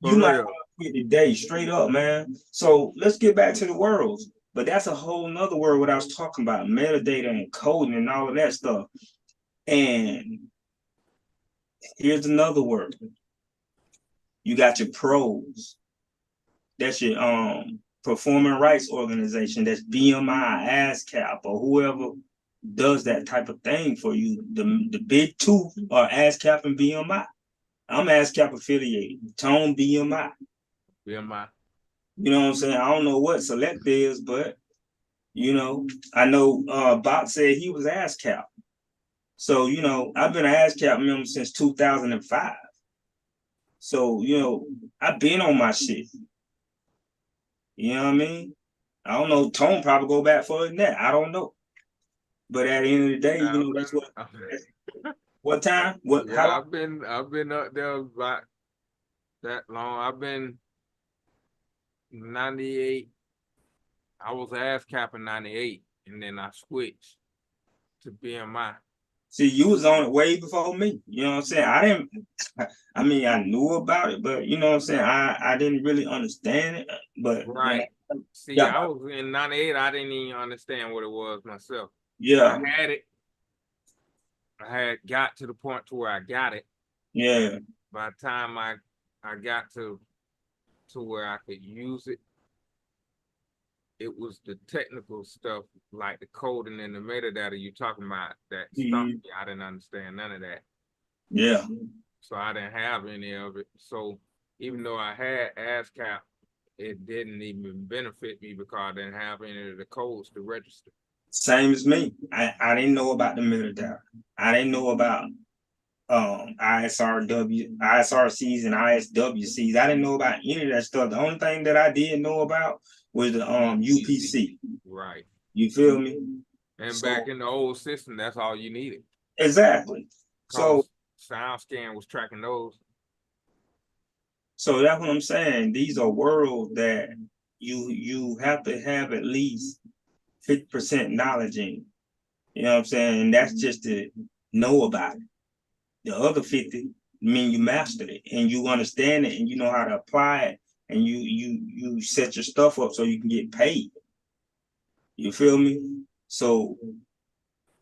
might well quit today, straight up, man. So let's get back to the worlds. But that's a whole nother word what I was talking about, metadata and coding and all of that stuff. And here's another word. You got your pros. That's your performing rights organization. That's BMI, ASCAP, or whoever does that type of thing for you. The big two are ASCAP and BMI. I'm ASCAP affiliated. Tone BMI. BMI. You know what I'm saying? I don't know what Select is, but you know, I know Bob said he was ASCAP. So, you know, I've been an ASCAP member since 2005. So, you know, I've been on my shit. You know what I mean? I don't know. Tone probably go back further than that. I don't know. But at the end of the day, you know, that's what time? What? Yeah, how? I've been up there about that long. I've been 98. I was ASCAP in 98, and then I switched to BMI. See, you was on it way before me. You know what I'm saying? I didn't. I mean, I knew about it, but you know what I'm saying. I didn't really understand it. But right. See, I was in 98. I didn't even understand what it was myself. Yeah. I had it. I had got to the point to where I got it. Yeah. By the time I got to where I could use it, it was the technical stuff like the coding and the metadata you're talking about that stumped me. I didn't understand none of that. Yeah. So I didn't have any of it. So even though I had ASCAP, it didn't even benefit me because I didn't have any of the codes to register. Same as me. I didn't know about the metadata. I didn't know about ISRCs and ISWCs. I didn't know about any of that stuff. The only thing that I did know about was the UPC. Right. You feel me? And so, back in the old system, that's all you needed. Exactly. So SoundScan was tracking those. So that's what I'm saying. These are worlds that you have to have at least 50% knowledge in. You know what I'm saying? And that's just to know about it. The other 50 mean you mastered it and you understand it and you know how to apply it and you set your stuff up so you can get paid. You feel me? So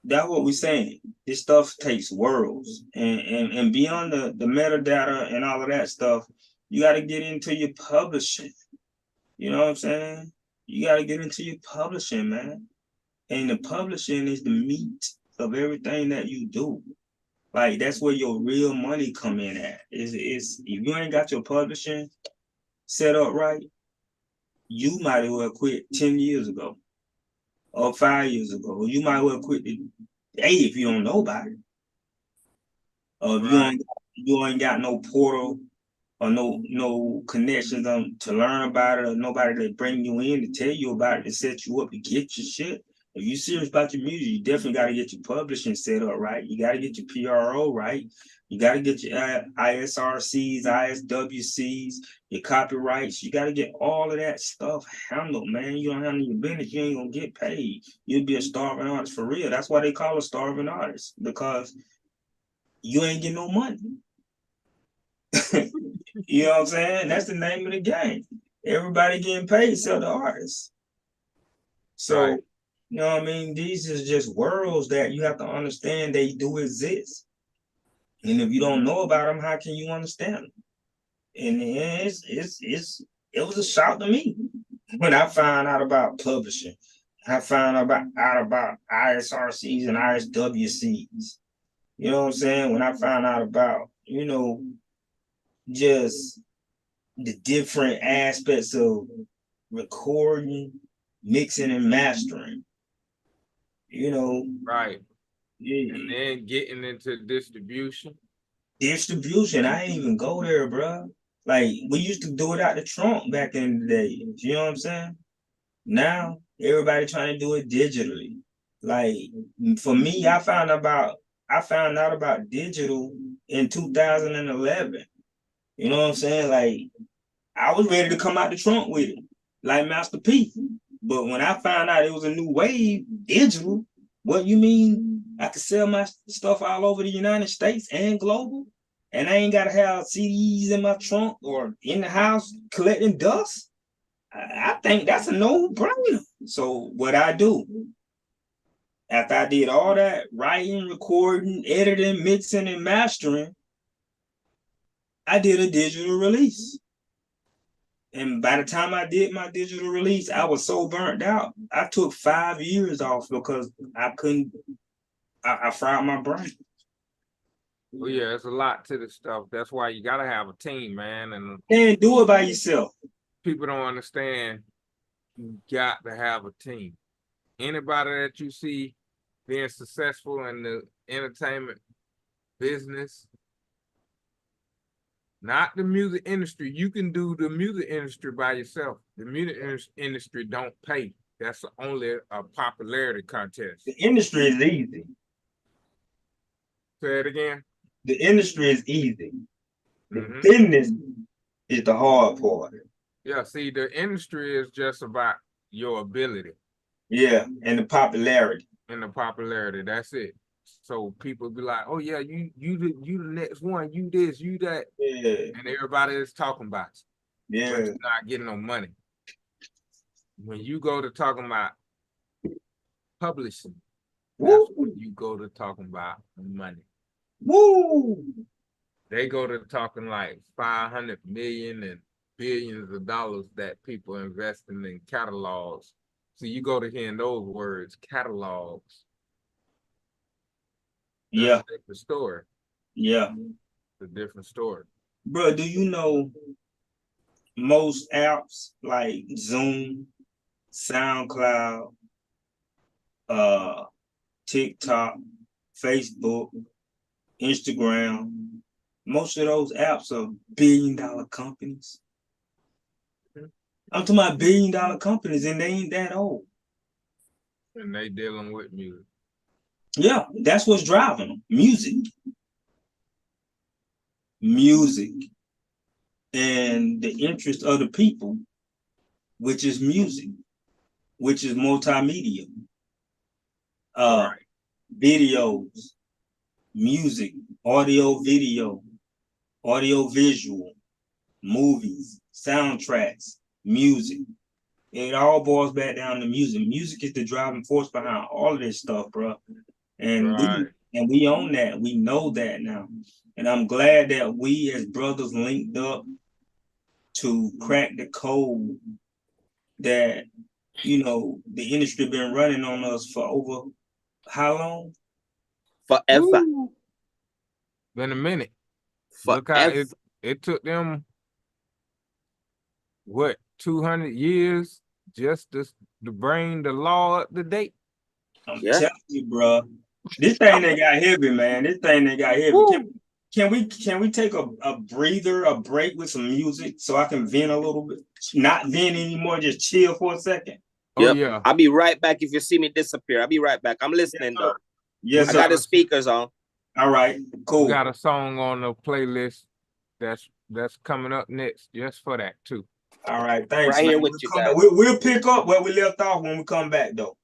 that's what we're saying. This stuff takes worlds and beyond the metadata and all of that stuff, you got to get into your publishing. You know what I'm saying? You got to get into your publishing, man. And the publishing is the meat of everything that you do. Like that's where your real money come in at. Is if you ain't got your publishing set up right, you might as well quit 10 years ago or 5 years ago. You might well quit today if you don't know about it. Or if you ain't got no portal or no connections to learn about it or nobody that bring you in to tell you about it to set you up to get your shit. If you're serious about your music, you definitely got to get your publishing set up right. You got to get your PRO right. You got to get your ISRCs, ISWCs, your copyrights. You got to get all of that stuff handled, man. You don't handle your business, you ain't going to get paid. You'll be a starving artist for real. That's why they call a starving artist, because you ain't getting no money. You know what I'm saying? That's the name of the game. Everybody getting paid, sell the artists. So You know what I mean? These is just worlds that you have to understand they do exist. And if you don't know about them, how can you understand them? And it was a shock to me when I found out about publishing. I found out about ISRCs and ISWCs. You know what I'm saying? When I found out about, just the different aspects of recording, mixing, and mastering. Right. And then getting into distribution. Distribution, I ain't even go there, bro. Like we used to do it out the trunk back in the day. You know what I'm saying? Now everybody trying to do it digitally. Like for me, I found out about digital in 2011. You know what I'm saying? Like I was ready to come out the trunk with it, like Master P. But when I found out it was a new wave, digital, what you mean? I could sell my stuff all over the United States and global, and I ain't gotta have CDs in my trunk or in the house collecting dust. I think that's a no-brainer. So what I do, after I did all that writing, recording, editing, mixing, and mastering, I did a digital release. And by the time I did my digital release, I was so burnt out. I took 5 years off because I couldn't. I fried my brain. Well, yeah, it's a lot to the stuff. That's why you gotta have a team, man. And can't do it by yourself. People don't understand. You got to have a team. Anybody that you see being successful in the entertainment business, not the music industry. You can do the music industry by yourself. The music industry don't pay. That's only a popularity contest. The industry is easy. Say it again. The industry is easy. The business is the hard part. Yeah, see, the industry is just about your ability. Yeah, and the popularity. And the popularity, that's it. So people be like, "Oh yeah, you the next one, you this, you that," yeah, and everybody is talking about you. Yeah, but you're not getting no money. When you go to talking about publishing, that's when you go to talking about money. Woo! They go to talking like 500 million and billions of dollars that people investing in catalogs. So you go to hearing those words, catalogs. That's a different story. Yeah. It's a different story. Bro, do you know most apps like Zoom, SoundCloud, TikTok, Facebook, Instagram, most of those apps are billion-dollar companies. I'm talking about billion-dollar companies, and they ain't that old. And they dealing with music. Yeah, that's what's driving them. Music. And the interest of the people, which is music, which is multimedia. Videos, music, audio, video, audio, visual, movies, soundtracks, music. It all boils back down to music. Music is the driving force behind all of this stuff, bro. And we own that. We know that now. And I'm glad that we as brothers linked up to crack the code that, the industry been running on us for over how long? Forever. Been a minute. Forever. Look how it took them, 200 years just to bring the law up to date? I'm telling you, bro. This thing they got heavy, man. This thing they got heavy. Can we take a breather, a break with some music so I can vent a little bit? Not vent anymore, just chill for a second. Yep. Yeah. I'll be right back if you see me disappear. I'll be right back. I'm listening though. Yes, I got the speakers on. All right, cool. We got a song on the playlist that's coming up next just for that too. All right, thanks. Right here man. with you guys. We'll pick up where we left off when we come back though.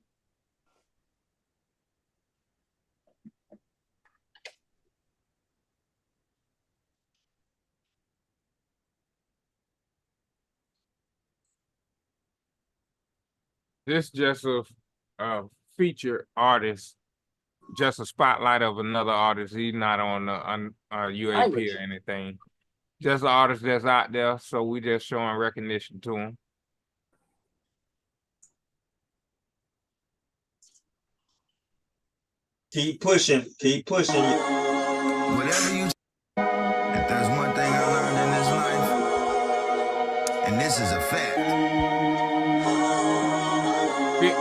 This just a featured artist, just a spotlight of another artist. He's not on the UAP or anything. Just an artist that's out there, so we just showing recognition to him. Keep pushing, keep pushing. Whatever you. If there's one thing I learned in this life, and this is a fact.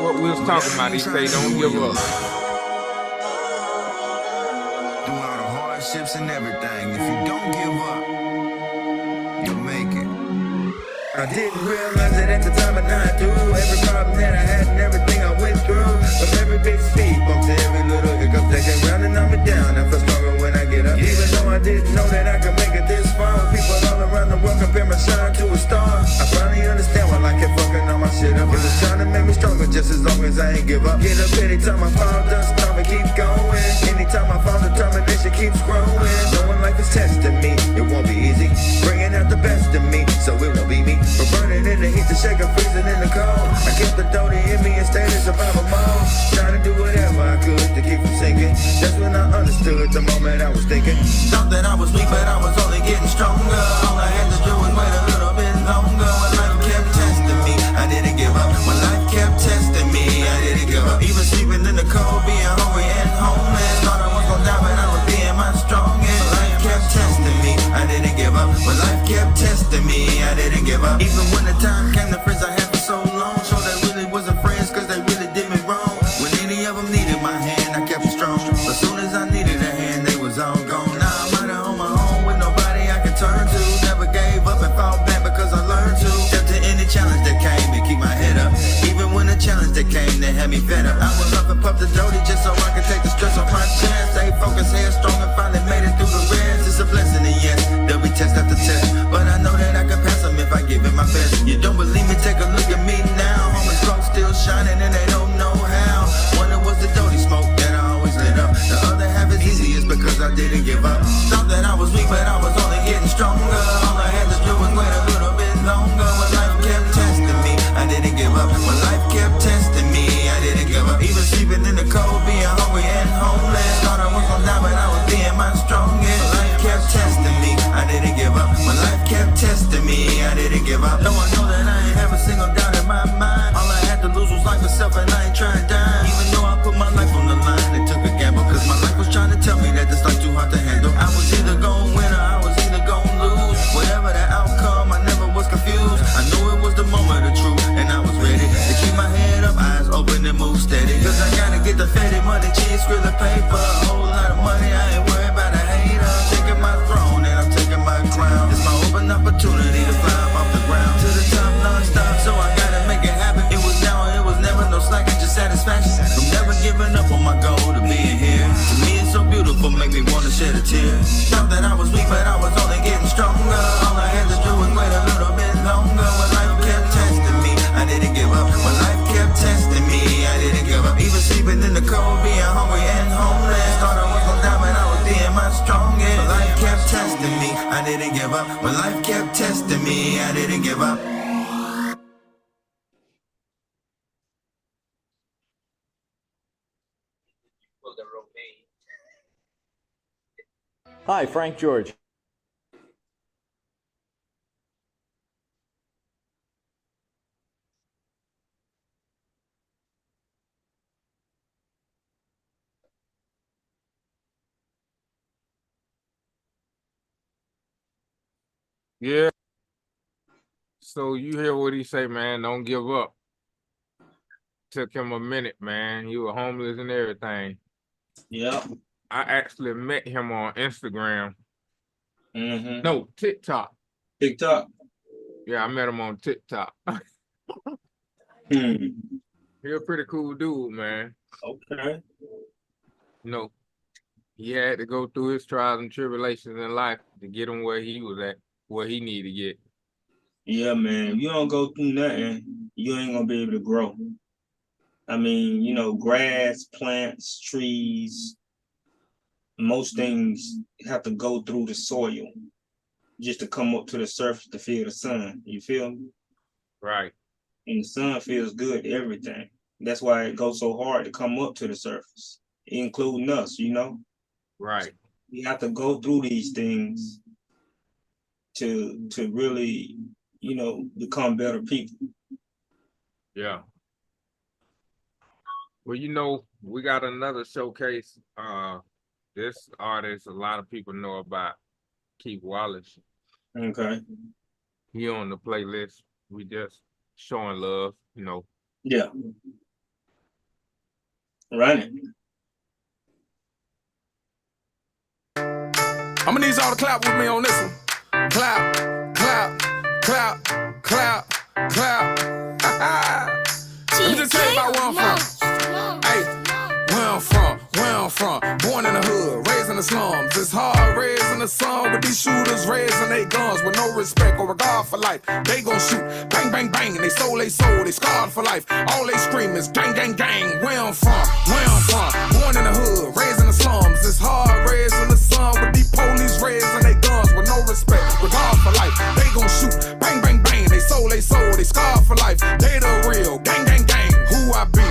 What we was talking about, he say, don't give up. Through all the hardships and everything, if you don't give up, you'll make it. I didn't realize it at the time, but now I do. Every problem that I had and everything I went through. From every big speed bump to every little hiccup that came round and knocked me down. I feel stronger when I get up. Even though I didn't know that I could make it this far. People all around the world compare my shine to a star. I finally understand why I kept fucking all my shit up. It was trying to make me stronger just as long as I ain't give up. Get up anytime I fall, dust off and keep going. Anytime I fall, determination keeps growing. Knowing life is testing me, it won't be easy. Bringing out the best in me, so it won't be me. But burning in the heat, the shaker, freezing in the cold. I kept the dirty in me and stayed in survival mode. Trying to do whatever I could to keep from sinking. That's when I understood the moment I was thinking. Thought that I was weak, but I was only getting stronger. All I had to do was wait a little bit longer. When life kept testing me, I didn't give up. When life kept testing me, I didn't give up. Even sleeping in the cold, being hungry and homeless. Thought I was gonna die, but I was being my strongest. Life kept testing me, I didn't give up. When life kept testing me, I didn't give up. Even when the time came, the friends I had for so long, so they really wasn't friends, cause they really did me wrong. When any of them needed my hand, I kept it strong. As soon as I needed a hand, they was all gone. Now I'm out on my own with nobody I can turn to. Never gave up and fought back because I learned to step to any challenge that came and keep my head up. Even when the challenge that came, they had me fed up. I was up and pumped the dirty just so I could take the stress off my chest. Stay focused, head strong, and finally made it through the rest. It's a blessing, and yes, there'll be test after test, but I know that I can pass them if I give it my best. You don't believe me? Take a look at me now. Homies close, still shining, and they don't know how. One it was the dirty smoke that I always lit up. The other half is easy, it's because I didn't give up. Thought that I was weak, but I was only getting stronger. All I had to do was wait a little bit longer. When life kept testing me, I didn't give up. When life kept testing me, I didn't give up. Even sleeping in the cold, being hungry and homeless. Thought I was gonna die, but I was being my strongest. When life kept testing me, I didn't give up. When life kept testing me, I didn't give up. No, I know that I ain't have a single doubt in my mind. All I had to lose was life itself, and I ain't trying to die. Even though I put my life on the line and took a gamble, cause my life was trying to tell me that this life too hard to handle. I was either gonna win or I was either gonna lose. Whatever the outcome, I never was confused. I knew it was the moment of truth, and I was ready to keep my head up, eyes open and move steady. Cause I gotta get the fatty money, cheese, skrill, and paper. A whole lot of money, I ain't worried about a hater. Taking my throne and I'm taking my crown. It's my open opportunity to fly up off the ground to the top non-stop, so I gotta make it happen. It was now, it was never, no slacking, just satisfaction. From never giving up on my goal to being here. To me it's so beautiful, make me wanna shed a tear. Thought that I was weak, but I was only getting stronger. All I had to do was wait a little bit longer. When life kept testing me, I didn't give up. When life kept testing me, I didn't give up. Even sleeping in the cold, being hungry and homeless. Thought I was gonna die, but I was being my strongest. When life kept testing me, I didn't give up. When life kept testing me, I didn't give up. Hi, Frank George. Yeah. So you hear what he say, man? Don't give up. Took him a minute, man. He was homeless and everything. Yeah. I actually met him on Instagram. Mm-hmm. No, TikTok. TikTok. Yeah, I met him on TikTok. He a pretty cool dude, man. Okay. You know, he had to go through his trials and tribulations in life to get him where he was at, where he needed to get. Yeah, man. If you don't go through nothing, you ain't gonna be able to grow. I mean, you know, grass, plants, trees, most things have to go through the soil just to come up to the surface to feel the sun. You feel me? Right. And the sun feels good to everything. That's why it goes so hard to come up to the surface, including us, you know? Right. We have to go through these things to really, you know, become better people. Yeah. Well, you know, we got another showcase. This artist, a lot of people know about, Keith Wallace. Okay. He on the playlist. We just showing love, you know. Yeah. Running. I'ma need y'all to clap with me on this one. Clap, clap, clap, clap, clap. Let me just tell you about where I'm from. Hey, where I'm from. Born in the hood, raised in the slums. It's hard raising the sun with these shooters raising their guns with no respect or regard for life. They gon' shoot, bang, bang, bang. They soul, they scarred for life. All they scream is gang, gang, gang. Where I'm from. Born in the hood, raised in the slums. It's hard raising the sun with these police raising their guns with no respect, regard for life. They gon' shoot, bang, bang, bang. They soul, they scarred for life. They the real gang, gang, gang. Who I be,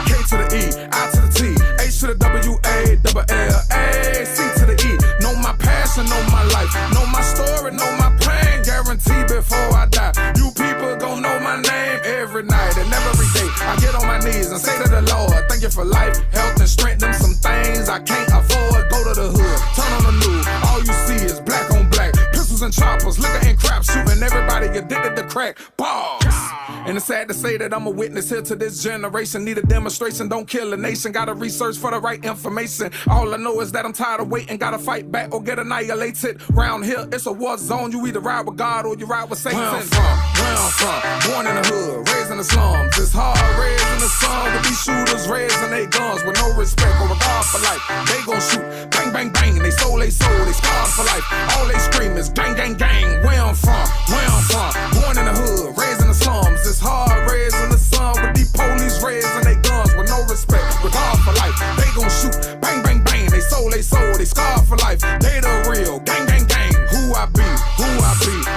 K to the E, I to the T, H to the W, A, double L, A, C to the E. Know my passion, know my life, know my story, know my plan. Guarantee before I die, you people gon' know my name every night and every day. I get on my knees and say to the Lord, thank you for life, health, and strength. Them some things I can't afford. Go to the hood, turn on the news, all you see is black on black. Pistols and choppers, liquor and crap, shooting everybody addicted to crack. Bars. And it's sad to say that I'm a witness here to this generation. Need a demonstration, don't kill a nation. Gotta research for the right information. All I know is that I'm tired of waiting. Gotta fight back or get annihilated. Round here, it's a war zone. You either ride with God or you ride with Satan. Where I'm from. Born in the hood, raised in the slums. It's hard raising the sun with these shooters raising their guns with no respect or regard for life. They gon' shoot, bang, bang, bang. They soul, they scarred for life. All they scream is gang, gang, gang. Where I'm from. Born in the hood, raised in the slums. It's hard raising the sun with these police raising their guns with no respect, regard for life. They gon' shoot, bang, bang, bang. They soul, they scarred for life. They the real gang, gang, gang. Who I be,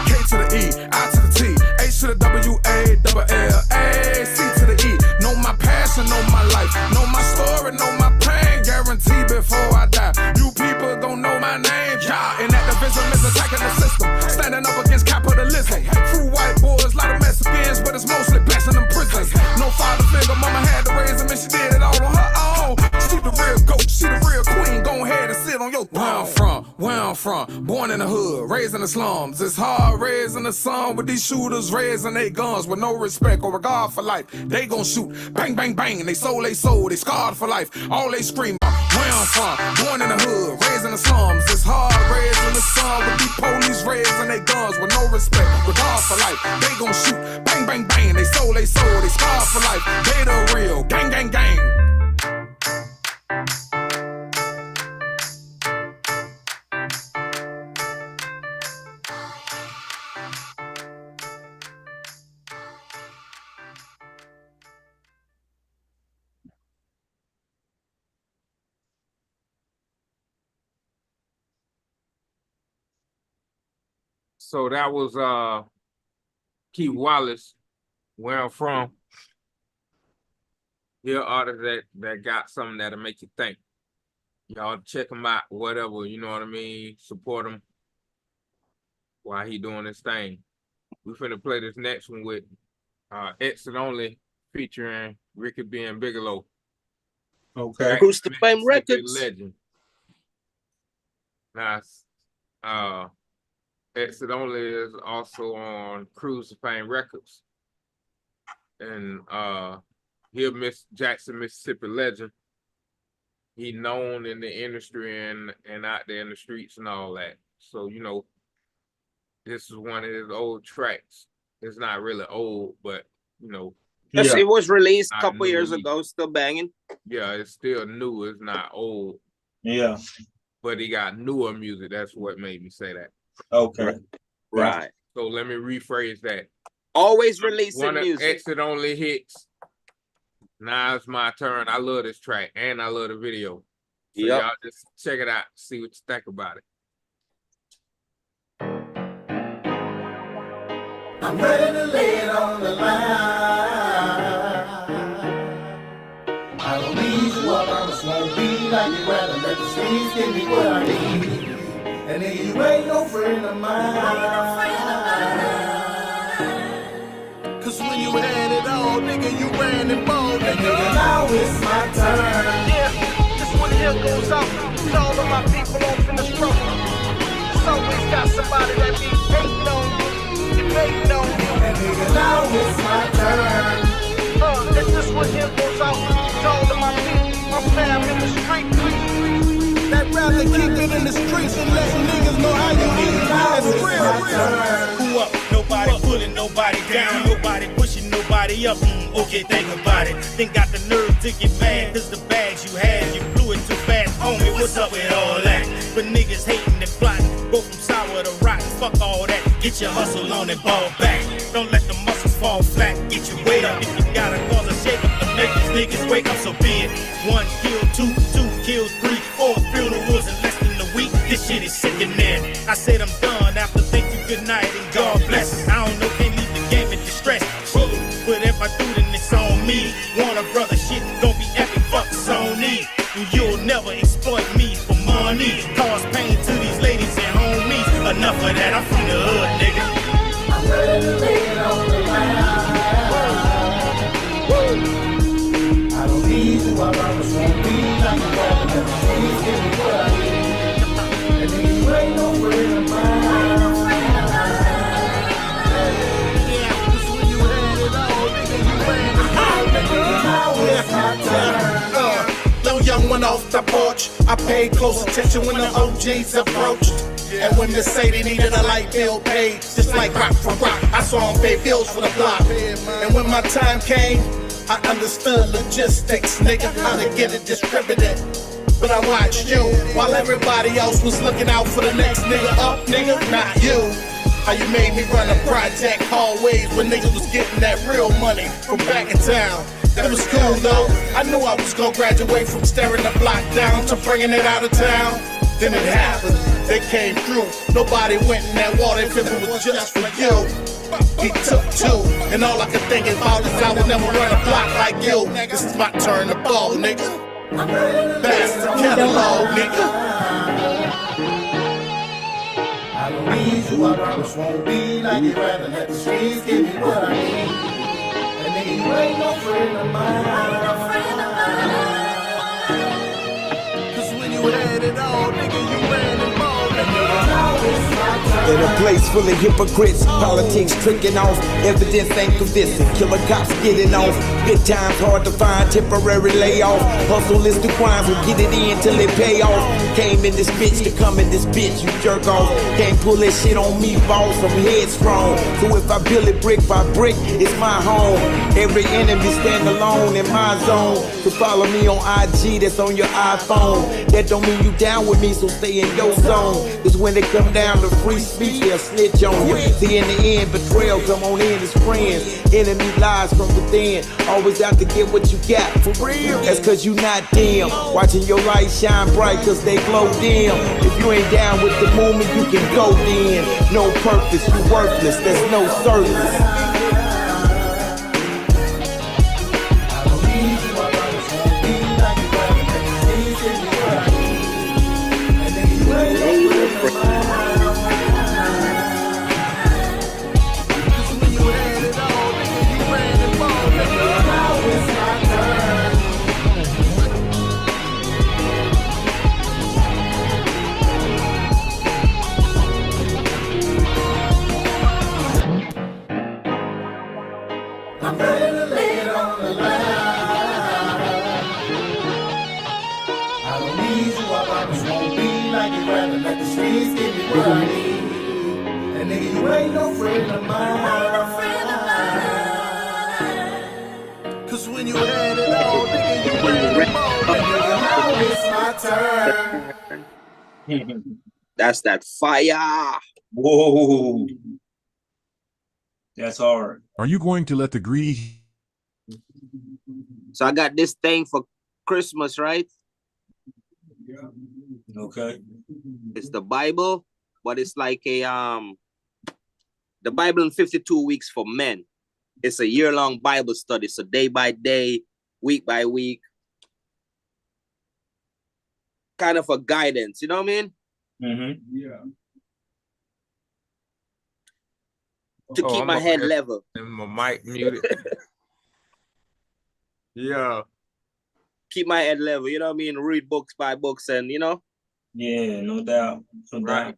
K to the E, I to the T, H to the W, A, double L, A, C to the E. Know my passion, know my life, know my story, know my plan. Guarantee before I die, you people gon' know my name. Yeah, and activism is attacking the system, standing up against capitalism. True white boys, lot of Mexicans, but it's mostly blessing them prisons. No father figure, mama had to raise them and she did it all on her own. She the real goat, she the real queen. Go ahead and sit on your throne. Where I'm from, born in the hood, raised in the slums. It's hard raising the sun with these shooters raising their guns with no respect or regard for life. They gon' shoot, bang, bang, bang. And they soul, they scarred for life. All they scream, where I'm from, born in the hood, raised in the slums. It's hard raising the sun with these police raising their guns with no respect, regard for life. They gon' shoot, bang, bang, bang. They soul, they scarred for life. They the real gang, gang, gang. So that was Keith Wallace, where I'm from. Here artist that got something that'll make you think. Y'all check him out, whatever, you know what I mean? Support him while he doing his thing. We finna play this next one with Exit Only featuring Ricky B and Bigelow. Okay. Who's the Fame Records? Legend. Nice. Exit Only is also on Cruise to Fame Records. And here, Miss Jackson, Mississippi legend. He known in the industry and out there in the streets and all that. So, you know, this is one of his old tracks. It's not really old, but, you know. Yes, it was released a couple years ago, still banging. Yeah, it's still new. It's not old. Yeah. But he got newer music. That's what made me say that. Okay. Right. So let me rephrase that. Always releasing one of music. Exit Only hits. Now it's my turn. I love this track and I love the video. So y'all just check it out. See what you think about it. I'm ready to lay it on the line. like you rather let the streets give me what I need. And then you ain't no friend of mine. Cause when you had it all, nigga, you ran and ball, nigga. Now it's my turn. Yeah, this one here goes out to all of my people off in the struggle. It's always got somebody that be hating on you, debating on you. And nigga, now it's my turn. And this one here goes out to all of my people, my fam in the street. That rather keep it in the streets and let niggas know how you eat. That's real. Who up? Nobody pulling nobody down, nobody pushing nobody up. Okay, think about it. Then got the nerve to get mad, cause the bags you had, you blew it too fast. Homie, what's up with all that? But niggas hating and plotting, go from sour to rotten, fuck all that. Get your hustle on and ball back. Don't let the muscles fall flat, get your weight up. If you gotta cause a shake up to make these niggas wake up, so be it. 1 kill, 2 kills, 3, 4 funerals in less than a week. This shit is sickening. I said I'm done after thank you, good night, and God bless. I don't know, can't leave the game in distress. But if I do, then it's on me. Warner Brother shit gon' be epic, fuck Sony. And you'll never exploit me for money. Cause pain to these ladies and homies. Enough of that, I'm from the hood, nigga. I'm ready to lay it on the line. I don't need you, I promise won't be like you rather let the streets give me what I need. And then you ain't no friend of mine. Little young one off the porch. I paid close attention when the OGs approached. And when Miss Sadie needed a light bill paid, just like rock for rock, I saw him pay bills for the block. And when my time came, I understood logistics, nigga, how to get it distributed. But I watched you while everybody else was looking out for the next nigga up, nigga, not you. How you made me run a project hallways when niggas was getting that real money from back in town. It was cool though. I knew I was gonna graduate from staring the block down to bringing it out of town. Then it happened. They came through. Nobody went in that water if it was just for you. He took 2, and all I could think about is I would never run a block like you. This is my turn to ball, nigga. Pass the catalog, nigga. I don't need you, I promise won't be like you rather let the streets give me what I need. And then you ain't no friend of mine. Cause when you had it all, nigga, you ran and ball, nigga. Now it's my turn. In a place full of hypocrites, politics tricking off, evidence ain't convincing, killer cops getting off, good times hard to find, temporary layoff, hustle is the crime, we'll get it in till it pay off, came in this bitch to come in this bitch, you jerk off, can't pull that shit on me, boss, I'm headstrong, so if I build it brick by brick, it's my home, every enemy stand alone in my zone, so follow me on IG, that's on your iPhone, that don't mean you down with me, so stay in your zone, cause when it come down to free speech, they'll snitch on you. See, in the end, betrayal come on in as friends. Enemy lies from within. Always out to get what you got. For real. That's cause you not them. Watching your light shine bright cause they glow dim. If you ain't down with the movement, you can go then. No purpose, you worthless. There's no service. I'm ready to lay it on the line. I don't need you, I promise won't be like you rather let the streets give me what I need. And nigga, you ain't no friend of mine. Cause when you had it all, nigga, you ran them all. Nigga, now it's my turn. That's that fire. Whoa. That's hard. Are you going to let the greed? So I got this thing for Christmas, right? Okay. It's the Bible, but it's like a the Bible in 52 weeks for men. It's a year-long Bible study. So day by day, week by week. kind of a guidance. You know what I mean? Mm-hmm. Yeah. To keep my head level. And my mic muted. Yeah. Keep my head level. You know what I mean? Read books, buy books, and you know. Yeah, no doubt. No doubt.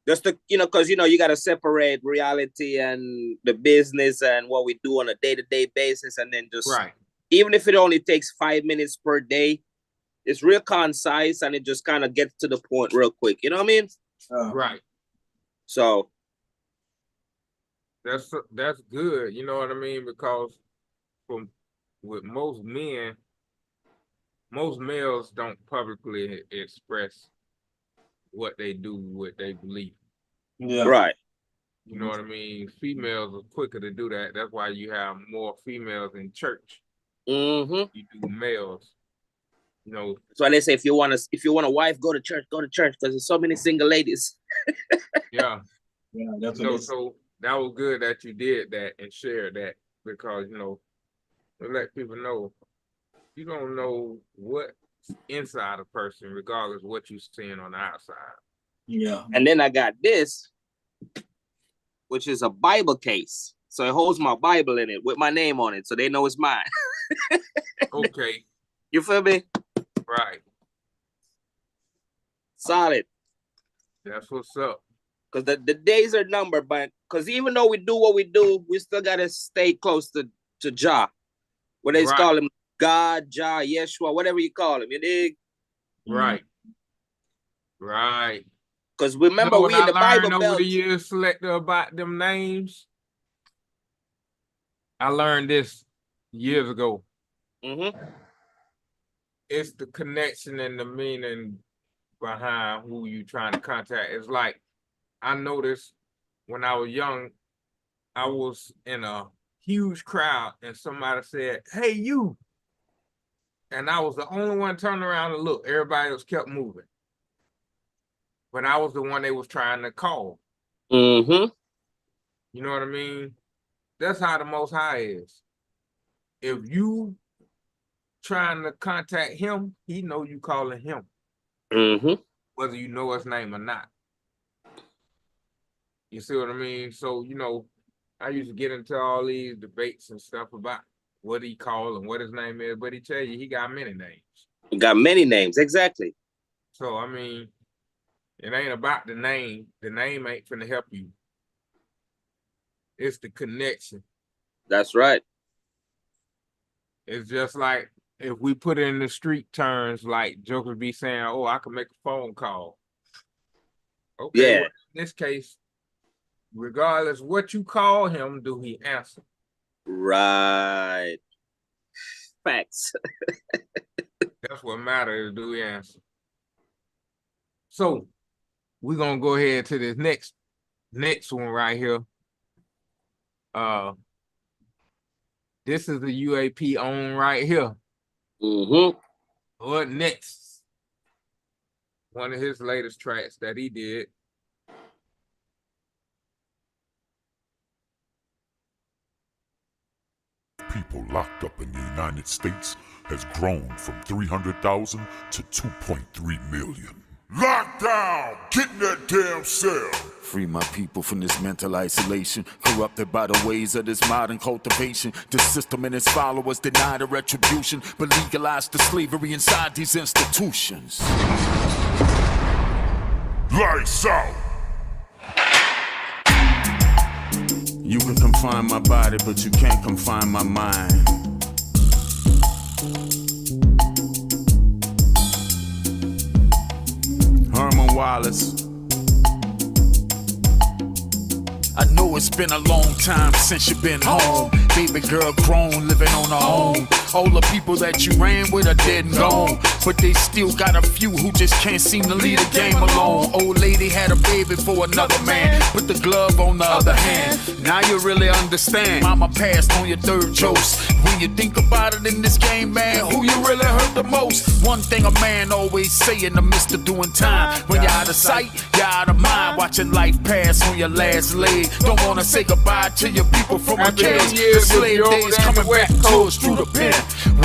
Just to, you know, because, you know, you got to separate reality and the business and what we do on a day-to-day basis. And then just, even if it only takes 5 minutes per day, it's real concise and it just kind of gets to the point real quick. You know what I mean? Right. So. That's good. You know what I mean? Because with most men, most males don't publicly express what they do, what they believe. Yeah. Right. You know what I mean? Females are quicker to do that. That's why you have more females in church. Mm-hmm. You do males. You know. So they say if you want a wife, go to church, because there's so many single ladies. Yeah. Yeah, that's what so that was good that you did that and shared that, because, you know, to let people know you don't know what's inside a person, regardless of what you're seeing on the outside. Yeah. And then I got this, which is a Bible case. So it holds my Bible in it with my name on it, so they know it's mine. Okay. You feel me? Right. Solid. That's what's up. Because the days are numbered, but because even though we do what we do, we still got to stay close to Jah. What they call him, God, Jah, Yeshua, whatever you call him, you dig? Right. Right. Because remember, we in the Bible over Belt. the years, Selector, about them names. I learned this years ago. Mm-hmm. It's the connection and the meaning behind who you trying to contact. It's like, I noticed when I was young, I was in a huge crowd and somebody said, "Hey, you." And I was the only one turning around and look. Everybody else kept moving. But I was the one they was trying to call. Mm-hmm. You know what I mean? That's how the Most High is. If you trying to contact him, he know you calling him. Mm-hmm. Whether you know his name or not. You see what I mean? So, you know, I used to get into all these debates and stuff about what he called and what his name is, but he tell you he got many names. He got many names, exactly. So, I mean, it ain't about the name. The name ain't finna help you. It's the connection. That's right. It's just like if we put it in the street terms, like Joker be saying, "Oh, I can make a phone call." Okay, yeah. Well, in this case, regardless what you call him, do he answer? Right. Facts. That's what matters, do he answer? So we're gonna go ahead to this next one right here. This is the UAP on right here. Mm-hmm. What next? One of his latest tracks that he did. People locked up in the United States has grown from 300,000 to 2.3 million. Lockdown! Get in that damn cell! Free my people from this mental isolation, corrupted by the ways of this modern cultivation. The system and its followers deny the retribution, but legalize the slavery inside these institutions. Lights out! You can confine my body, but you can't confine my mind. Herman Wallace. I know it's been a long time since you've been home. Baby girl grown, living on her own. All the people that you ran with are dead and gone, but they still got a few who just can't seem to leave the game alone. Old lady had a baby for another man, put the glove on the other hand. Now you really understand. Mama passed on your third toast. When you think about it in this game, man, who you really hurt the most? One thing a man always say in the midst of doing time: when you're out of sight, you're out of mind. Watching life pass on your last leg. Don't wanna say goodbye to your people from a cage. The slave days coming back to us through the pen.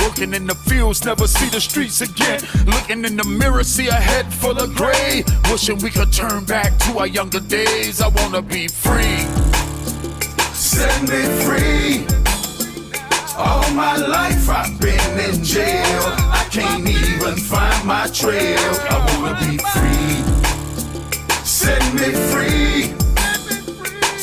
Working in the fields, never see the streets again. Looking in the mirror, see a head full of gray. Wishing we could turn back to our younger days. I wanna be free. Set me free. All my life I've been in jail. I can't even find my trail. I wanna be free. Set me free.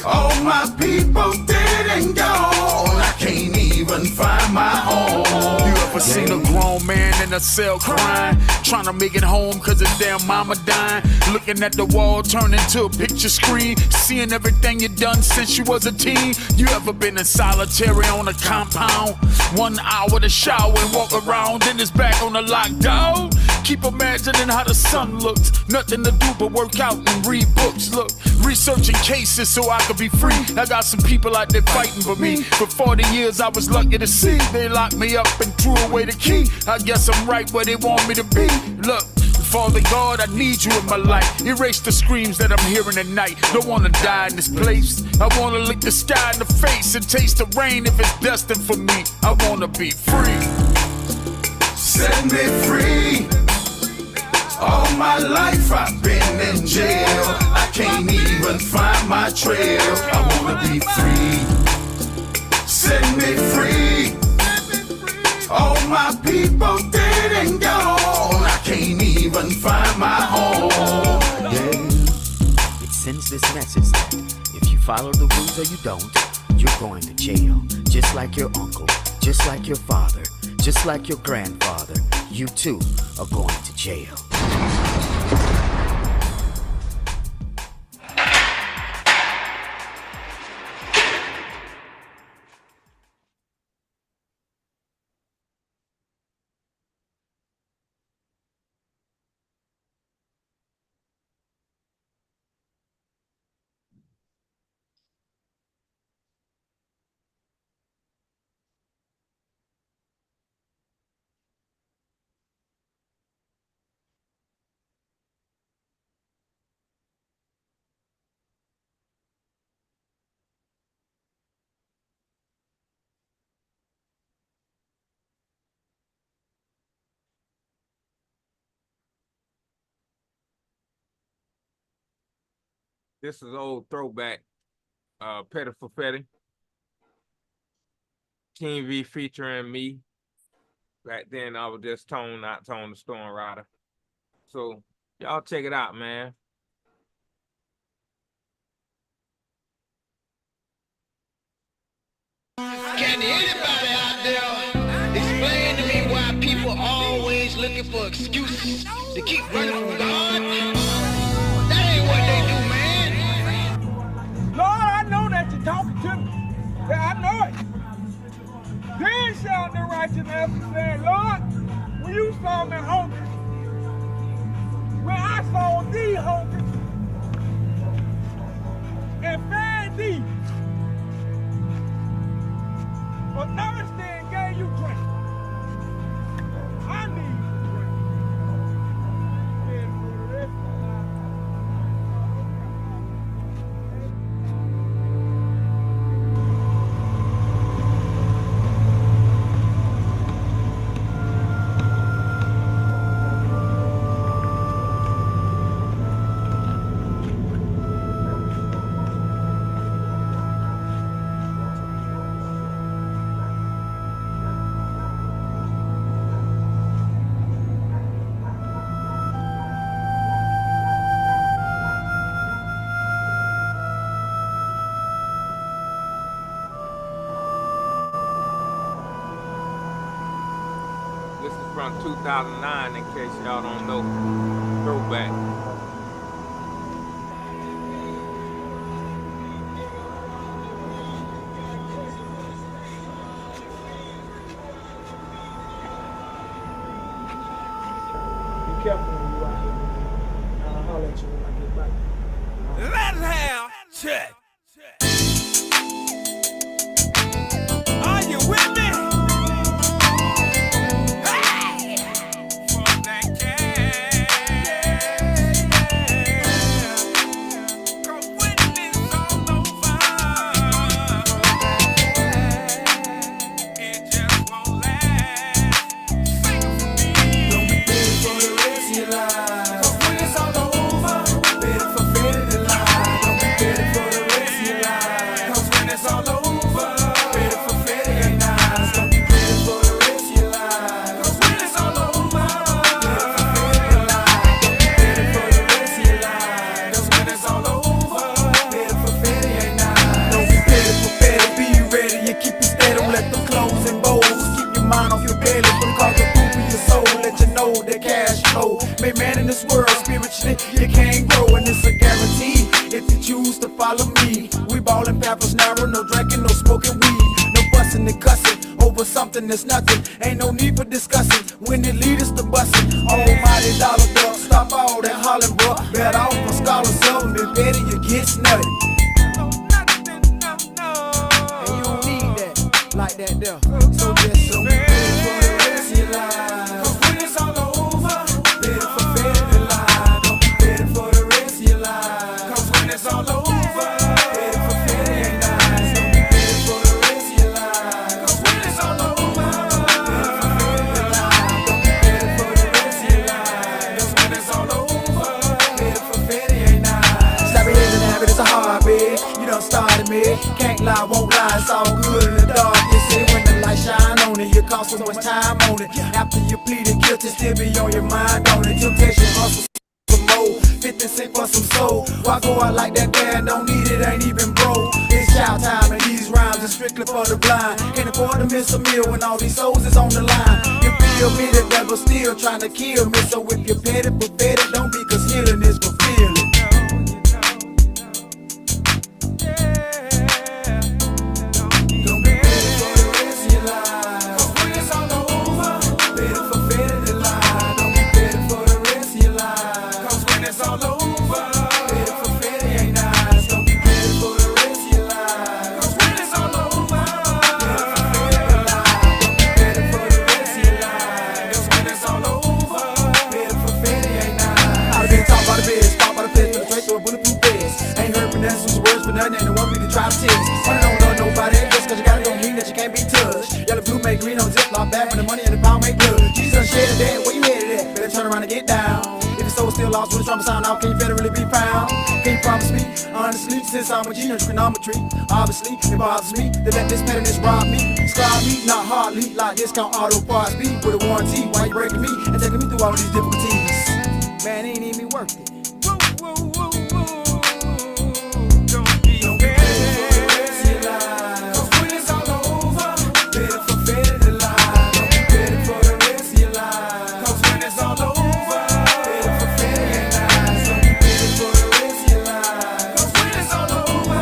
All my people dead and gone. I can't even find my home. You ever seen a grown man in a cell crying, trying to make it home cause his damn mama dying? Looking at the wall, turning to a picture screen, seeing everything you done since you was a teen. You ever been in solitary on a compound? 1 hour to shower and walk around, then it's back on the lockdown. Keep imagining how the sun looks. Nothing to do but work out and read books. Look, researching cases so I could be free. I got some people out there fighting for me. For 40 years I was lucky to see. They locked me up and threw away the key. I guess I'm right where they want me to be. Look, Father God, I need you in my life. Erase the screams that I'm hearing at night. Don't wanna die in this place. I wanna lick the sky in the face and taste the rain if it's destined for me. I wanna be free. Set me free. All my life I've been in jail. I can't even find my trail. I wanna be free. Set me free. All my people dead and gone. I can't even find my home. Yeah. It sends this message that if you follow the rules or you don't, you're going to jail. Just like your uncle, just like your father, just like your grandfather, you too are going to jail. This is old throwback, Petty for Petty. King V featuring me. Back then I was just Tone, not Tone the Storm Rider. So y'all check it out, man. Can anybody out there explain to me why people always looking for excuses to keep running from God? That ain't what they do, man. Lord, I know that you're talking to me. Yeah, I know it. Then shall the righteous answer saying, Lord, when you saw me hungry, when I saw thee hungry, and fed thee, for thirsty and gave you drink. I need drink. And for the rest of my life, This is from 2009, in case y'all don't know. Throwback. be careful when you out here. I'll holler at you when I get back. Let's have check. Are you with me? Hey! From that cat. Cause when it's all over, it just won't last. over something that's nothing. Ain't no need for discussing when it lead us to busting. Almighty dollar bill, stop all that hollering, bro. Better off a scholar, selling, been better, you get nutty. And you don't need that like that there. So just so be ready for the rest of your life. 'Cause when it's all over, better for better to lie. Don't be ready for the rest of your life. 'Cause when it's all over, better for better ain't nice. Don't be ready for the rest of your life. 'Cause when it's all over, better for better to lie. Don't be ready for the rest of your life. 'Cause when it's all over, better for better ain't nice. Stop it, and habit is a hobby. You done started me. Can't lie, won't lie. It's all good in the dark. You see when the light shine on it, you cost so much time on it. After you pleaded guilty, still be on your mind on it. Temptation, hustle, some more. 50 cent for some soul. Why go out like that man? Don't need it, ain't even broke. It's child time and these rhymes are strictly for the blind. Can't afford to miss a meal when all these souls is on the line. You feel me, the devil still trying to kill me. So if you're petty, prepare it. Don't be, 'cause healing is for feeling. Don't be ready for the rest of your life. 'Cause when it's all over, better for better to lie. Don't be ready for the rest of your life. 'Cause when it's all over, better for better ain't nice. Don't be ready for the rest of your life. 'Cause when it's all over, better for better to lie. Don't be ready for the rest of your life. 'Cause when it's all over, better for better ain't nice. I've been taught by the best, taught by the feds, to the straight to a bulletproof vest. Ain't heard Vanessa's words for nothing, and they want me to try to test. Wanna don't love nobody, just 'cause you got it don't mean that you can't be touched. Yellow blue make green on Ziploc bag when the money and the power make blood. Jesus shed that, where you headed at? Better turn around and get down. If your soul still lost with a trauma sound out, can you better really be found? Can you promise me? Honestly, since I'm a genius trigonometry, obviously it bothers me to let this pettiness rob me. Scribe me, not hardly, like discount auto parts be with a warranty. Why you breaking me and taking me through all these difficulties? Man, it ain't even worth it. Don't be ready for the rest of your life. 'Cause when it's all over, better for better to lie. Don't be ready for the rest of your life. 'Cause when it's all over, better for better ain't nice. Don't be ready for the rest of your life. 'Cause when it's all over,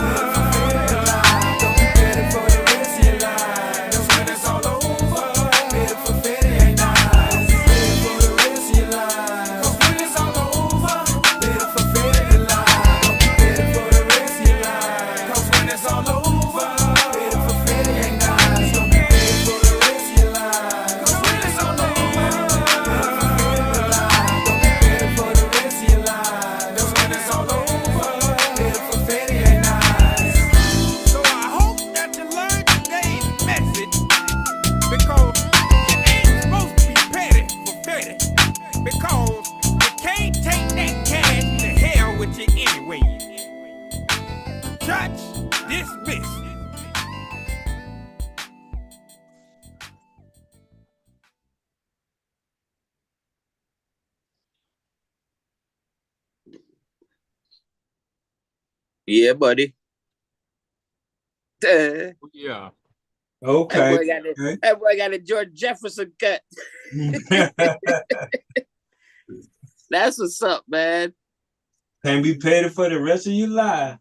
better for better to lie. Don't be ready for the rest of your life. 'Cause when it's all over, better for better ain't nice. Don't be ready for the rest of your life. 'Cause when it's all over, better for better to lie. Don't be ready for the rest of your life. 'Cause when it's all over, better for better ain't nice. Don't be ready for the rest of your life. 'Cause when it's all over, better for better to lie. Don't be ready for the rest of your life. 'Cause when it's all over, better for better ain't nice. So I hope that you learned today's message, because you ain't supposed to be petty for petty, because you can't take that cash to hell with you anyway. Church dismissed. Yeah, buddy. That Yeah. Okay. boy got a George Jefferson cut. That's what's up, man. Can't be petty for the rest of your life.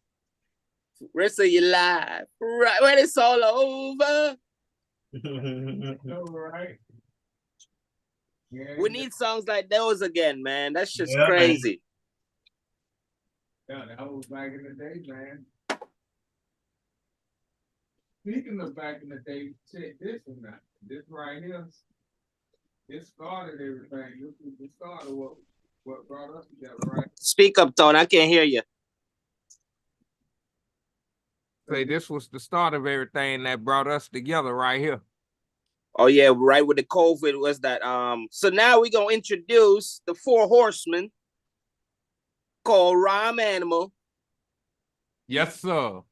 Rest of your life. Right when it's all over. All right. Yeah, We need songs like those again, man. That's just Yeah, man. crazy. yeah, that was back in the day, man. Speaking of back in the day, check this one out. This right here, this started everything. This was the start of what brought us together, right? Speak up, Tone. I can't hear you. Say this was the start of everything that brought us together right here. Oh yeah, right with the COVID was that. So now we're gonna introduce the 4 horsemen called Rhyme Animal. Yes, sir.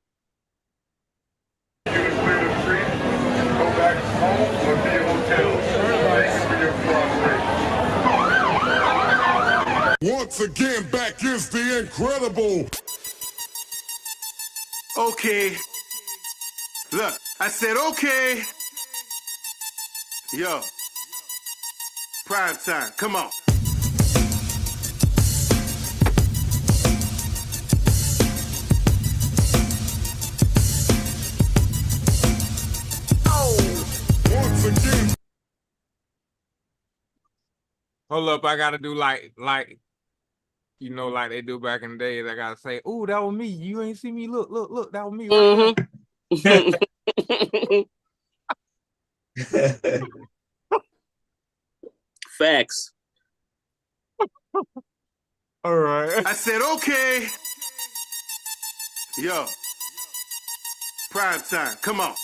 Once again, back is the incredible. Okay. Look, I said okay. Yo. Prime time, come on. Hold up, I gotta do like you know, like they do back in the days. I gotta say, "Ooh, that was me. You ain't see me. Look, look, look. That was me right there." Facts. All right. I said, okay. Yo. Prime time. Come on.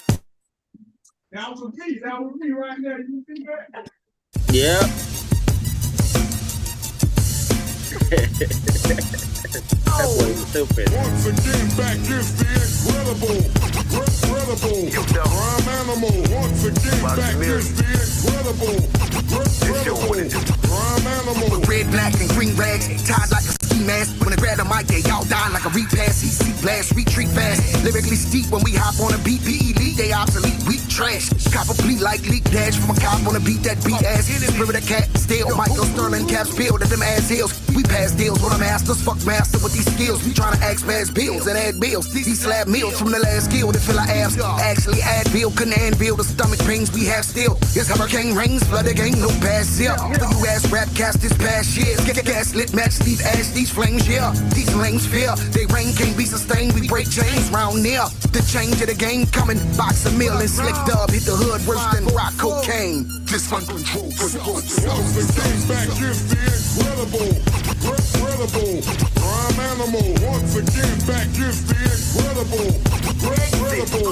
That was me. That was me right there. You see that? Yeah. That boy is stupid. Once again, back is the incredible crime animal. Once again, back is the incredible crime animal. Red, black, and green rags, tied like a ski mask. When I grab the mic, they all die like a repass. CC blast, retreat fast. Lyrically steep when we hop on a beat. PE lead, they obsolete, weak trash. Cop a plea like leak dash from a cop on a beat that beat ass. Spirit of cat, still. Michael Sterling, caps build at them ass hills. We pass deals with our masters, fuck master with these skills. We tryna ask fast bills and add bills. These slab meals from the last skill to fill our abs. Actually add bill, couldn't anvil the stomach pains we have still. Yes, hurricane rains, flood the game, no pass zip. For you ass rap cast this past year. Get gas lit match, leave ash, these flames, yeah. These lames fear, they rain can't be sustained. We break chains round near. The change of the game coming, box a meal and slick dub hit the hood worse than rock cocaine. This one control. Once again, back is the incredible crime animal. Once again, back is the incredible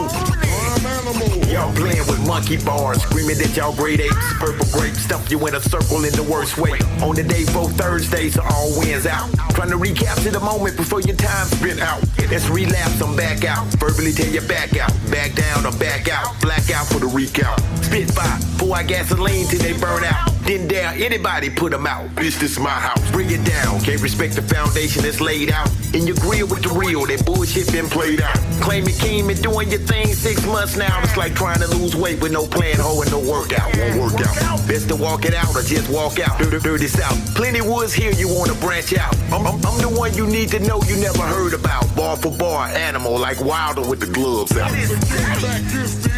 crime animal. Y'all playing with monkey bars, screaming that y'all grade apes. Purple grape stuff you in a circle in the worst way. On the day 4 Thursdays, so all wins out. Trying to recapture the moment before your time's been out. Let's relapse, I'm back out. Verbally tell you back out. Back down, I'm back out. Black out for the recount. Spit fire, pour out gasoline till they burn out. Didn't dare anybody put them out. Bitch, this is my house. Bring it down. Can't respect the foundation that's laid out. In your grill with the real, that bullshit been played out. Claiming king and doing your thing 6 months now. It's like trying to lose weight with no plan, ho, and no workout. Won't work out. Best to walk it out or just walk out. Dirty South. Plenty woods here, you wanna branch out. I'm the one you need to know you never heard about. Bar for bar, animal like Wilder with the gloves out. Back is the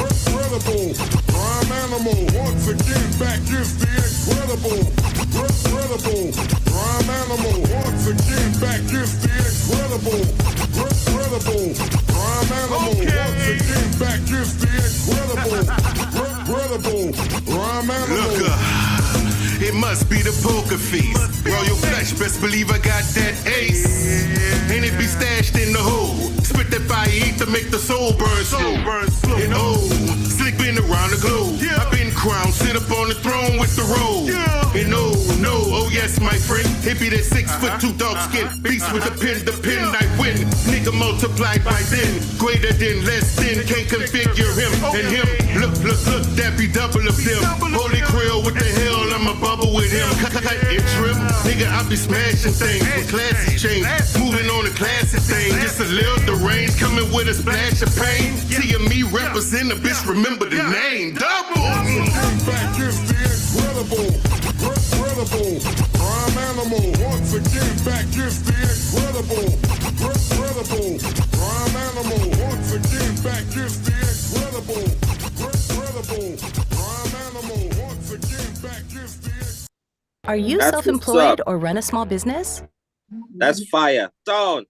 incredible crime animal. Once again, back is the incredible crime animal. Once again, back is the incredible crime animal. Once again, back is the incredible crime animal. Look it must be the poker face. Royal flesh, best believe I got that ace. And it be stashed in the hole. Spit that fire heat to make the soul burn slow. And slick been around the globe. I've been crowned, sit up on the throne with the robe. And no, oh yes, my friend. It be that 6 foot 2 dark skin. Beast with the pin I win. Nigga multiplied by then. Greater than, less than, can't configure him. And him, look, that be double of them. Holy Grail, what the hell, I'm a bubble with him. Cut and trim. Nigga, I be smashing things with classy change. Moving on a classic thing. Just a little deranged, coming with a splash of pain. TME represent a bitch, remember the name. Double! Back is the incredible crime animal. Once again, back is the incredible crime animal. Once again, back is the incredible crime animal. Once again, back is the Are you That's self-employed what's up. or run a small business? That's fire. Down.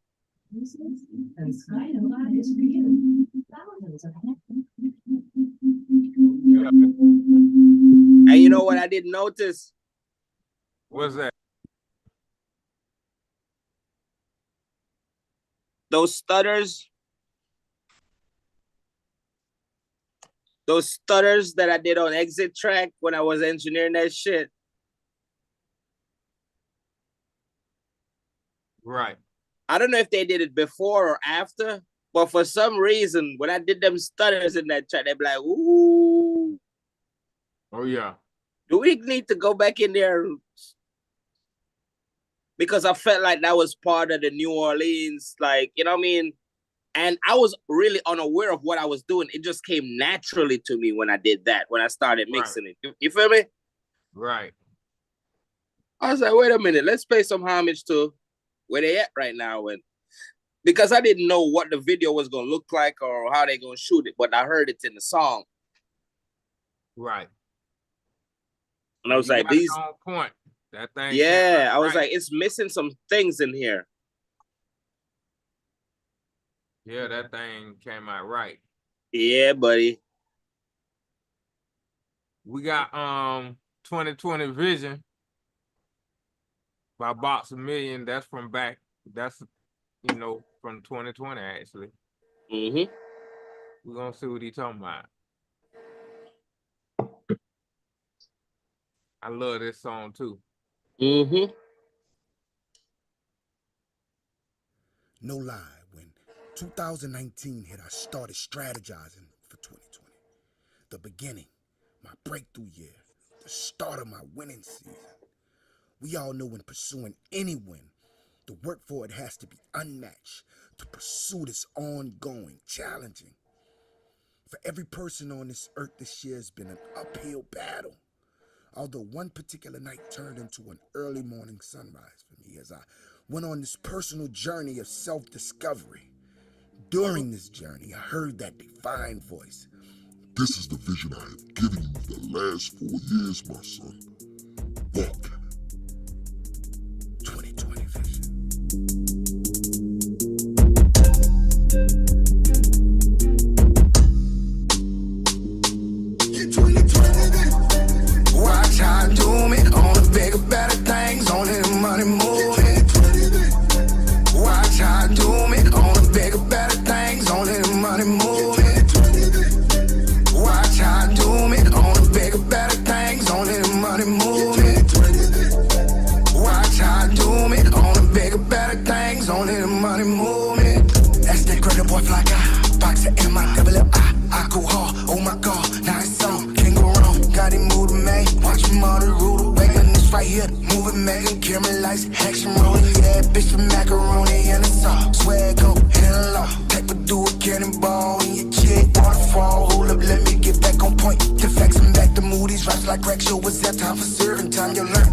And you know what I didn't notice? What's that? Those stutters that I did on exit track when I was engineering that shit. Right. I don't know if they did it before or after, but for some reason, when I did them stutters in that track, they be like, ooh. Oh, yeah. Do we need to go back in there? Because I felt like that was part of the New Orleans, like, you know what I mean? And I was really unaware of what I was doing. It just came naturally to me when I did that, when I started mixing it. You feel me? Right. I was like, wait a minute, let's pay some homage to where they at right now. And because I didn't know what the video was going to look like or how they going to shoot it, but I heard it in the song. Right. And I was You like, got it these. on point. That thing. Yeah, I was right. like, it's missing some things in here. Yeah, that thing came out right. Yeah, buddy. We got 2020 Vision by Box a Million. That's from back. That's from 2020 actually. Mm-hmm. We're gonna see what he talking about. I love this song too. Mm-hmm. No lie, when 2019 hit, I started strategizing for 2020. The beginning, my breakthrough year, the start of my winning season. We all know when pursuing any win, the work for it has to be unmatched. The pursuit is ongoing, challenging. For every person on this earth this year has been an uphill battle. Although one particular night turned into an early morning sunrise for me as I went on this personal journey of self-discovery. During this journey, I heard that divine voice. This is the vision I have given you for the last 4 years, my son. Walk in it. 2020 vision. Watch how I do me on the bigger, better things, only the money moving. Watch how I do me on the bigger, better things, only the money moving. Watch how I do me on the bigger, better things, only the money moving. Watch how I do me on the bigger, better things, only the money moving. That's that greater boy fly guy, boxer M-I-double-L-I, I go hard, oh my God, now it's on, can't go wrong, got it moving, man, watch me on the road, waking this right here, moving, man, camera lights, action rolling, yeah, bitch for macaroni and a sauce, swag go, hit it low, take a do a cannonball, in your chick, waterfall, hold up, let me get back on point, the facts and back the moodies, raps like crack show, what's that time for serving, time you learn,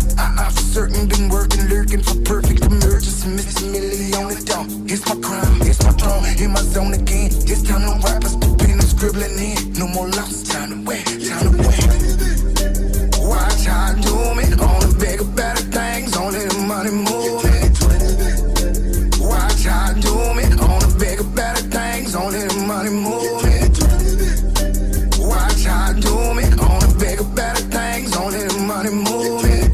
for certain, been working, lurking for perfect emergency, missing million on the down, it's my crime, it's my throne, in my zone again, it's time to rap, I step in and scribbling in, no more loss, time to win, time to win. Watch how I do me on the bigger, better things, only the money moving. Watch how I do me on the bigger, better things, only the money moving. Watch how I do me on the bigger, better things, only the money moving.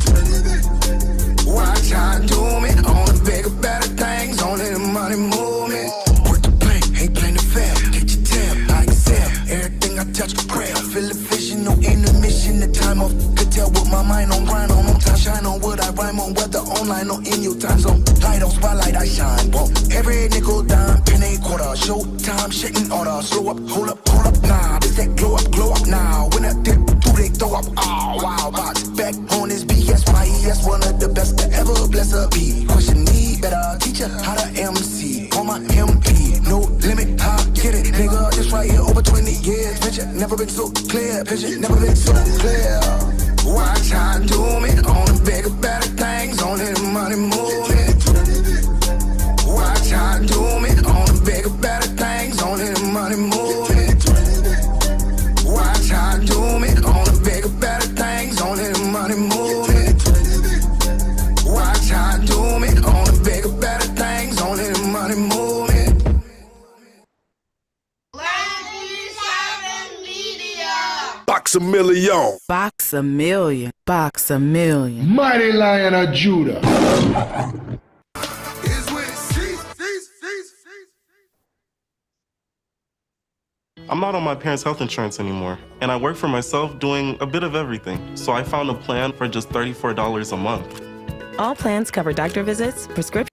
Watch how I do me on the bigger, better things, only the money moving. Work the play, ain't playing the fair, get your tail, I excel, everything I touch grab. Feel the vision, no intermission, the time off. Could tell what my mind on, grind on time, shine on what I rhyme on, whether online or in your time zone. Light on spotlight, I shine, whoa. Every nickel, dime, penny, quarter, show time, shit in order. Slow up, hold up, nah, this that glow up now. When I dip, do they throw up, oh, wow, box. Back on this BS, my ES, one of the best to ever bless a beat. Question me, better teach her how to MC. On my MP, no limit, how get it, nigga, this right here, over 20 years. Picture never been so clear, picture never been so clear. Watch how I do me on the bigger, better things, only the money moving. Watch how I do me on the bigger, better things, only the money moving. Watch how I do me on the bigger, better things, only the money moving. Watch how I do me on the bigger, better things, only the money moving. Box a million. Box a million. Box a million. Mighty Lion of Judah. I'm not on my parents' health insurance anymore, and I work for myself doing a bit of everything. So I found a plan for just $34 a month. All plans cover doctor visits, prescriptions.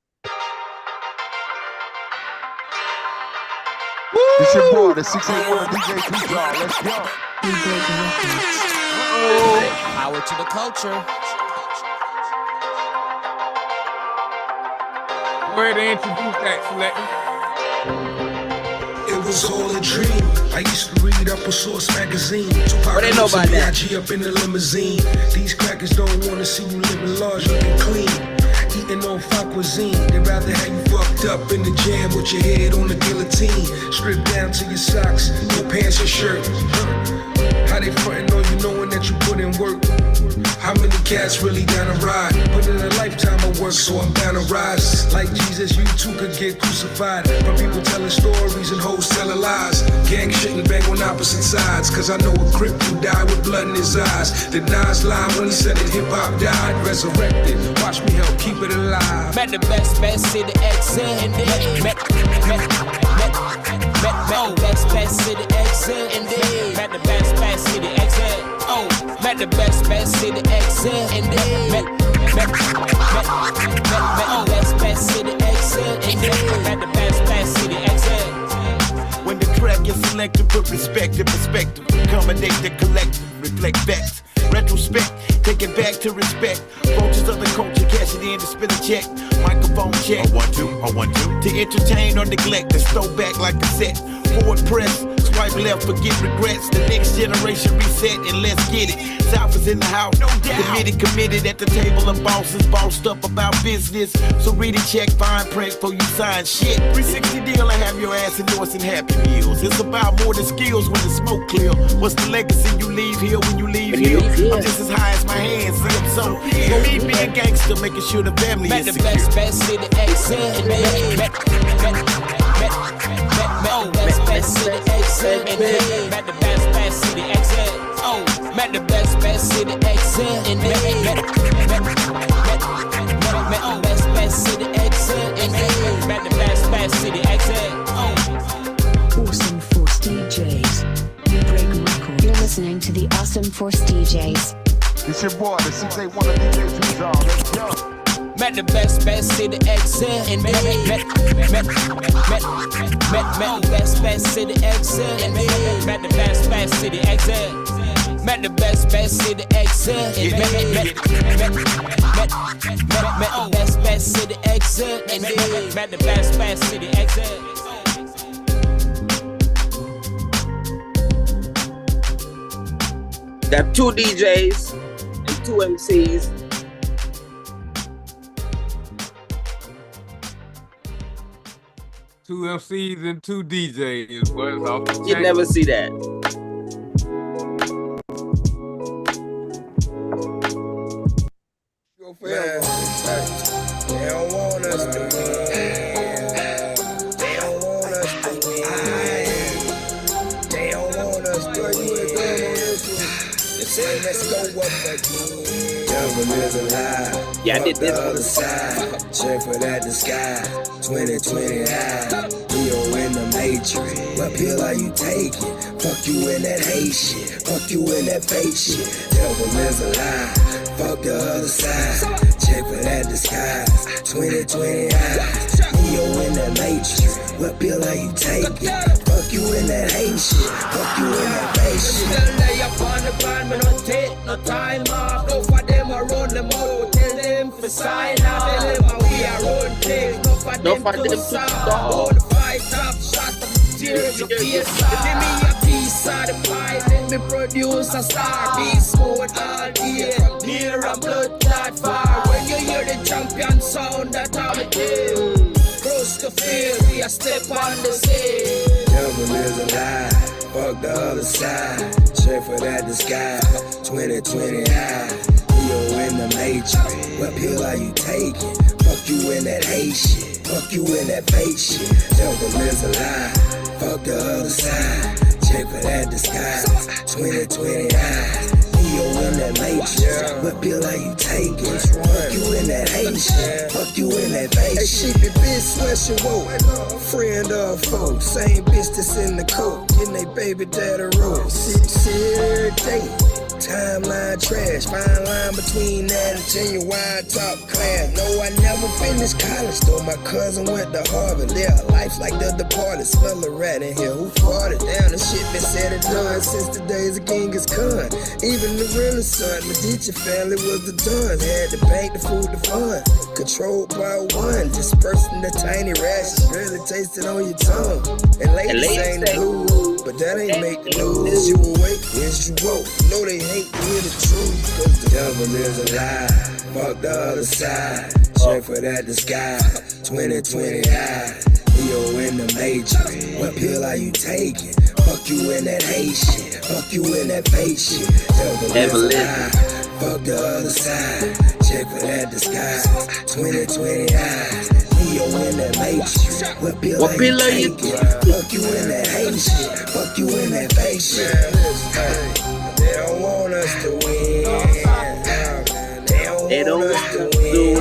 It's your boy, the 681 DJ P-Draw. Let's go. Power to the culture. Go ahead and introduce that, Selector. It was all a dream. I used to read Upper Source magazine. What they know about that? Up in the limousine. These crackers don't wanna see you living large, looking clean. Eating on fine cuisine. They'd rather have you fucked up in the jam with your head on the guillotine. Stripped down to your socks, no pants or shirt. How they frontin' on you knowing that you put in work? How cats really down to ride. Put in a lifetime of work, so I'm bound to rise. Like Jesus, you too could get crucified. From people telling stories and hoes telling lies. Gang shouldn't bang on opposite sides, cause I know a Crip who died with blood in his eyes. Did Nas lie when he said that hip-hop died? Resurrected, watch me help keep it alive. Met the best city exit. Met the best city exit. Indeed. Met the best city exit. Oh, met the best city exit. Indeed. Met the best city exit. Indeed. Met the best city exit. When the track is selected, put respect in perspective. Accommodate the collective, reflect facts. Retrospect, take it back to respect. Vultures of the culture, cash it in to spin a check. Microphone check. I want to. To entertain or neglect, let's throw back like a set. Forward press, swipe left, forget regrets. The next generation reset and let's get it. South is in the house, no doubt. Committed at the table of bosses, bossed up about business. So read a check, fine print for you sign shit. 360 deal, I have your ass endorsing Happy Meals. It's about more than skills when the smoke clear. What's the legacy you leave here when you leave here? I'm just as high as my hands, see I'm so here. For me being gangster, making sure the family is secure. Met the best city exit. Met best city exit. Met the best city exit. Oh, met the best city exit. Met the best city exit. Met the best city exit. Awesome Force DJs. You break records. You're listening to the Awesome Force DJs. It's your boy, the CJ one of DJs who's on. Let's go. Met the best city exit. Met the best city exit. Met the best city exit. Met the best city exit. Met the best city exit. Met the best city exit. There are 2 DJs and 2 MCs. Two MCs and 2 DJs. Boy, it's off the chain. You never see that. They don't want us to win. They don't want us to win. They don't want us to win. Let's go up again. Devil is a lie. Yeah, I did this on the side. Check for that the sky. 2020 high. Leo in the matrix. What pill are you taking? Fuck you in that hate shit. Fuck you in that fake shit. Devil is a lie. Fuck the other side. Check for that disguise. 2020 eyes. Leo in that matrix. What pill are you taking? Fuck you in that hate shit. Fuck you in that fake shit. Lay up on the ground, me no take no time off. Go for them around them out. Tell them for sign off. Tell them how we are run things. No for them to soft. Hold the fight up, shot them, tears your face off. Give me a piece of the pie. Let me produce a star. Be smooth all day. Near a blood clot fire. When you hear the champion sound, that how we do. Cross the field, we a step on the scene. Devil is a lie. Fuck the other side. Check for that disguise. 2020 high. Leo in the matrix. What pill are you taking? Fuck you in that hate shit. Fuck you in that fake shit. Devil is a lie. Fuck the other side. Check for that disguise. 2020 eyes. Leo in that matrix. What pill are you taking? Fuck you in that hate shit. Fuck you in that fake shit. Hey, she be bitch where she woke. Friend or foe. Same bitch that's in the coat. Getting they baby daddy roll. See every day. Timeline trash, fine line between that and genuine top class. No, I never finished college, though my cousin went to Harvard. Live life like the departed, smell a rat in here. Who farted down? The shit been said and done since the days of Genghis Khan. Even the realest son, Medici family was the Duns. Had to bank the food, the fun. Controlled by one, dispersing the tiny rashes. Really tasted on your tongue. And ladies ain't the blue, but that ain't make the news. You awake, yes you woke. Know they hate to hear the truth, cause the devil is a lie. Fuck the other side. Check for that disguise. 2020 high. Leo in the matrix. What pill are you taking? Fuck you in that hate shit. Fuck you in that fake shit. Devil is a lie. Fuck the other side. Check for that disguise. 2020 eyes. Neo in the matrix. What pill are you taking? Fuck you in that hate shit. Fuck you in that fake shit. They don't want us to win. They don't want us to win.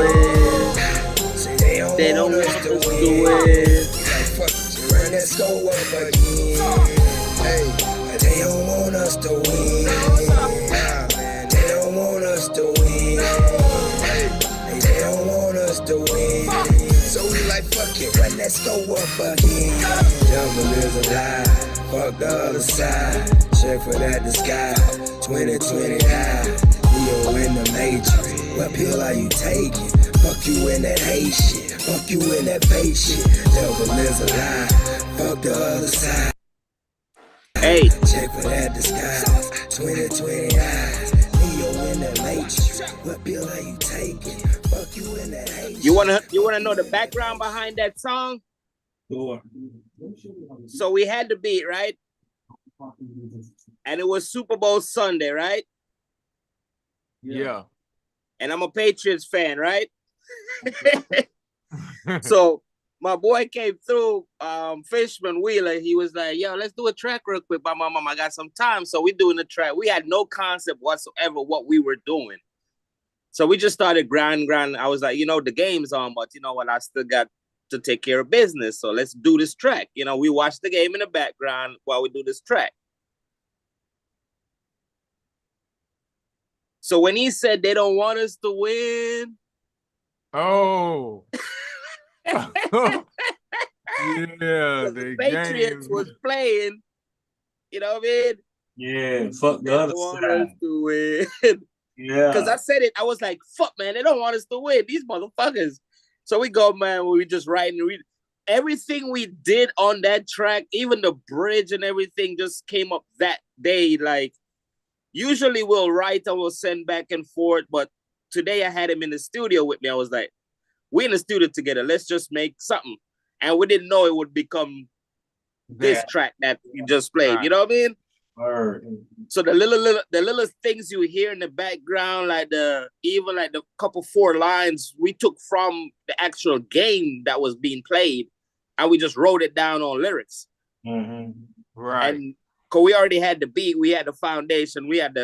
They don't want us to win. Run that score up again. Hey, they don't want us to win. They don't want us to win. They don't want us to win. So we like, fuck it, run that score up again. Devil is a lie. Fuck the other side. Check for that disguise. 2020 Neo in the matrix. What pill are you taking? Fuck you in that hate shit. Fuck you in that fake shit. Devil is a lie. Fuck the other side. Hey. Check for that disguise. 2020 eyes. Neo in the matrix. What pill are you taking? Fuck you in that hate shit. You wanna know the background behind that song? Sure. So we had the beat, right? And it was Super Bowl Sunday, right? Yeah. And I'm a Patriots fan, right? So my boy came through, Fishman Wheeler. He was like, yo, let's do a track real quick by my mom. I got some time. So we doing the track. We had no concept whatsoever what we were doing. So we just started grind. I was like, the game's on, but you know what? I still got to take care of business. So let's do this track. We watch the game in the background while we do this track. So when he said they don't want us to win. Oh. Yeah, the Patriots was playing. You know what I mean? Yeah, fuck the other want side. us to win. Yeah. Because I said it, I was like, fuck, man, they don't want us to win. These motherfuckers. So we go, man, we just writing. Everything we did on that track, even the bridge and everything just came up that day. Like, usually we'll write and we'll send back and forth. But today I had him in the studio with me. I was like, we're in the studio together. Let's just make something. And we didn't know it would become this track that we just played. Right. You know what I mean? Word. So the little things you hear in the background, like the couple 4 lines we took from the actual game that was being played, and we just wrote it down on lyrics. Mm-hmm. Right. And because we already had the beat, we had the foundation, we had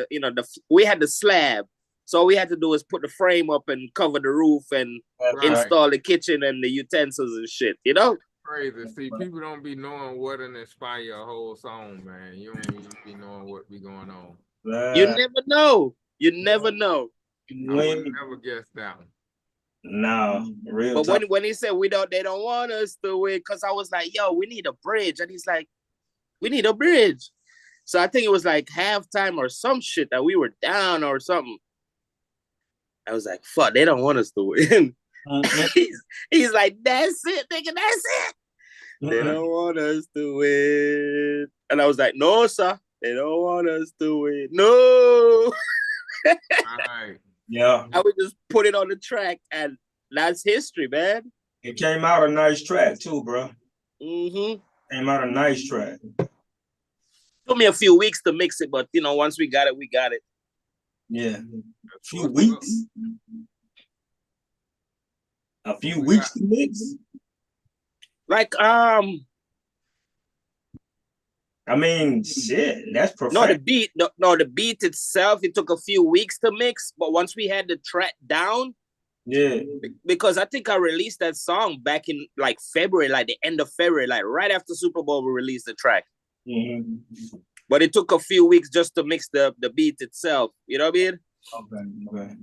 we had the slab. So all we had to do is put the frame up and cover the roof and install the kitchen and the utensils and shit, Crazy. See, people don't be knowing what and inspire a whole song, man. You don't even be knowing what be going on. You never know. You never know. I would never guess that one. No, real. But when he said they don't want us to win, because I was like, yo, we need a bridge. And he's like, we need a bridge. So I think it was like halftime or some shit that we were down or something. I was like, fuck, they don't want us to win. He's like, that's it, nigga, that's it. They don't want us to win. And I was like, no, sir, they don't want us to win. No. Right. Yeah. I would just put it on the track, and that's history, man. It came out a nice track too, bro. Mm-hmm. Came out a nice track. Took me a few weeks to mix it, but once we got it, we got it. Yeah. A few weeks. A few weeks to mix. Like I mean, shit, that's perfect. No, the beat itself, it took a few weeks to mix, but once we had the track down, because I think I released that song back in like February, like the end of February, like right after Super Bowl, we released the track. Mm-hmm. But it took a few weeks just to mix the beat itself. You know what I mean? Okay.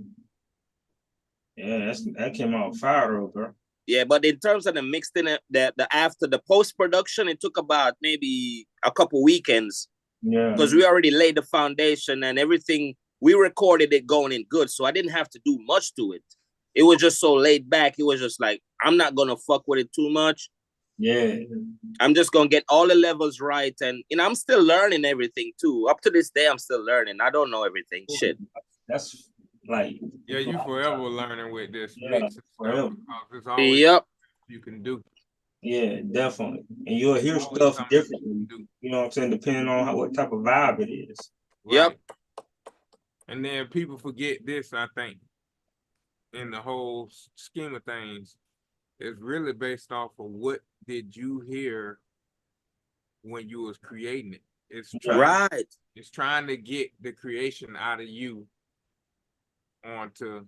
Yeah, that came out fire, bro. Yeah, but in terms of the mixing, the after the post-production, it took about maybe a couple weekends. Yeah. Because we already laid the foundation and everything. We recorded it going in good, so I didn't have to do much to it. It was just so laid back. It was just like, I'm not going to fuck with it too much. Yeah. I'm just going to get all the levels right. And, I'm still learning everything, too. Up to this day, I'm still learning. I don't know everything. Shit. That's like... Yeah, you forever learning with this. Yeah, forever. It's always you can do. Yeah, definitely. And you'll hear stuff differently. You know what I'm saying? Depending on what type of vibe it is. Yep. And then people forget this, I think, in the whole scheme of things, it's really based off of what did you hear when you was creating it. It's trying to get the creation out of you onto,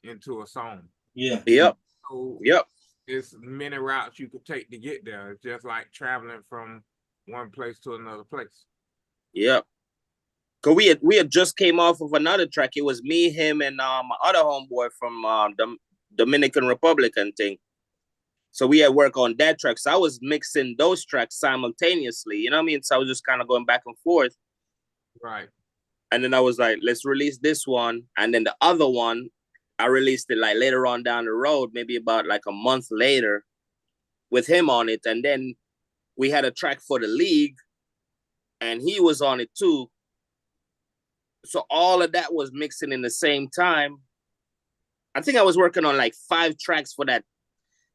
into a song. Yeah. Yep. So yep. It's many routes you could take to get there. It's just like traveling from one place to another place. Yep. Cause we had just came off of another track. It was me, him, and my other homeboy from the Dominican Republic and thing. So we had work on that track. So I was mixing those tracks simultaneously. You know what I mean? So I was just kind of going back and forth. Right. And then I was like, let's release this one. And then the other one, I released it like later on down the road, maybe about like a month later with him on it. And then we had a track for the league and he was on it too. So all of that was mixing in the same time. I think I was working on like 5 tracks for that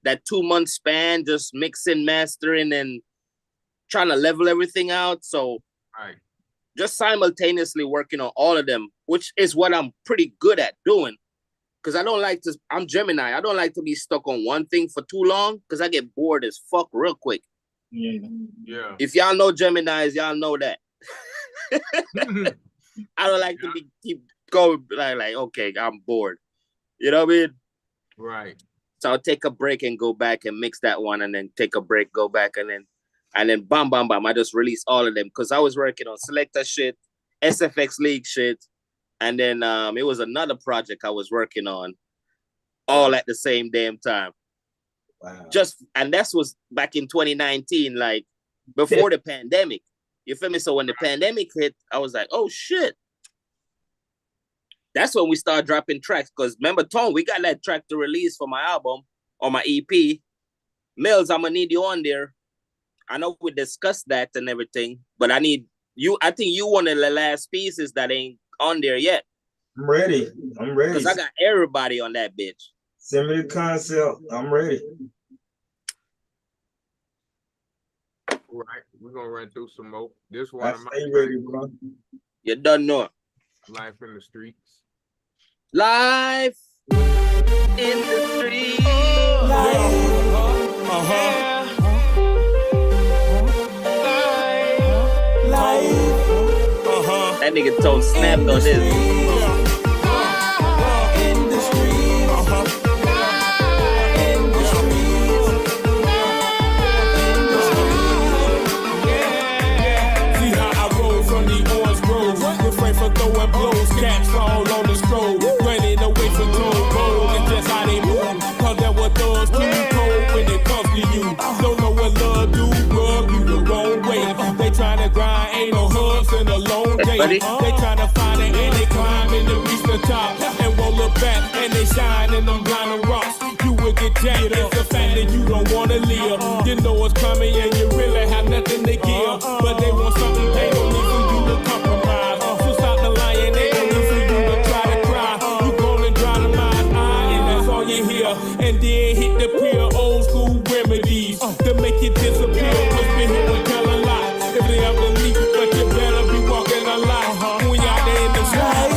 2-month span, just mixing, mastering, and trying to level everything out. So just simultaneously working on all of them, which is what I'm pretty good at doing. Because I don't like to, I'm Gemini. I don't like to be stuck on one thing for too long because I get bored as fuck real quick. Yeah. If y'all know Geminis, y'all know that. I don't like to keep going like, okay, I'm bored. You know what I mean? Right. So I'll take a break and go back and mix that one and then take a break, go back and then bam, bam, bam. I just release all of them because I was working on Selector shit, SFX League shit. And then it was another project I was working on all at the same damn time. Wow. And that was back in 2019, like before the pandemic. You feel me? So when the pandemic hit, I was like, oh shit. That's when we started dropping tracks. Because remember, Tone, we got that track to release for my album or my EP. Mills, I'm gonna need you on there. I know we discussed that and everything, but I need you. I think you one of the last pieces that ain't on there yet. I'm ready. Because I got everybody on that bitch. Send me the concept. I'm ready. Right. We're gonna run through some more. This one I of my stay ready, bro. You done know it. Life in the Streets. Life in the streets. That nigga Tone snapped on this. Throwing blows, cats all on the stroll, running away from cold gold. It's just how they move, cause that what thugs too cold when it comes to you. Don't know what love do, rub you the wrong way. They tryna grind, ain't no hugs in a long day. They tryna find it and they climbing to reach the top. And won't look back and they shine in them blinding rocks. You will get jacked, it's the fact that you don't wanna live. You know it's coming and you really have nothing to give. But they want something they don't need for you to compromise. And then hit the pill, old school remedies to make it disappear. Cause we here will tell a lie. If they ever leave, but you better be walking a lie. When y'all there in the sky.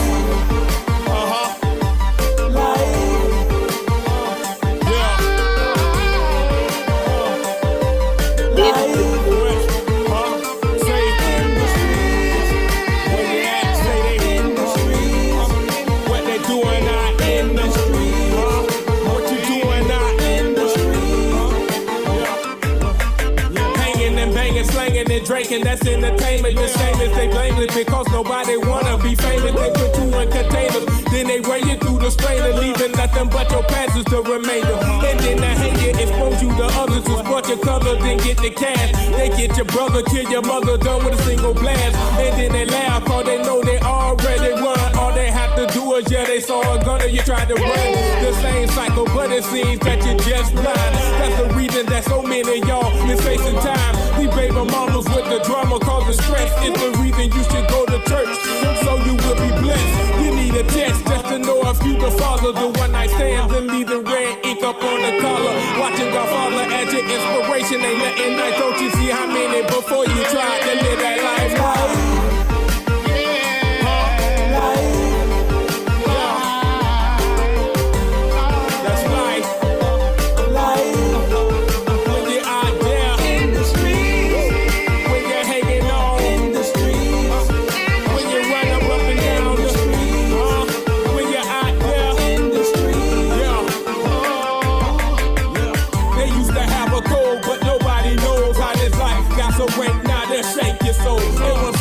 Drinking, that's entertainment. The shame is they blame it because nobody wanna be famous. They put you in containers, then they weigh you through the strainer, leaving nothing but your past is the remainder. And then they hate you, expose you to others who sport your color, then get the cash. They get your brother, kill your mother, done with a single blast. And then they laugh, cause they know they already won. All they have to do is, yeah, they saw a gun and you tried to run. The same cycle, but it seems that you're just blind. That's the reason that so many of y'all is facing time. We baby mamas with the drama causing stress is the reason you should go to church, so you will be blessed. You need a test just to know if you the father. The one night stands and leaving red ink up on the collar. Watching Godfather as your inspiration ain't letting night. Don't you see how many before you tried to live that life?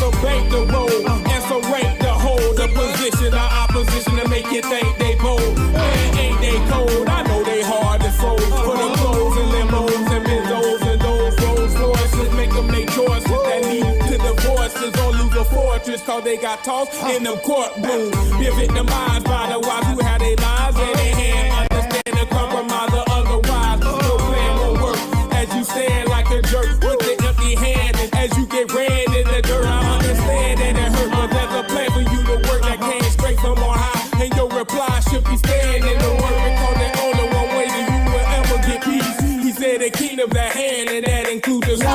so bank the road, and so rank the hold, the position of opposition to make you think they bold. Man, ain't they cold? I know they hard to fold. For the clothes and limos and benzos and those Rolls Royces, make them make choices that lead to divorces or lose a fortress, cause they got tossed in them courtrooms. Be victimized by the wise who had their lives in their hand. Understand the compromise or otherwise. No plan won't work as you stand like a jerk with the empty hand. And as you get red in the dirt, I understand that it hurt, but there's a plan for you to work that came straight from on high. And your reply should be staying in the word, because there's only one way that you will ever get peace. He said the kingdom's at hand, and that includes the street.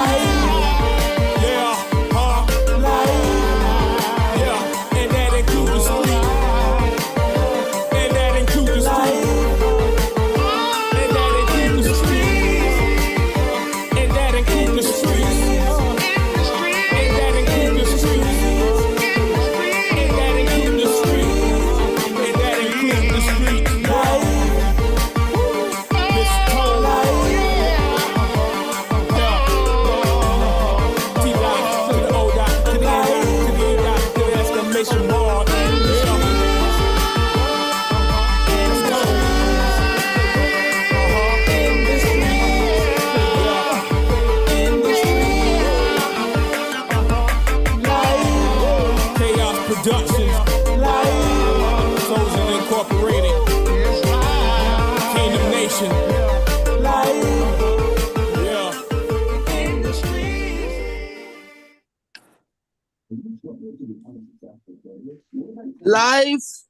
Life.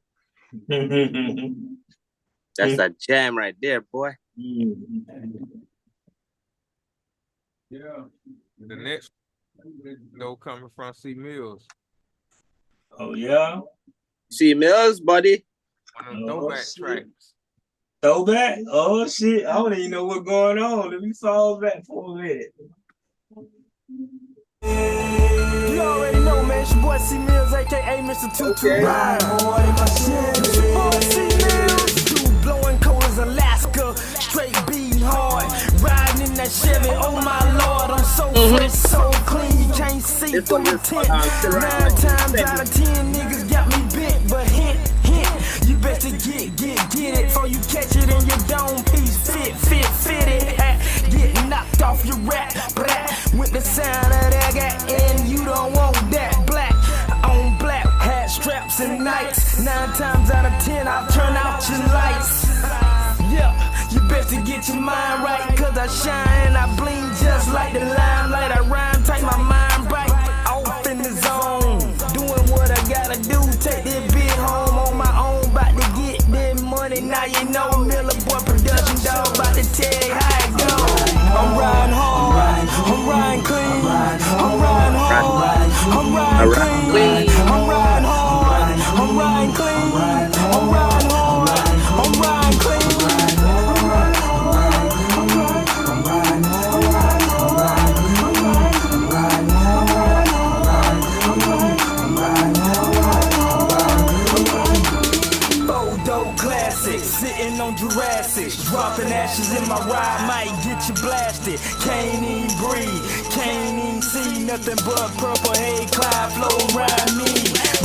That's a jam right there, boy. Yeah. The next no coming from C Mills. Oh yeah. C Mills, buddy. One of them throwback tracks. Throwback? Oh shit. I don't even know what's going on. Let me fall back for a minute. You already know, man. It's your boy C Mills, aka Mr. 22. Ride hard in my shit. It's your boy C Mills. Dude blowing cold as Alaska. Straight beating hard. Riding in that Chevy. Oh my lord, I'm so fresh, so clean. You can't see through the tent. 9 times out of 10 niggas got me bent, but hint. You better get it before you catch it in your dome piece. Fit it. Get knocked off your rap, with the sound of that guy, and you don't want that. Black on black, hat straps and nights. 9 times out of 10, I'll turn out your lights. Yeah, you better get your mind right, cause I shine and I bling just like the limelight. I rhyme, take my mind right, off in the zone. Doing what I gotta do, take that big home on my own. About to get that money, now you know. Miller Boy Production, dog, about to tell you how it go. I'm riding hard, I'm riding clean, I'm riding hard, I'm riding clean, I'm riding hard, I'm riding clean, I'm riding hard, I'm riding clean. Sitting on Jurassic, dropping ashes in my ride, might get you blasted. Can't even breathe, can't even see nothing but purple haze cloud flow around me.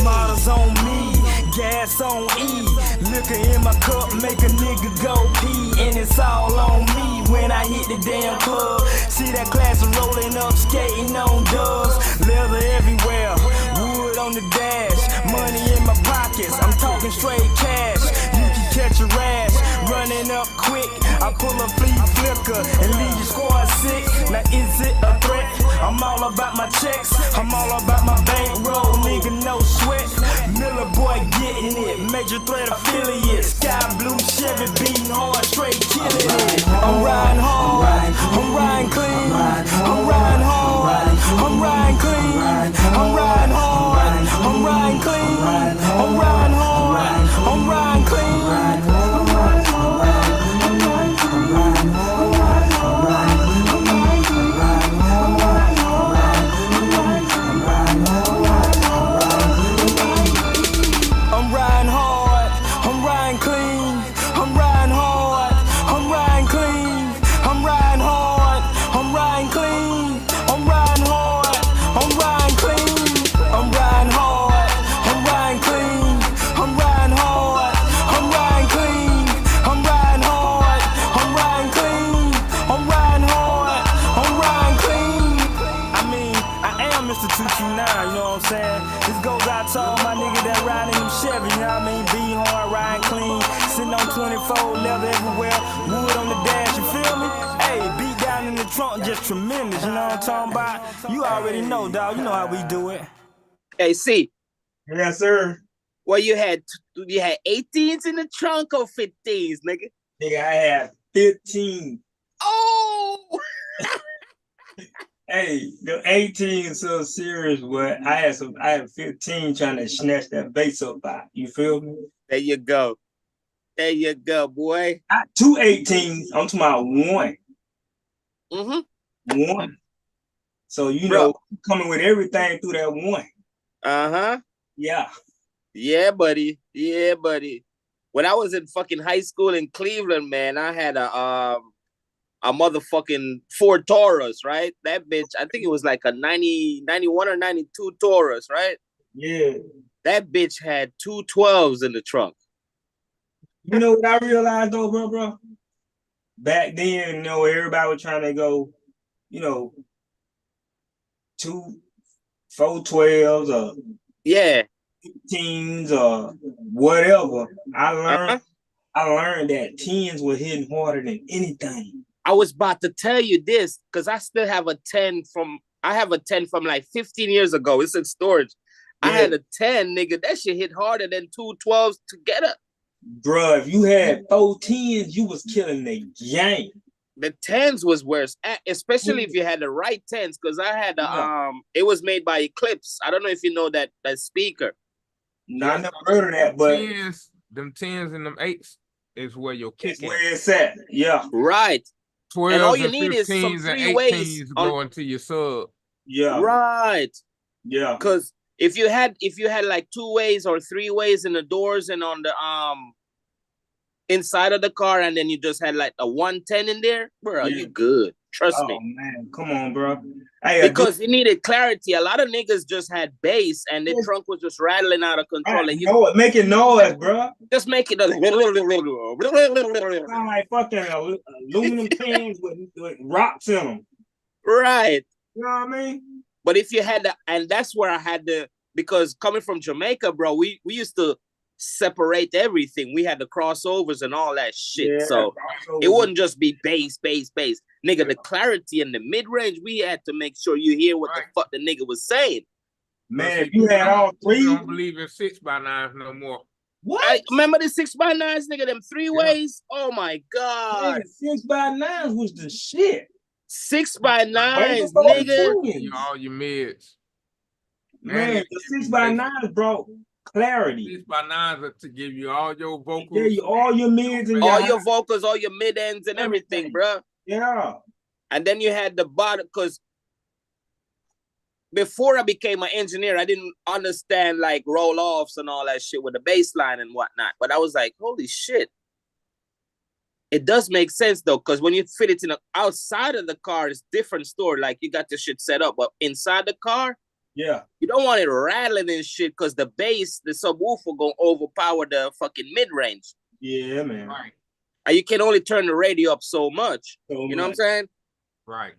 Models on me, gas on E. Liquor in my cup, make a nigga go pee. And it's all on me when I hit the damn club. See that class rolling up, skating on dubs. Leather everywhere, wood on the dash. Money in my pockets, I'm talking straight cash. Catch a rash, running up quick. I pull a flea flicker and leave your squad sick. Now is it a threat? I'm all about my checks, I'm all about my bankroll, nigga, no sweat. Miller Boy getting it, major threat affiliate. Sky blue Chevy beating hard, straight killing it. I'm riding hard, I'm riding clean, I'm riding hard, I'm riding clean, I'm riding hard, I'm riding clean, I'm riding hard, I'm riding clean. I'm man. This goes out to all my niggas that ride in them Chevy, you know what I mean? Be hard, riding clean, sitting on 24, leather everywhere, wood on the dash, you feel me? Hey, beat down in the trunk, just tremendous, you know what I'm talking about? You already know, dog, you know how we do it. Hey, see. Yes, sir. Well, you had 18s in the trunk or 15s, nigga? Nigga, I had 15. Oh! Hey, the 18 so serious, but I had 15 trying to snatch that bass up by. You feel me? There you go. There you go, boy. Not 2 18s, I'm talking about one. Mm-hmm. One. So you know, coming with everything through that one. Uh-huh. Yeah. Yeah, buddy. Yeah, buddy. When I was in fucking high school in Cleveland, man, I had a motherfucking Ford Taurus, right? That bitch, I think it was like a 91 or 92 Taurus, right? Yeah. That bitch had 2 12s in the trunk. You know what I realized though, bro? Back then, you know, everybody was trying to go, you know, 2 4 12s or yeah, 15s or whatever. I learned that 10s were hitting harder than anything. I was about to tell you this because I still have a 10 from like 15 years ago. It's in storage. Yeah. I had a 10, nigga. That shit hit harder than 2 12s together. Bruh, if you had 4 10s, you was killing the game. The 10s was worse, especially if you had the right 10s, because I had it was made by Eclipse. I don't know if you know that speaker. No, I never heard of that, but them 10s and them 8s is where your kick is. Where it's at. Yeah. Right. 12s and all you and need is some 3 ways going to your sub. Yeah. Right. Yeah. Because if you had like 2 ways or 3 ways in the doors and on the inside of the car, and then you just had like a 110 in there, bro, you good. Trust me. Oh man, come on, bro. Because it needed clarity. A lot of niggas just had bass, and the trunk was just rattling out of control. And making noise, bro. Just make it sound like fucking aluminum cans with rocks in them. Right. You know what I mean? But if you had and that's where I had because coming from Jamaica, bro, we used to separate everything. We had the crossovers and all that shit. Yeah, so it wouldn't just be bass. Nigga, the clarity in the mid-range, we had to make sure you hear what the fuck the nigga was saying. Man, you had all 3. You don't believe in 6x9s no more. What? Remember the 6x9s, nigga, them 3 ways? Oh my God. 6x9s was the shit. 6x9s, nigga. All your mids. Man, the 6x9s, bro. Clarity. 6x9s are to give you all your vocals. Yeah, all your mids and all your vocals, all your mid ends and everything, bro. Yeah. And then you had the bottom, because before I became an engineer, I didn't understand like roll-offs and all that shit with the bass line and whatnot. But I was like, holy shit. It does make sense though, because when you fit it in outside of the car, it's different story. Like you got the shit set up, but inside the car, yeah, you don't want it rattling and shit because the bass, the subwoofer gonna overpower the fucking mid-range. Yeah, man. Right. And you can only turn the radio up so much. Know what I'm saying? Right.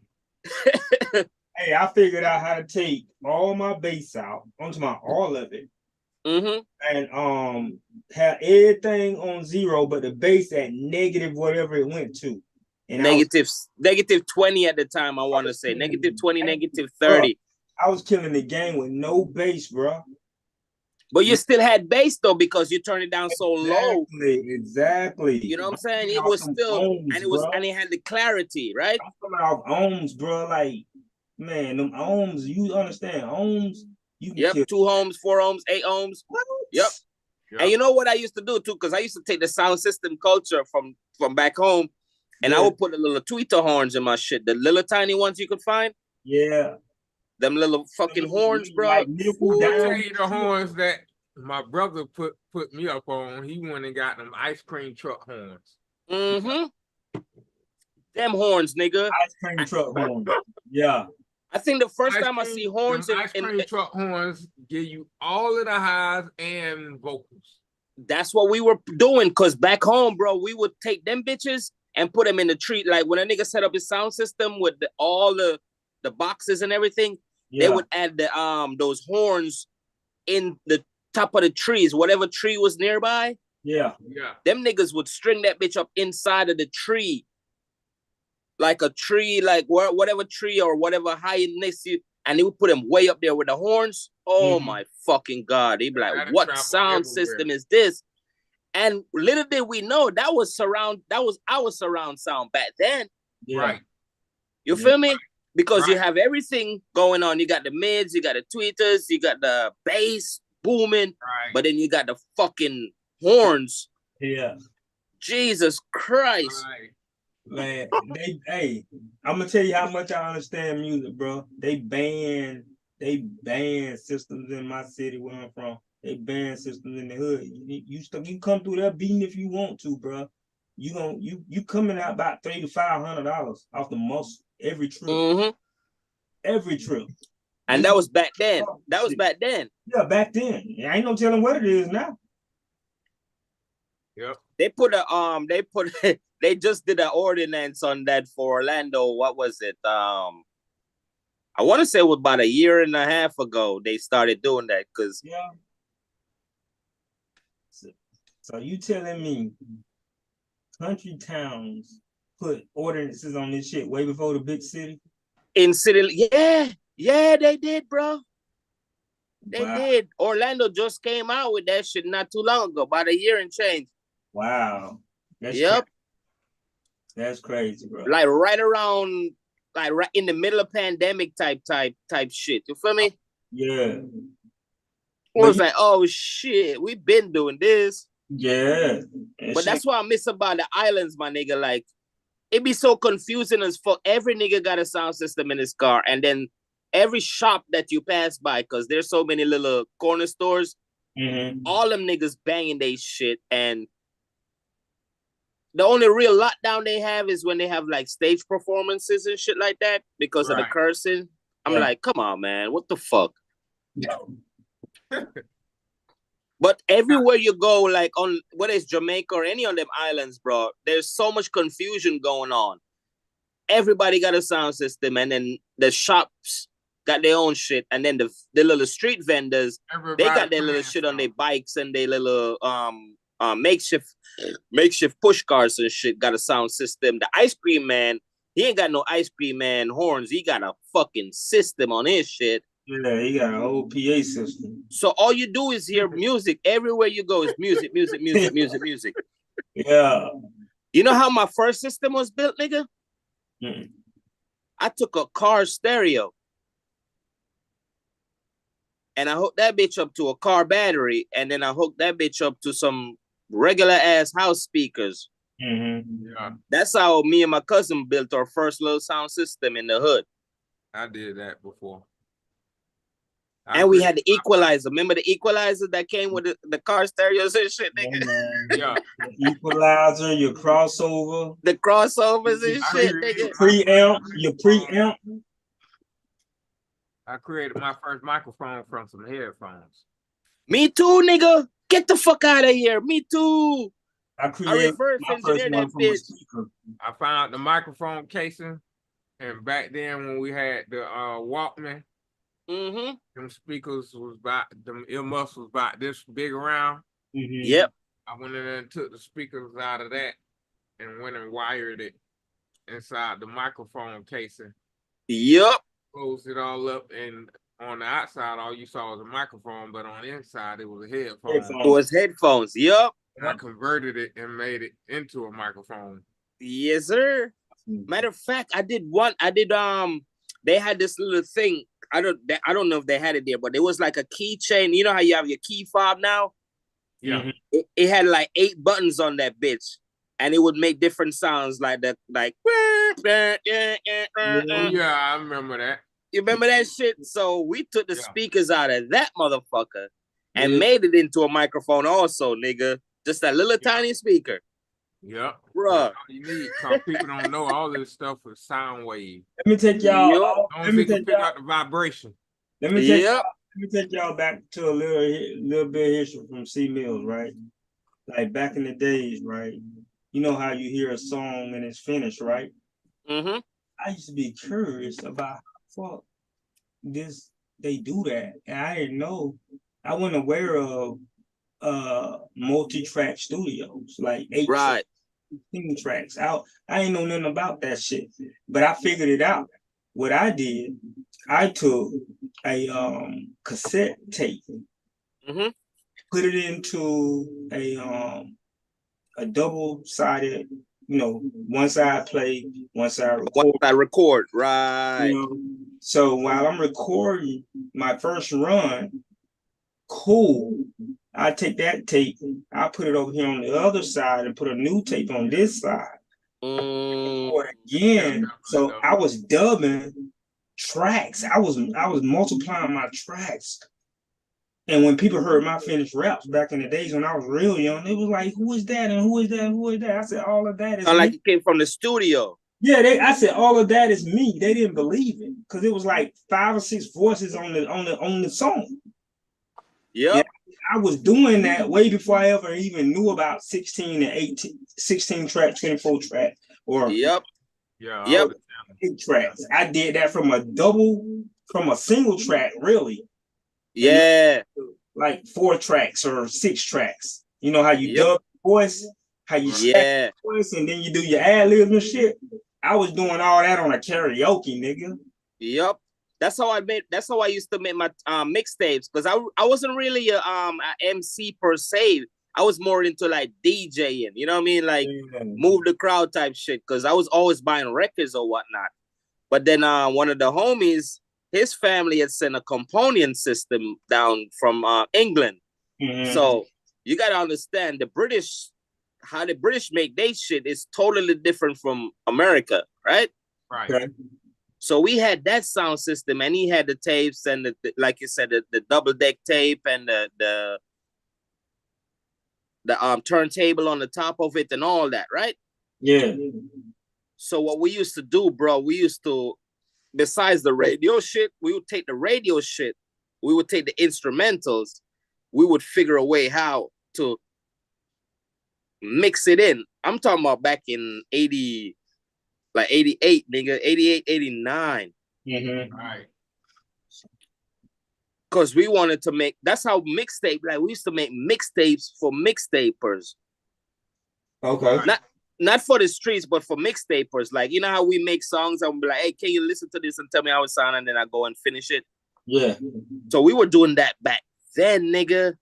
Hey, I figured out how to take all my bass out. I'm talking about all of it. And have everything on 0, but the bass at negative whatever it went to. And negative 20 at the time, I want to say. Negative 20, negative 30. I was killing the game with no bass, bro. But you still had bass though, because you turned it down so low. Exactly. You know what I'm saying? It was still ohms, and it had the clarity, right? I'm coming off ohms, bro. Like, man, them ohms, you understand ohms? Yep, 2 ohms, 4 ohms, 8 ohms. What? Yep. And you know what I used to do too? Because I used to take the sound system culture from back home, and I would put the little tweeter horns in my shit, the little tiny ones you could find. Yeah. Them little fucking horns, bro. Like the horns that my brother put me up on. He went and got them ice cream truck horns. Mm-hmm. Them horns, nigga. Ice cream truck horns. Yeah. I think the first time I see horns ice cream truck horns give you all of the highs and vocals. That's what we were doing, because back home, bro, we would take them bitches and put them in the tree. Like when a nigga set up his sound system with all the boxes and everything, they would add the those horns in the top of the trees, whatever tree was nearby. Yeah. Them niggas would string that bitch up inside of the tree. Like a tree, like whatever tree or whatever high next to you, and they would put him way up there with the horns. Oh my fucking God. He'd be like, what sound system is this? And little did we know that was our surround sound back then. Right. You feel me? Because you have everything going on. You got the mids, you got the tweeters, you got the bass booming, but then you got the fucking horns. Yeah. Jesus Christ. Man, I'm gonna tell you how much I understand music, bro. They ban systems in my city where I'm from. They ban systems in the hood. You come through there beating if you want to, bro. You coming out about $300 to $500 off the muscle every trip. Every trip. And that was back then. That was back then. Yeah, back then. I ain't no telling what it is now. Yep. They just did an ordinance on that for Orlando. What was it? I want to say it was about a year and a half ago they started doing that because So you telling me country towns put ordinances on this shit way before the big city? In city, yeah, they did, bro. They did. Orlando just came out with that shit not too long ago, about a year and change. Wow. That's crazy, bro. Like right around, like right in the middle of pandemic type shit. You feel me? Yeah. It was like, oh shit, we've been doing this. Yeah. But that's what I miss about the islands, my nigga. Like, it be so confusing as fuck. Every nigga got a sound system in his car, and then every shop that you pass by, because there's so many little corner stores, all them niggas banging they shit, and the only real lockdown they have is when they have like stage performances and shit like that because of the cursing. I'm like, come on, man, what the fuck? But everywhere you go, like on whether it's Jamaica or any of them islands, bro, there's so much confusion going on. Everybody got a sound system, and then the shops got their own shit, and then the little street vendors, they got their little shit on their bikes and their little makeshift push cars and shit got a sound system. The ice cream man, he ain't got no ice cream man horns. He got a fucking system on his shit. Yeah, he got a whole PA system. So all you do is hear music. Everywhere you go is music, music, music, music, music. Yeah. You know how my first system was built, nigga? I took a car stereo and I hooked that bitch up to a car battery, and then I hooked that bitch up to some regular ass house speakers. Yeah. That's how me and my cousin built our first little sound system in the hood. I did that before. And we had the equalizer. Remember the equalizer that came with the car stereos and shit, nigga? Yeah. Equalizer, your crossover. The crossovers and shit, nigga. Your preamp. I created my first microphone from some headphones. Me too, nigga. Get the fuck out of here. Me too. I reverse engineered that bitch. I found the microphone casing, and back then when we had the Walkman, them speakers was about, them earmuffs was about this big around. Yep. I went in there and took the speakers out of that and went and wired it inside the microphone casing. Yep. Closed it all up, and on the outside, all you saw was a microphone, but on the inside, it was a headphone. It was headphones. Yep. And I converted it and made it into a microphone. Yes, sir. Matter of fact, they had this little thing. I don't know if they had it there, but it was like a keychain. You know how you have your key fob now? Yeah. It had like 8 buttons on that bitch, and it would make different sounds like that, like. Yeah, I remember that. You remember that shit? So we took the speakers out of that motherfucker and made it into a microphone also, nigga. Just that little tiny speaker. Yep. Bruh. All you need, because people don't know all this stuff with sound wave. Let me take y'all. Let me pick out the vibration. Let me take y'all back to a little bit of history from C Mills, right? Like back in the days, right? You know how you hear a song and it's finished, right? I used to be curious about how they do that, and I didn't know I wasn't aware of multi-track studios, like 8 Right. 16 tracks. I ain't know nothing about that shit, but I figured it out. What I did, I took a cassette tape, put it into a double-sided, one side play, one side record. One side record, right. So while I'm recording my first run, cool. I take that tape, I put it over here on the other side and put a new tape on this side. Record again. So I was dubbing tracks. I was multiplying my tracks. And when people heard my finished raps back in the days when I was real young, it was like, who is that? And who is that? And who is that? I said, all of that is me. Like it came from the studio. Yeah, I said all of that is me. They didn't believe it because it was like 5 or 6 voices on the song. Yep. Yeah, I was doing that way before I ever even knew about 16 and 18, 16 track, 24 track, or yep. 8 tracks. I did that from a single track, really. Yeah. Like 4 tracks or 6 tracks. You know how you dub voice, how you stack voice, and then you do your ad libs and shit. I was doing all that on a karaoke, nigga. Yep. That's how I used to make my mixtapes, because I wasn't really a MC per se. I was more into like DJing, you know what I mean? Like move the crowd type shit, because I was always buying records or whatnot. But then one of the homies, his family had sent a component system down from England. So you gotta understand how the British make their shit is totally different from America, right? Right. Okay. So we had that sound system, and he had the tapes and the like you said, the double deck tape and the turntable on the top of it and all that, right? Yeah. So what we used to do, bro, besides the radio shit, we would take the radio shit, we would take the instrumentals, we would figure a way how to mix it in. I'm talking about back in 88, nigga, 88, 89. Right. Because we wanted to make, that's how mixtape, like we used to make mixtapes for mixtapers. Okay. Not for the streets, but for mixtapers. Like, you know how we make songs and be like, hey, can you listen to this and tell me how it sounds? And then I go and finish it. Yeah. So we were doing that back then, nigga,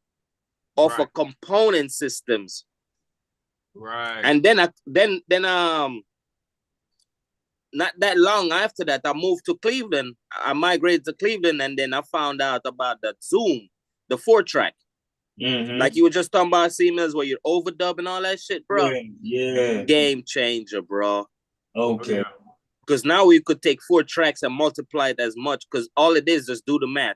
off of component systems. Right. And then not that long after that, I moved to Cleveland. I migrated to Cleveland, and then I found out about the Zoom, the 4-track. Like you were just talking about, Siemens, where you're overdub and all that shit, bro. Yeah. Game changer, bro. Okay. Because now we could take 4 tracks and multiply it as much, because all it is just do the math.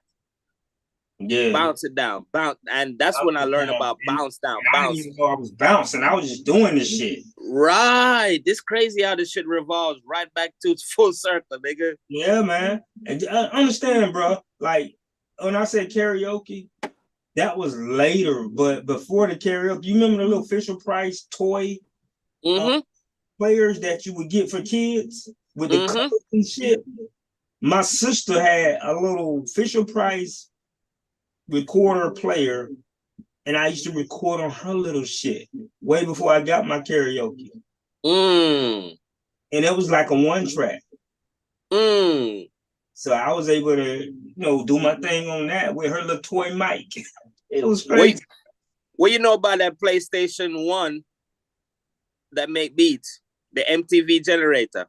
Yeah. Bounce it down. Bounce. And that's when I learned about bounce down. I didn't even know I was bouncing. I was just doing this shit. Right. This crazy how this shit revolves right back to its full circle, nigga. Yeah, man. And understand, bro. Like, when I said karaoke, that was later. But before the karaoke, you remember the little Fisher Price toy players that you would get for kids with the colors and shit? My sister had a little Fisher Price recorder player, and I used to record on her little shit way before I got my karaoke. And it was like a 1-track. So I was able to, do my thing on that with her little toy mic. It was crazy. What you know about that PlayStation 1 that make beats? The MTV generator.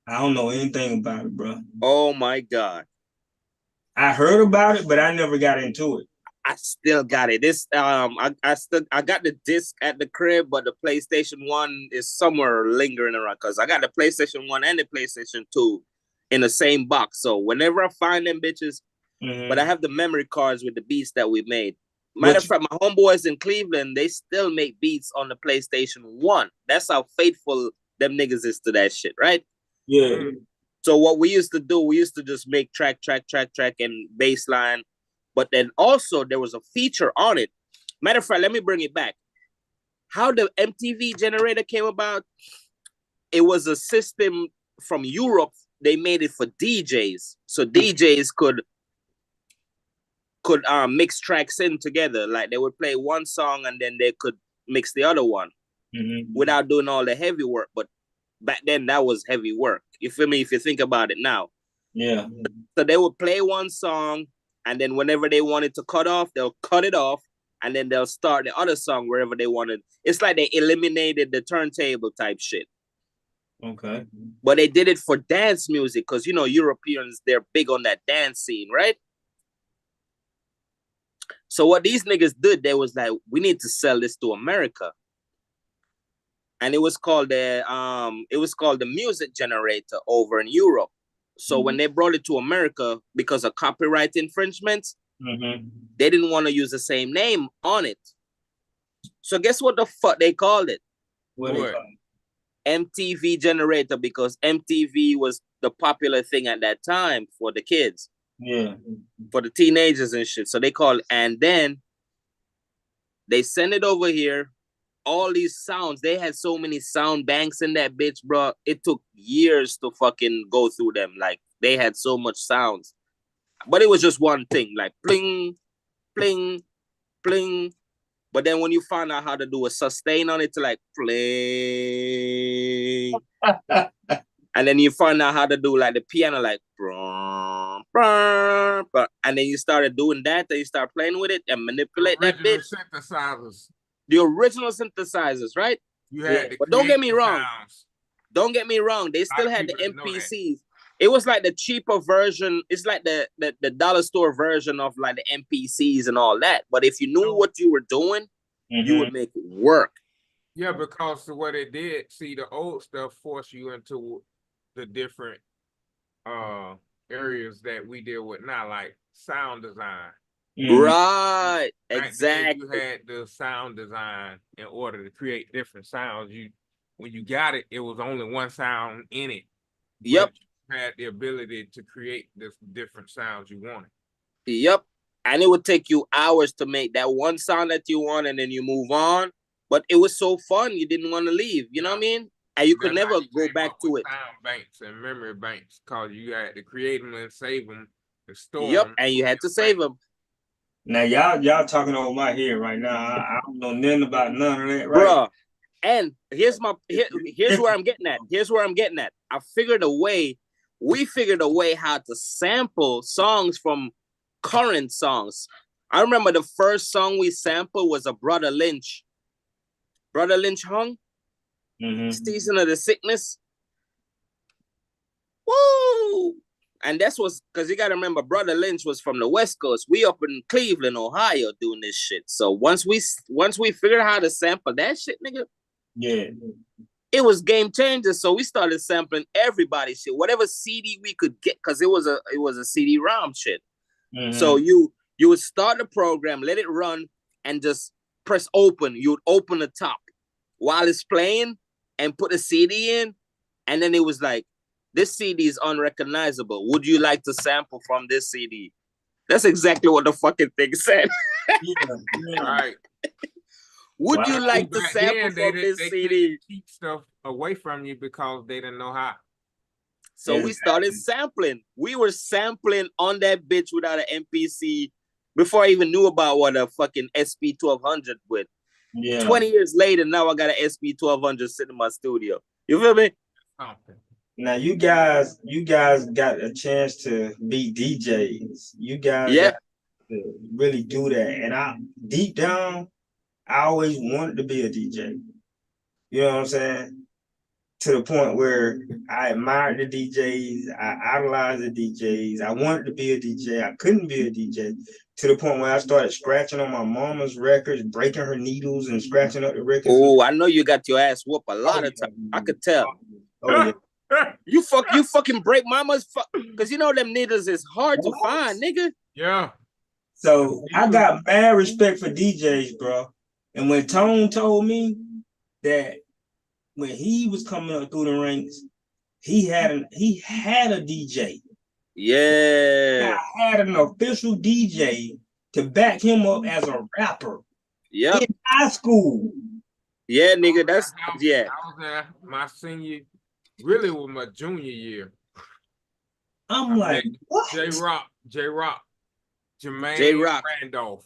I don't know anything about it, bro. Oh my God. I heard about it, but I never got into it. I still got it. This I got the disc at the crib, but the PlayStation 1 is somewhere lingering around, because I got the PlayStation 1 and the PlayStation 2 in the same box. So whenever I find them bitches, but I have the memory cards with the beats that we made. Matter of fact, my homeboys in Cleveland, they still make beats on the PlayStation 1. That's how faithful them niggas is to that shit, right? Yeah. So what we used to do, we used to just make track, and bass line. But then also there was a feature on it. Matter of fact, let me bring it back. How the MTV generator came about, it was a system from Europe. They made it for DJs. So DJs could could mix tracks in together. Like they would play one song and then they could mix the other one without doing all the heavy work. But back then that was heavy work. You feel me? If you think about it now. Yeah. So they would play one song, and then whenever they wanted to cut off, they'll cut it off, and then they'll start the other song wherever they wanted. It's like they eliminated the turntable type shit. Okay. But they did it for dance music because, you know, Europeans, they're big on that dance scene, right? So what these niggas did, they was like, we need to sell this to America. And it was called the music generator over in Europe. So when they brought it to America, because of copyright infringements, they didn't want to use the same name on it. So guess what the fuck they called it? What they call it? MTV generator, because MTV was the popular thing at that time for the kids. Yeah. For the teenagers and shit. So they call it, and then they send it over here. All these sounds, they had so many sound banks in that bitch, bro. It took years to fucking go through them. Like, they had so much sounds. But it was just one thing, like pling, pling, pling. But then when you find out how to do a sustain on it, to like pling. And then you find out how to do like the piano, like brum, brum, brum. And then you started doing that, then you start playing with it and manipulate that bitch. Synthesizers. The original synthesizers, right? You had But don't get me wrong. Don't get me wrong. They still had the MPCs. It was like the cheaper version. It's like the dollar store version of like the MPCs and all that. But if you knew what you were doing, you would make it work. Yeah, because what it did, see, the old stuff forced you into the different areas that we deal with now, like sound design. Right, exactly. You had the sound design in order to create different sounds. When you got it, it was only one sound in it. Yep. You had the ability to create the different sounds you wanted. Yep. And it would take you hours to make that one sound that you want, and then you move on. But it was so fun, you didn't want to leave. You know what I mean? And you could never go back to it. Sound banks and memory banks, because you had to create them and save them and store Yep, them. and you had to save them. Now y'all talking over my head right now. I don't know nothing about none of that, right? Bruh. And here's where I'm getting at. Here's where I'm getting at. We figured a way how to sample songs from current songs. I remember the first song we sampled was a Brother Lynch. Brother Lynch hung. Season of the Sickness. Woo! And that's what's because you gotta remember, Brother Lynch was from the West Coast. We up in Cleveland, Ohio, doing this shit. So once we figured out how to sample that shit, nigga, yeah, it was game changer. So we started sampling everybody's shit, whatever CD we could get, because it was a CD-ROM shit. So you would start the program, let it run, and just press open. You would open the top while it's playing and put the CD in, and then it was like, this CD is unrecognizable. Would you like to sample from this CD? That's exactly what the fucking thing said. Right. Would you like to sample from this CD? Keep stuff away from you because they didn't know how. So we started sampling. We were sampling on that bitch without an MPC before I even knew about what a fucking SP1200 with. Yeah. 20 years later, now I got an SP1200 sitting in my studio. You feel me? Now you guys got a chance to be DJs. You guys got to really do that. And I deep down, I always wanted to be a DJ. You know what I'm saying? To the point where I admired the DJs, I idolized the DJs. I wanted to be a DJ. I couldn't be a DJ. To the point where I started scratching on my mama's records, breaking her needles and scratching up the records. Oh, I know you got your ass whooped a lot of times. I could tell. Oh yeah. You fucking break mama's because you know them needles is hard to find, nigga. Yeah. So I got mad respect for DJs, bro. And when Tone told me that when he was coming up through the ranks, he had a DJ. Yeah. I had an official DJ to back him up as a rapper. Yep. In high school. Yeah, nigga, that's I was there my senior, really was my junior year. I'm like, what? J Rock. Jermaine J-Rock. Randolph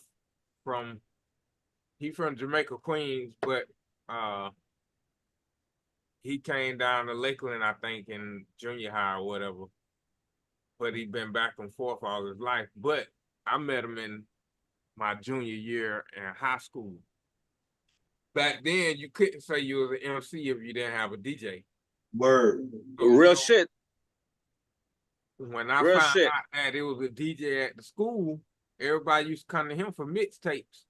he from Jamaica, Queens, but he came down to Lakeland, I think, in junior high or whatever. But he been back and forth all his life. But I met him in my junior year in high school. Back then, you couldn't say you was an MC if you didn't have a DJ. Word. Real shit. When I Real found shit. out that it was a DJ at the school, everybody used to come to him for mixtapes.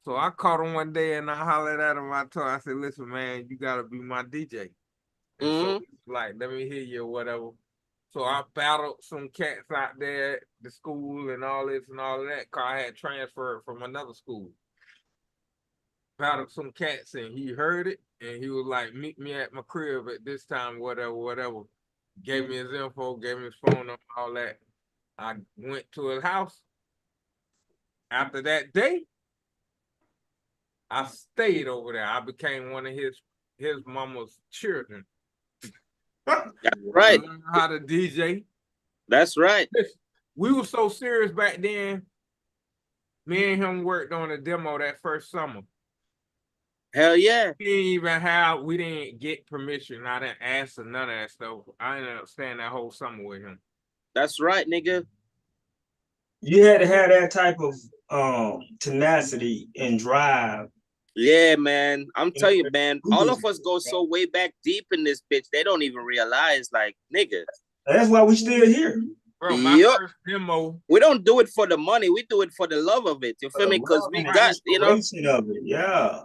So I caught him one day and I hollered at him. I told him, I said, listen, man, you gotta be my DJ. And so he was like, let me hear you or whatever. So I battled some cats out there at the school and all this and all of that, cause I had transferred from another school. Battled some cats and he heard it and he was like, meet me at my crib at this time, whatever. Gave me his info, gave me his phone number, all that. I went to his house. After that day, I stayed over there. I became one of his mama's children. That's right. I learned how to DJ. That's right. We were so serious back then. Me and him worked on a demo that first summer. Hell yeah. We didn't get permission. I didn't ask for none of that stuff. I ended up staying that whole summer with him. That's right, nigga. You had to have that type of tenacity and drive. Yeah, man. I'm telling you, man, all of us go so way back deep in this bitch, they don't even realize, like, nigga. That's why we still here. Bro, my first demo. We don't do it for the money. We do it for the love of it. You feel me? Because we got, you know. Of it. Yeah.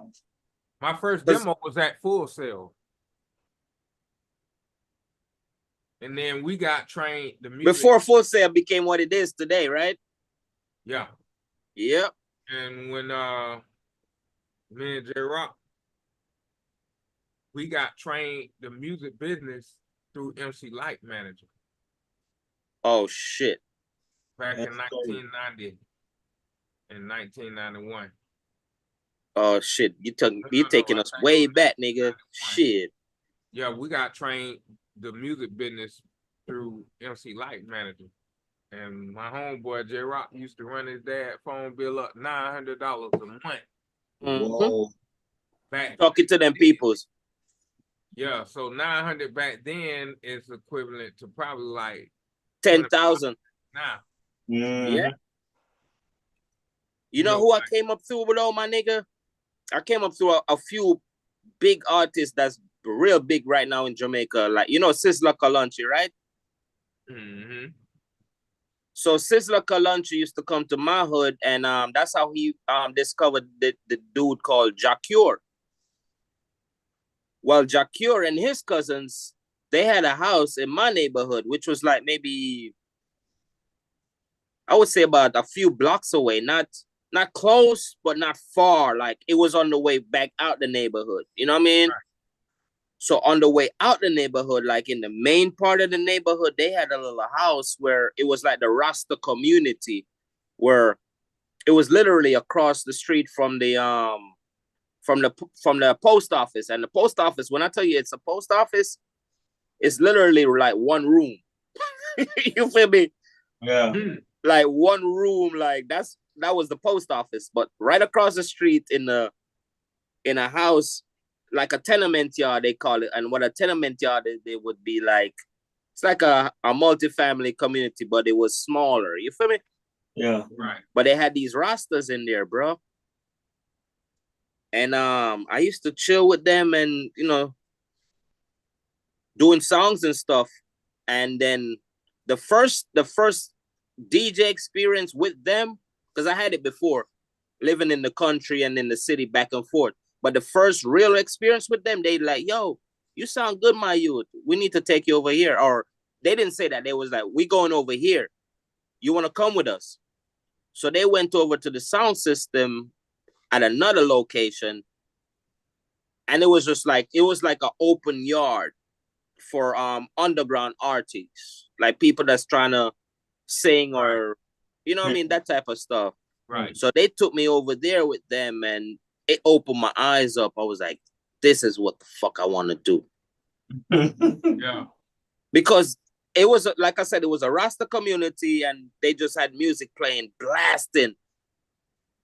My first demo was at Full Sail. And then we got trained the music. Before Full Sail became what it is today, right? Yeah. Yep. And when me and J-Rock, we got trained the music business through MC Light Manager. Oh shit. Back in 1990 and 1991. Oh shit. You taking us way back, nigga. Shit. Yeah, we got trained the music business through MC Light Manager. And my homeboy J-Rock used to run his dad phone bill up $900 a month. Mm-hmm. Back talking to them peoples. Yeah, so 900 back then is equivalent to probably like 10,000 now. Yeah. You know who I came up through with, all my nigga? I came up through a few big artists that's real big right now in Jamaica. Like, you know, Sizzla Kalonji, right? Mm-hmm. So Sizzla Kalonji used to come to my hood, and that's how he discovered the dude called Jacure. Well, Jacure and his cousins, they had a house in my neighborhood, which was like maybe, I would say about a few blocks away, not close, but not far. Like it was on the way back out the neighborhood. You know what I mean? Right. So on the way out the neighborhood, like in the main part of the neighborhood, they had a little house where it was like the Rasta community, where it was literally across the street from the post office. And the post office, when I tell you it's a post office, it's literally like one room. You feel me? Yeah. Like one room, like that was the post office. But right across the street in a house, like a tenement yard, they call it. And what a tenement yard is, they would be like, it's like a multi-family community, but it was smaller. You feel me? Yeah. Right. But they had these Rastas in there, bro. And I used to chill with them and, you know, doing songs and stuff. And then the first DJ experience with them, because I had it before, living in the country and in the city back and forth. But the first real experience with them, they like, yo, you sound good, my youth. We need to take you over here. Or they didn't say that. They was like, we going over here. You want to come with us? So they went over to the sound system at another location. And it was just like, it was like an open yard for underground artists. Like people that's trying to sing or, you know what I mean? That type of stuff. Right. So they took me over there with them and it opened my eyes up. I was like, this is what the fuck I want to do. Yeah. Because it was like I said, it was a Rasta community, and they just had music playing, blasting.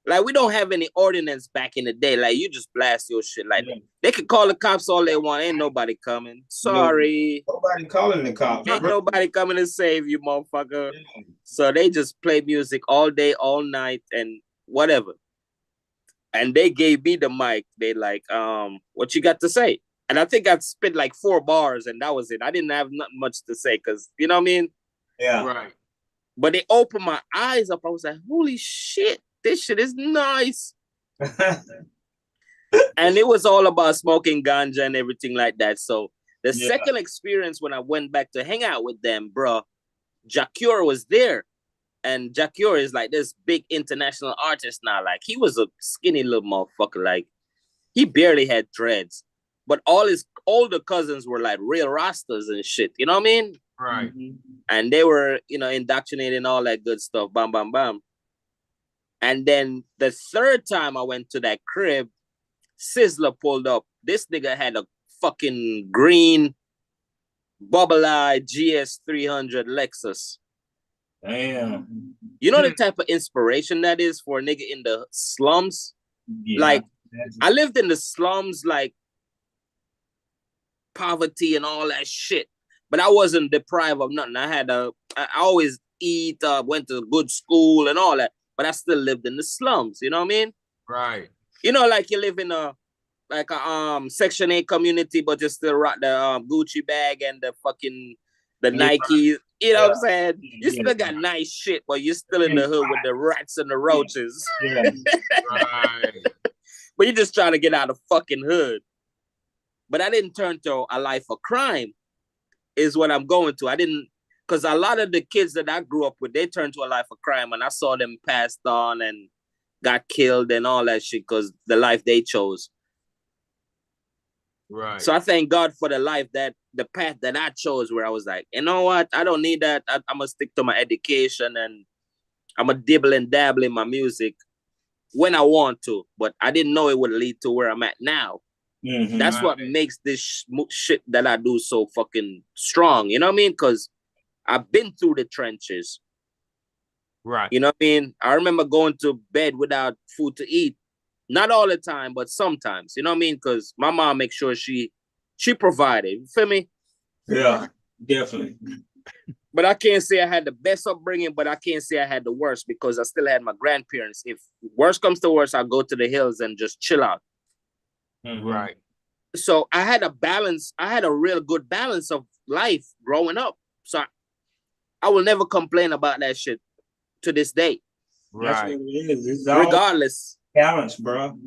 Like, we don't have any ordinance back in the day. Like, you just blast your shit. Like, they could call the cops all they want. Ain't nobody coming. Sorry. Nobody calling the cops. Ain't nobody coming to save you, motherfucker. So they just play music all day, all night, and whatever. And they gave me the mic. They like, what you got to say? And I think I spit like 4 bars, and that was it. I didn't have nothing much to say, because, you know what I mean? Yeah. Right. But they opened my eyes up. I was like, holy shit, this shit is nice. And it was all about smoking ganja and everything like that. So the second experience when I went back to hang out with them, bro, Jacure was there. And Jacure is like this big international artist now. Like, he was a skinny little motherfucker. Like, he barely had dreads. But all his older cousins were like real Rastas and shit. You know what I mean? Right. And they were, you know, indoctrinating all that good stuff. Bam, bam, bam. And then the third time I went to that crib, Sizzler pulled up. This nigga had a fucking green bubble-eye GS300 Lexus. Damn. You know the type of inspiration that is for a nigga in the slums? Yeah. Like, I lived in the slums, like, poverty and all that shit. But I wasn't deprived of nothing. I always eat, went to good school and all that. But I still lived in the slums, you know what I mean? Right. You know, like you live in a Section 8 community, but you still rock the Gucci bag and the Nikes. You know what I'm saying? You still got nice shit, but you're still in the hood with the rats and the roaches. Yeah. Right. But you're just trying to get out of fucking hood. But I didn't turn to a life of crime, is what I'm going to. I didn't, because a lot of the kids that I grew up with, they turned to a life of crime, and I saw them passed on and got killed and all that shit because the life they chose. Right. So I thank God for the path that I chose, where I was like, you know what? I don't need that. I'm going to stick to my education, and I'm going to dibble and dabble in my music when I want to. But I didn't know it would lead to where I'm at now. Mm-hmm. That's what makes this shit that I do so fucking strong. You know what I mean? Because I've been through the trenches. Right. You know what I mean? I remember going to bed without food to eat. Not all the time, but sometimes. You know what I mean? Because my mom makes sure she provided. You feel me? Yeah, definitely. But I can't say I had the best upbringing, but I can't say I had the worst, because I still had my grandparents. If worst comes to worst, I'll go to the hills and just chill out. Mm-hmm. Right. So I had a balance. I had a real good balance of life growing up. So I will never complain about that shit to this day. Right. That's what it is. It's all regardless. Balance, bro.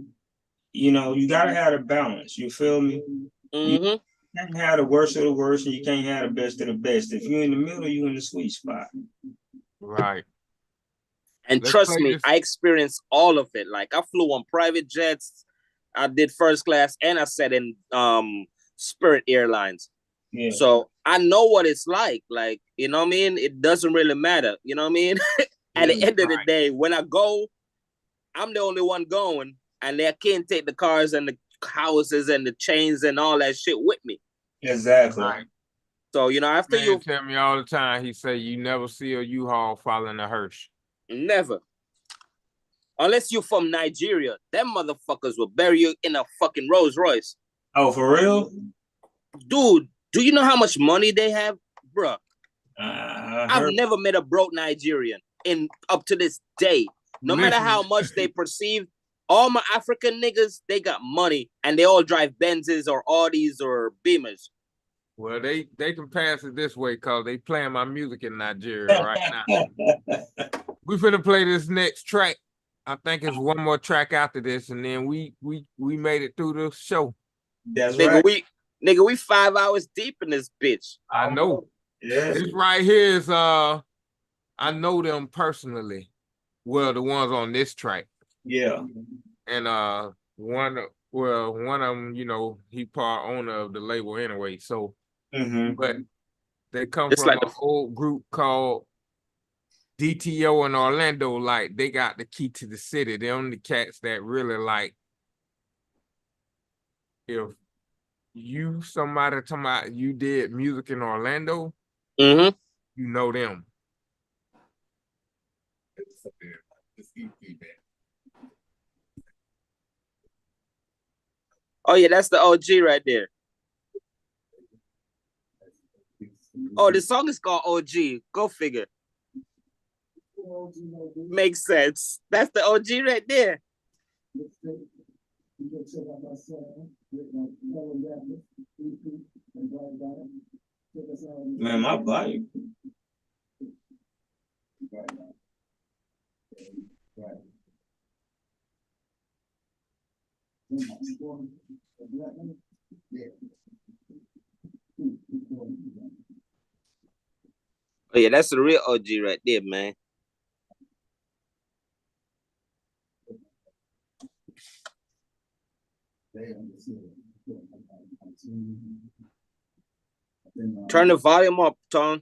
You know, you gotta have a balance. You feel me? Mm-hmm. You can't have the worst of the worst, and you can't have the best of the best. If you're in the middle, you're in the sweet spot. Right. And trust me, I experienced all of it. Like, I flew on private jets, I did first class, and I sat in Spirit Airlines. Yeah. So I know what it's like. Like, you know what I mean? It doesn't really matter. You know what I mean? At the end of the day, when I go, I'm the only one going, and they can't take the cars and the houses and the chains and all that shit with me. Exactly. Right. So, you know, after Man you tell me all the time, he say you never see a U-Haul following a hearse. never. Unless you're from Nigeria, them motherfuckers will bury you in a fucking Rolls Royce. Oh, for real? Dude, do you know how much money they have? Bruh. I've never met a broke Nigerian up to this day. No matter how much they perceive, all my African niggas, they got money, and they all drive Benzes or Audis or Beamers. Well, they can pass it this way, because they playing my music in Nigeria right now. We finna play this next track. I think it's one more track after this, and then we made it through the show. That's nigga, right. We 5 hours deep in this bitch. I know. Yes. This right here is I know them personally. Well, the ones on this track. Yeah. And one of them, you know, he part owner of the label anyway. So but they come It's from like an old group called DTO in Orlando. Like, they got the key to the city. They're only cats that really, like, if somebody talking about you did music in Orlando, Mm-hmm. You know them. Oh yeah, that's the OG right there. Oh, the song is called OG. Go figure. Makes sense. That's the OG right there. Man, my body. Oh yeah, that's the real OG right there, man. Turn the volume up, Tone.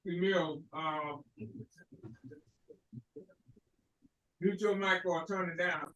Emil, mute your mic or turn it down.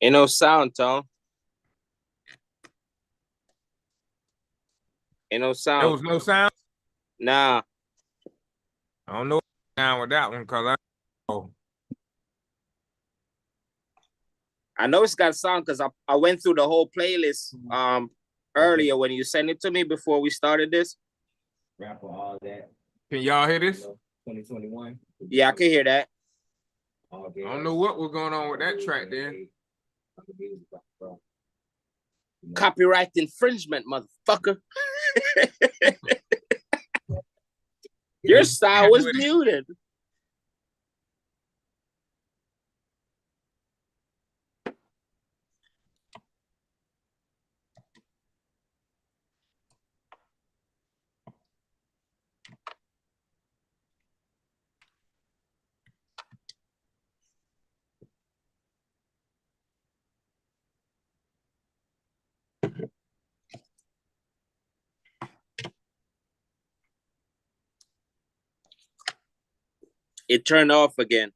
Ain't no sound, Tone. Ain't no sound. There was no sound? Nah. I don't know what's down with that one because I know it's got sound because I went through the whole playlist earlier when you sent it to me before we started this. Rap for all that. Can y'all hear this? 2021. Yeah, I can hear that. I don't know what was going on with that track then. Copyright infringement, motherfucker. Your style was muted. It turned off again.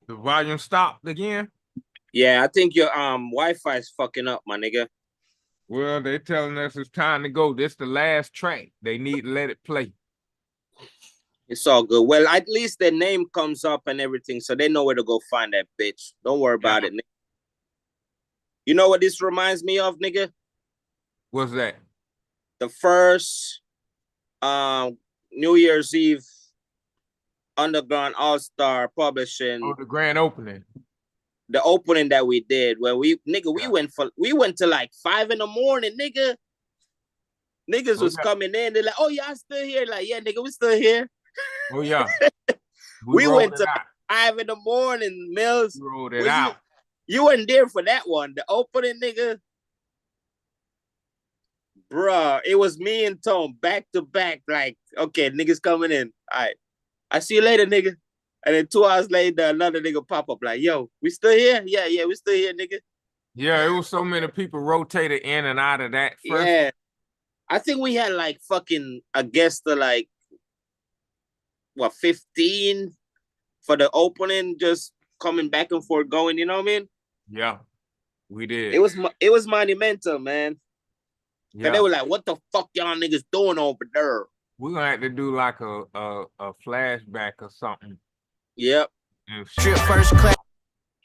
The volume stopped again? Yeah, I think your Wi-Fi is fucking up, my nigga. Well, they telling us it's time to go. This the last track. They need to let it play. It's all good. Well, at least their name comes up and everything, so they know where to go find that bitch. Don't worry about it, nigga. You know what this reminds me of, nigga? What's that? The first New Year's Eve Underground AllStar Publishing. Oh, the grand opening. The opening that we did where we went to like 5 a.m, nigga. Niggas was coming in. They're like, oh, y'all still here? Like, yeah, nigga, we still here. Oh, yeah. We went to 5 a.m, Mills. We rolled it out. You weren't there for that one. The opening, nigga. Bruh, it was me and Tom back to back. Like, okay, niggas coming in. All right. I see you later, nigga. And then 2 hours later, another nigga pop up like, yo, we still here? Yeah, we still here, nigga. Yeah, it was so many people rotated in and out of that first. Yeah. I think we had like fucking a guest of like, 15 for the opening, just coming back and forth going, you know what I mean? Yeah, we did. It was monumental, man. Yeah. They were like, what the fuck y'all niggas doing over there? We're gonna have to do like a flashback or something. Yep. Trip first class.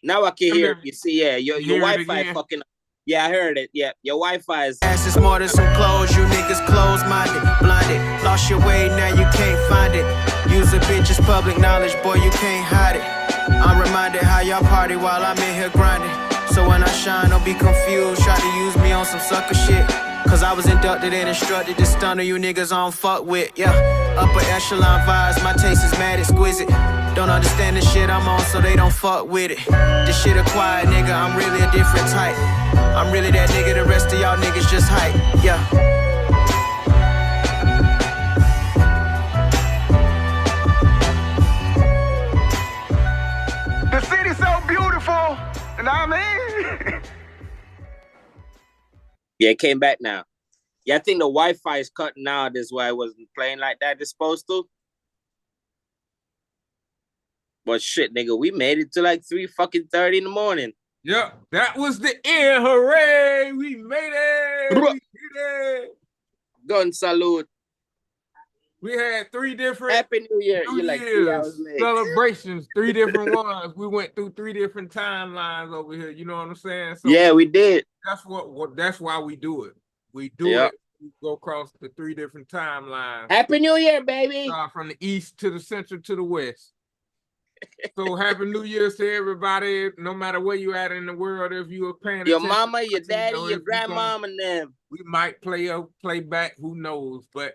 Now I can hear you. See, yeah, your Wi-Fi fucking. Yeah, I heard it. Yeah, your Wi-Fi is. Ass is more than some clothes. You niggas close-minded, blinded. Lost your way, now you can't find it. Use a bitch as public knowledge, boy, you can't hide it. I'm reminded how y'all party while I'm in here grinding. So when I shine, don't be confused. Try to use me on some sucker shit. Cause I was inducted and instructed to stunner you niggas on fuck with, yeah. Upper echelon vibes, my taste is mad exquisite. Don't understand the shit I'm on, so they don't fuck with it. This shit acquired, nigga, I'm really a different type. I'm really that nigga, the rest of y'all niggas just hype, yeah. The city's so beautiful, and I mean. Yeah, it came back now. Yeah, I think the Wi-Fi is cutting out. That's why it wasn't playing like that it's supposed to. But shit, nigga, we made it to like 3:30 in the morning. Yep, that was the end. Hooray! We made it. We did it. Gun salute. We had 3 different Happy New Year. You're like 3 hours late. Celebrations, 3 different ones. We went through 3 different timelines over here. You know what I'm saying? So yeah, we did. That's that's why we do it. We do it. We go across the 3 different timelines. Happy New Year, baby. From the east to the central to the west. So happy New Year's to everybody, no matter where you at in the world. If you were paying your attention, mama, your daddy, your grandmom, and them. We might play back, who knows, but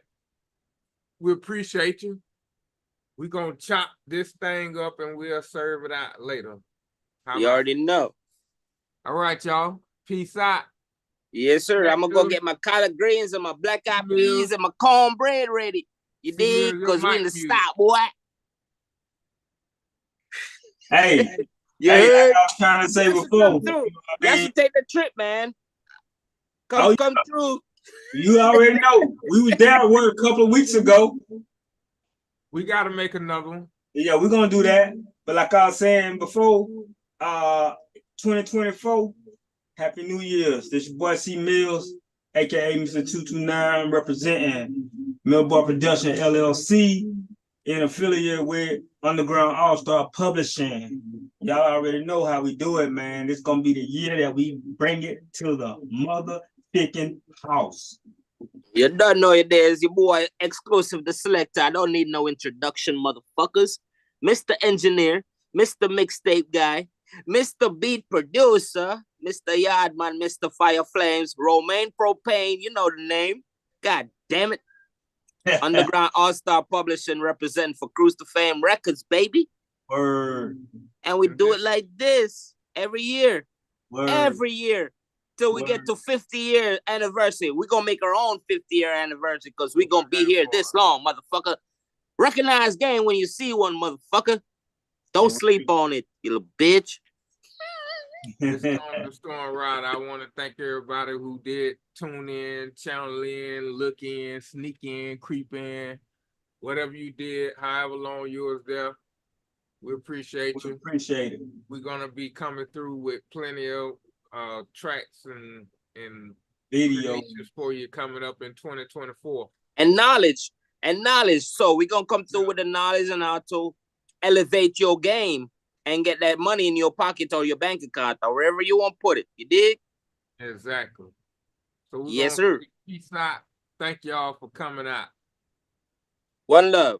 we appreciate you. We're gonna chop this thing up and we'll serve it out later. You already know. All right, y'all. Peace out. Yes, sir. I'm gonna go get my collard greens and my black eyed peas and my cornbread ready. You dig? Because we in the stop, boy. Hey, I was trying to say before. Y'all should take the trip, man. Come through. You already know. We was there at work a couple of weeks ago. We gotta make another one. Yeah, we're gonna do that. But like I was saying before, 2024, Happy New Year's. This your boy C Mills, aka Mr. 229, representing Millbar Production LLC, in affiliate with Underground AllStar Publishing. Y'all already know how we do it, man. This gonna be the year that we bring it to the motherfucking house. You don't know it is your boy Exclusive the Selector. I don't need no introduction, motherfuckers. Mr. Engineer, Mr. Mixtape Guy, Mr. Beat Producer, Mr. Yardman, Mr. Fire Flames, Romaine Propane, you know the name. God damn it. Underground AllStar Publishing representing for Cruise to Fame Records, baby. Word. And we do it like this every year. Word. Every year. Till we get to 50-year anniversary. We're going to make our own 50-year anniversary because we're going to be here this long, motherfucker. Recognize game when you see one, motherfucker. Don't sleep on it, you little bitch. The Storm Ride. I want to thank everybody who did tune in, channel in, look in, sneak in, creep in, whatever you did, however long you was there. We appreciate you. Appreciate it. We're gonna be coming through with plenty of tracks and video for you coming up in 2024. And knowledge. So we're gonna come through with the knowledge on how to elevate your game and get that money in your pocket or your bank account or wherever you want to put it. You dig? Exactly. So yes, sir. Peace out. Thank y'all for coming out. One love.